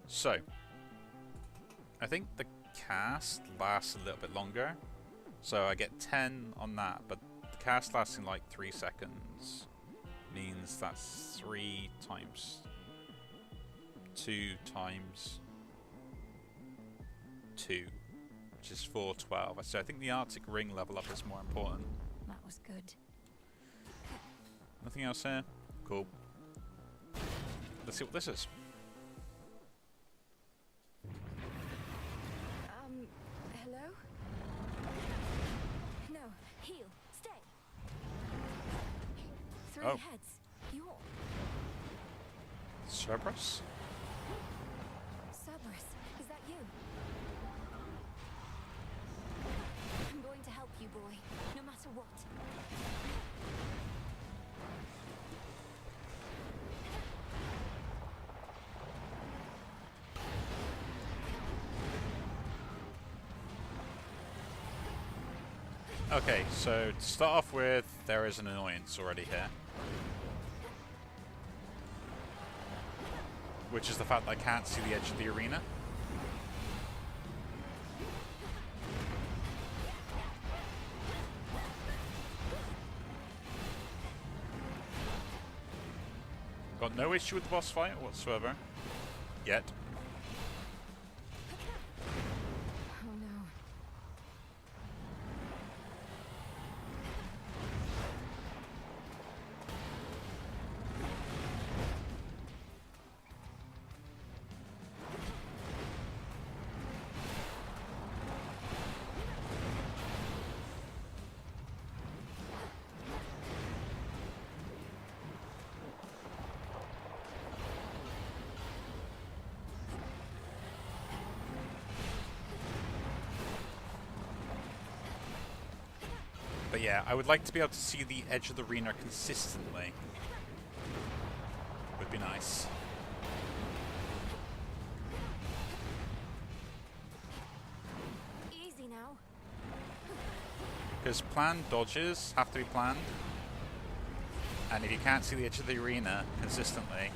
[SPEAKER 1] So, I think the cast lasts a little bit longer. So I get 10 on that, but the cast lasting like 3 seconds means that's 3 times 2 times 2, which is 412. So I think the Arctic Ring level up is more important.
[SPEAKER 2] That was good.
[SPEAKER 1] Nothing else here? Cool. Let's see what this is.
[SPEAKER 2] Hello? No, heal. Stay. 3
[SPEAKER 1] Oh.
[SPEAKER 2] heads. You're
[SPEAKER 1] Cerberus?
[SPEAKER 2] Cerberus. Is that you? I'm going to help you, boy. No matter what.
[SPEAKER 1] Okay, so to start off with, there is an annoyance already here. Which is the fact that I can't see the edge of the arena. Got no issue with the boss fight whatsoever. Yet.
[SPEAKER 2] Oh no.
[SPEAKER 1] But yeah, I would like to be able to see the edge of the arena consistently. Would be nice.
[SPEAKER 2] Easy now.
[SPEAKER 1] Because planned dodges have to be planned. And if you can't see the edge of the arena consistently,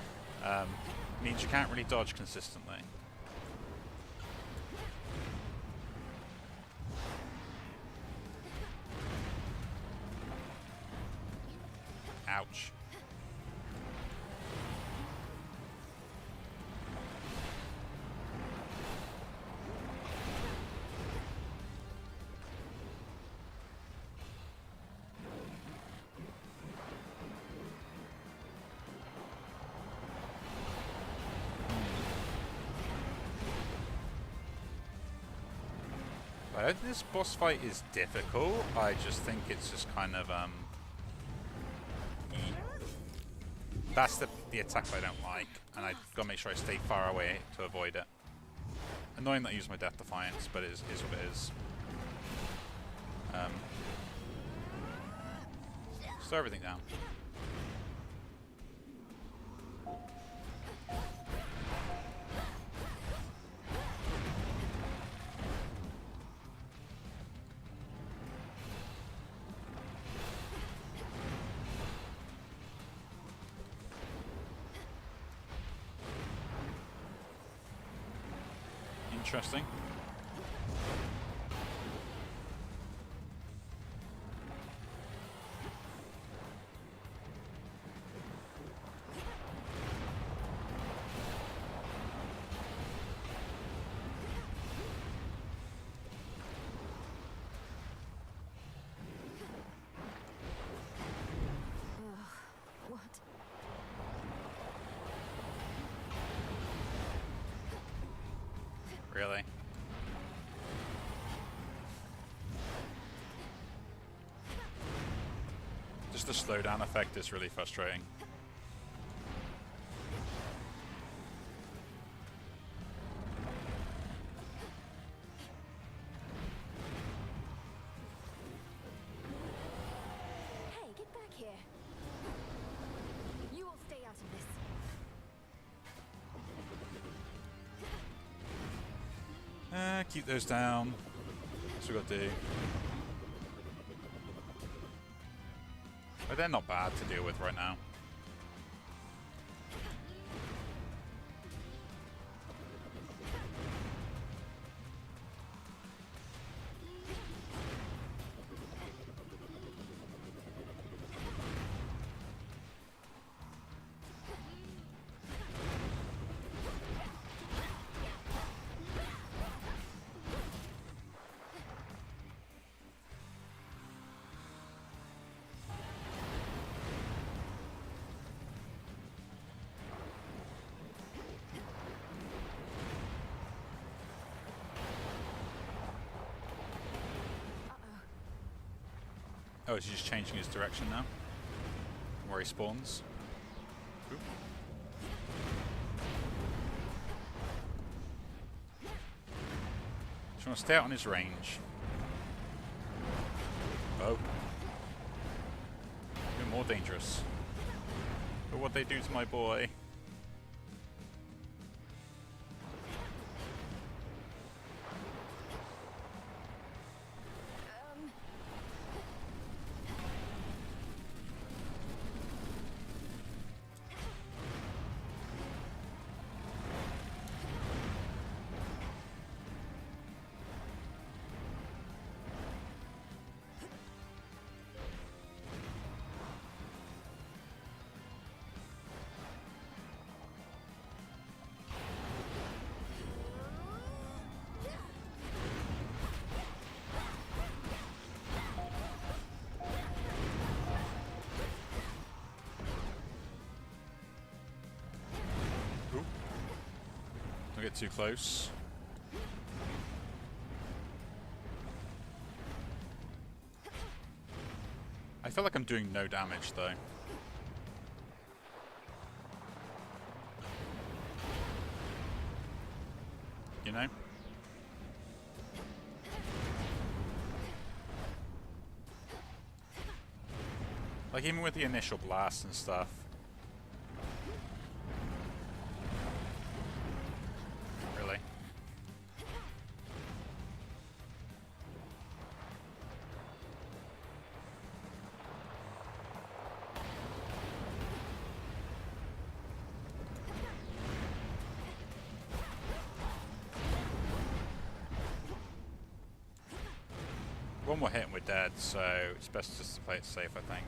[SPEAKER 1] means you can't really dodge consistently. Ouch. I don't think this boss fight is difficult. I just think it's just kind of That's the attack I don't like, and I gotta make sure I stay far away to avoid it. Annoying that I use my Death Defiance, but it is what it is. Slow everything down. Interesting.
[SPEAKER 2] What?
[SPEAKER 1] Really? Just the slowdown effect is really frustrating.
[SPEAKER 2] Hey, get back here. You will stay out of this.
[SPEAKER 1] Keep those down. That's what we gotta do. But they're not bad to deal with right now. Oh, is he just changing his direction now? Where he spawns? Oop. Just want to stay out on his range. Oh. Even more dangerous. But what they do to my boy. Don't get too close. I feel like I'm doing no damage though. You know? Like even with the initial blast and stuff. Really? One more hit and we're dead, so it's best just to play it safe, I think.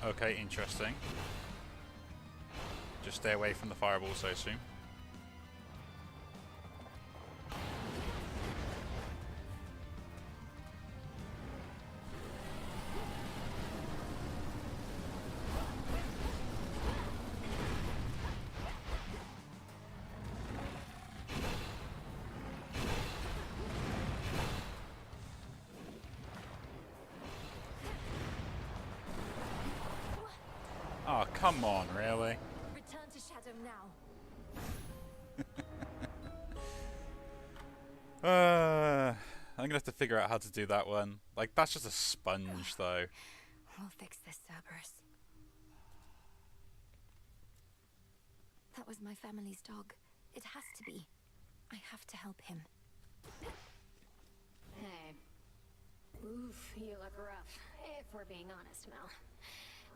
[SPEAKER 1] Okay, interesting. Just stay away from the fireballs, I assume. Oh, come on, really?
[SPEAKER 2] Return to Shadow now.
[SPEAKER 1] I'm gonna have to figure out how to do that one. Like, that's just a sponge, though.
[SPEAKER 2] We'll fix this, Cerberus. That was my family's dog. It has to be. I have to help him.
[SPEAKER 6] Hey. Oof, you look rough. If we're being honest, Mel.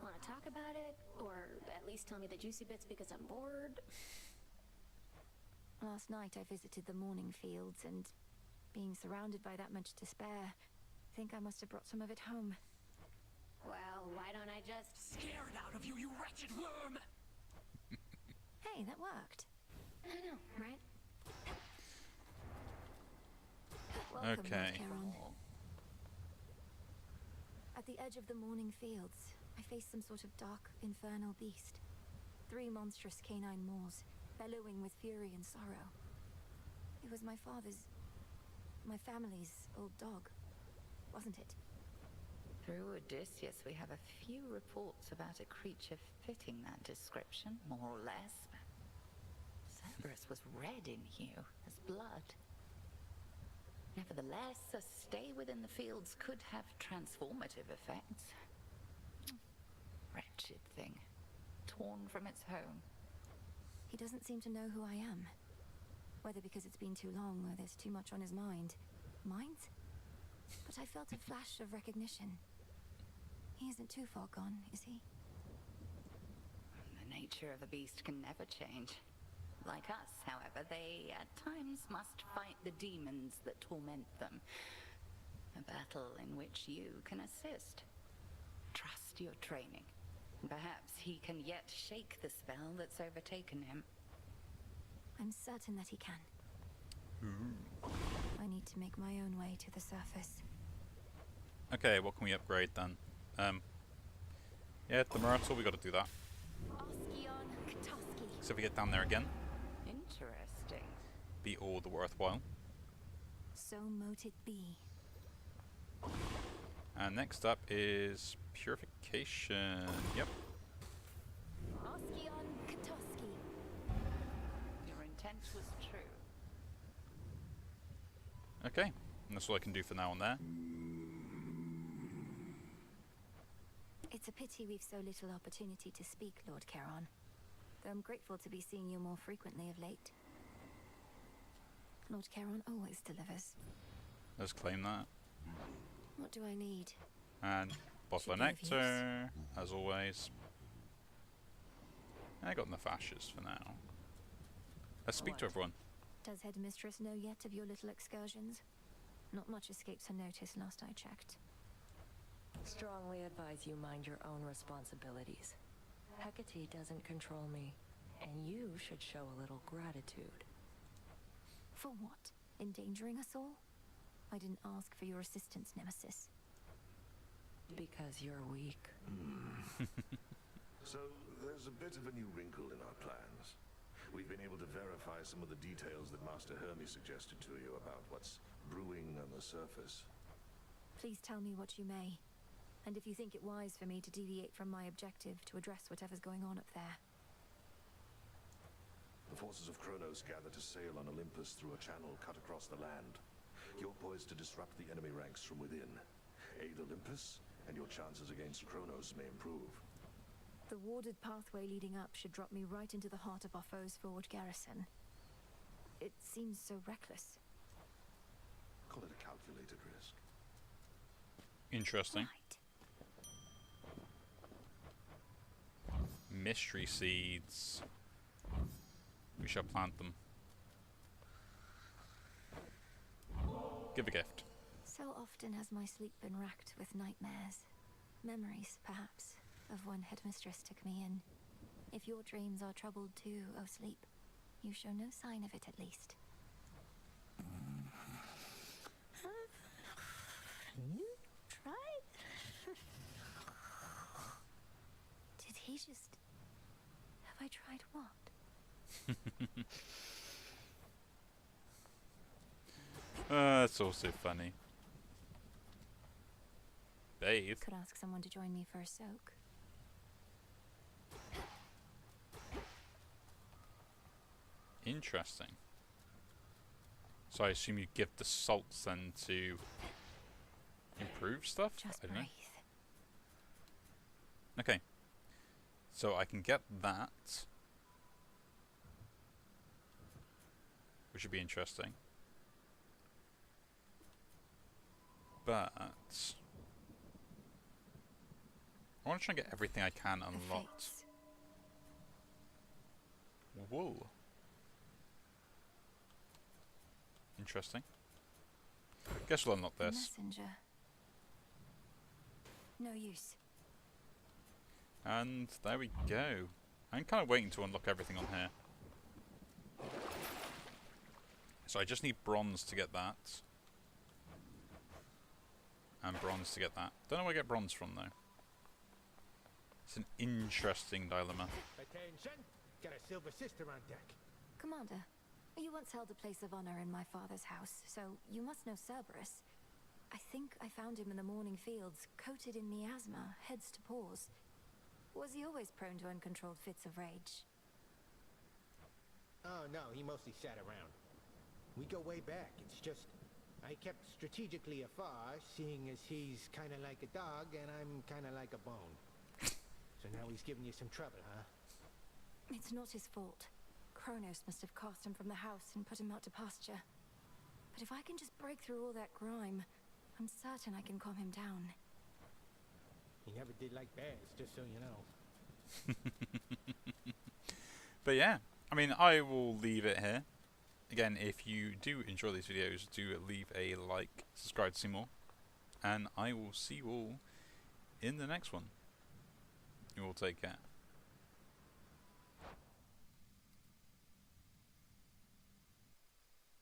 [SPEAKER 6] Want to talk about it? Or at least tell me the juicy bits because I'm bored?
[SPEAKER 2] Last night I visited the Mourning Fields, and being surrounded by that much despair, I think I must have brought some of it home.
[SPEAKER 6] Well, why don't I just
[SPEAKER 4] scare it out of you, you wretched worm?
[SPEAKER 2] Hey, that worked.
[SPEAKER 6] I know, right?
[SPEAKER 2] Welcome,
[SPEAKER 1] Okay.
[SPEAKER 2] Lord Charon. At the edge of the Mourning Fields, I faced some sort of dark, infernal beast. 3 monstrous canine maws, bellowing with fury and sorrow. It was my family's old dog, wasn't it?
[SPEAKER 8] Through Odysseus, we have a few reports about a creature fitting that description, more or less. Cerberus was red in hue, as blood. Nevertheless, a stay within the fields could have transformative effects. Wretched thing, torn from its home.
[SPEAKER 2] He doesn't seem to know who I am. Whether because it's been too long or there's too much on his mind. Mind? But I felt a flash of recognition. He isn't too far gone, is he?
[SPEAKER 8] The nature of the beast can never change. Like us, however, they at times must fight the demons that torment them. A battle in which you can assist. Trust your training. Perhaps he can yet shake the spell that's overtaken him.
[SPEAKER 2] I'm certain that he can. I need to make my own way to the surface.
[SPEAKER 1] Okay, what can we upgrade then? Yeah, the Myrtle, we gotta do that. So if we get down there again,
[SPEAKER 8] Interesting.
[SPEAKER 1] be all the worthwhile.
[SPEAKER 2] So mote it be.
[SPEAKER 1] And next up is Purification. Yep.
[SPEAKER 2] Oskion Katoski.
[SPEAKER 8] Your intent was true.
[SPEAKER 1] Okay, and that's all I can do for now on there.
[SPEAKER 2] It's a pity we've so little opportunity to speak, Lord Charon. Though I'm grateful to be seeing you more frequently of late. Lord Charon always delivers.
[SPEAKER 1] Let's claim that.
[SPEAKER 2] What do I need?
[SPEAKER 1] And bottle of
[SPEAKER 2] Should be of
[SPEAKER 1] nectar, as always. I got enough ashes for now. Let's speak to everyone.
[SPEAKER 2] Does Headmistress know yet of your little excursions? Not much escapes her notice last I checked.
[SPEAKER 18] Strongly advise you mind your own responsibilities. Hecate doesn't control me, and you should show a little gratitude.
[SPEAKER 2] For what? Endangering us all? I didn't ask for your assistance, Nemesis.
[SPEAKER 18] Because you're weak.
[SPEAKER 12] So, there's a bit of a new wrinkle in our plans. We've been able to verify some of the details that Master Hermes suggested to you about what's brewing on the surface.
[SPEAKER 2] Please tell me what you may. And if you think it wise for me to deviate from my objective to address whatever's going on up there.
[SPEAKER 12] The forces of Kronos gather to sail on Olympus through a channel cut across the land. You're poised to disrupt the enemy ranks from within. Aid Olympus, and your chances against Kronos may improve.
[SPEAKER 2] The warded pathway leading up should drop me right into the heart of our foe's forward garrison. It seems so reckless.
[SPEAKER 12] Call it a calculated risk.
[SPEAKER 1] Interesting. Mystery seeds. We shall plant them. Give a gift.
[SPEAKER 2] So often has my sleep been racked with nightmares. Memories, perhaps. of when Headmistress took me in. If your dreams are troubled too, O sleep, you show no sign of it at least.
[SPEAKER 11] You tried?
[SPEAKER 2] Did he just... Have I tried what?
[SPEAKER 1] That's also funny. Bathe?
[SPEAKER 2] Could ask someone to join me for a soak.
[SPEAKER 1] Interesting. So I assume you give the salts then to improve stuff?
[SPEAKER 2] Just
[SPEAKER 1] I don't know.
[SPEAKER 2] breathe.
[SPEAKER 1] Okay. So I can get that. Which would be interesting. But I want to try and get everything I can unlocked. Whoa. Interesting. Guess we'll unlock this.
[SPEAKER 2] Messenger. No use.
[SPEAKER 1] And there we go. I'm kind of waiting to unlock everything on here. So I just need bronze to get that. And bronze to get that. Don't know where I get bronze from though. It's an interesting dilemma.
[SPEAKER 17] Attention! Got a silver sister on deck.
[SPEAKER 2] Commander, you once held a place of honor in my father's house, so you must know Cerberus. I think I found him in the morning fields, coated in miasma, heads to paws. Was he always prone to uncontrolled fits of rage?
[SPEAKER 17] Oh no, he mostly sat around. We go way back. It's just I kept strategically afar, seeing as he's kind of like a dog and I'm kind of like a bone. So now he's giving you some trouble, huh?
[SPEAKER 2] It's not his fault. Kronos must have cast him from the house and put him out to pasture. But if I can just break through all that grime, I'm certain I can calm him down.
[SPEAKER 17] He never did like bears, just so you know.
[SPEAKER 1] But yeah, I mean, I will leave it here. Again, if you do enjoy these videos, do leave a like, subscribe to see more, and I will see you all in the next one. You all take care.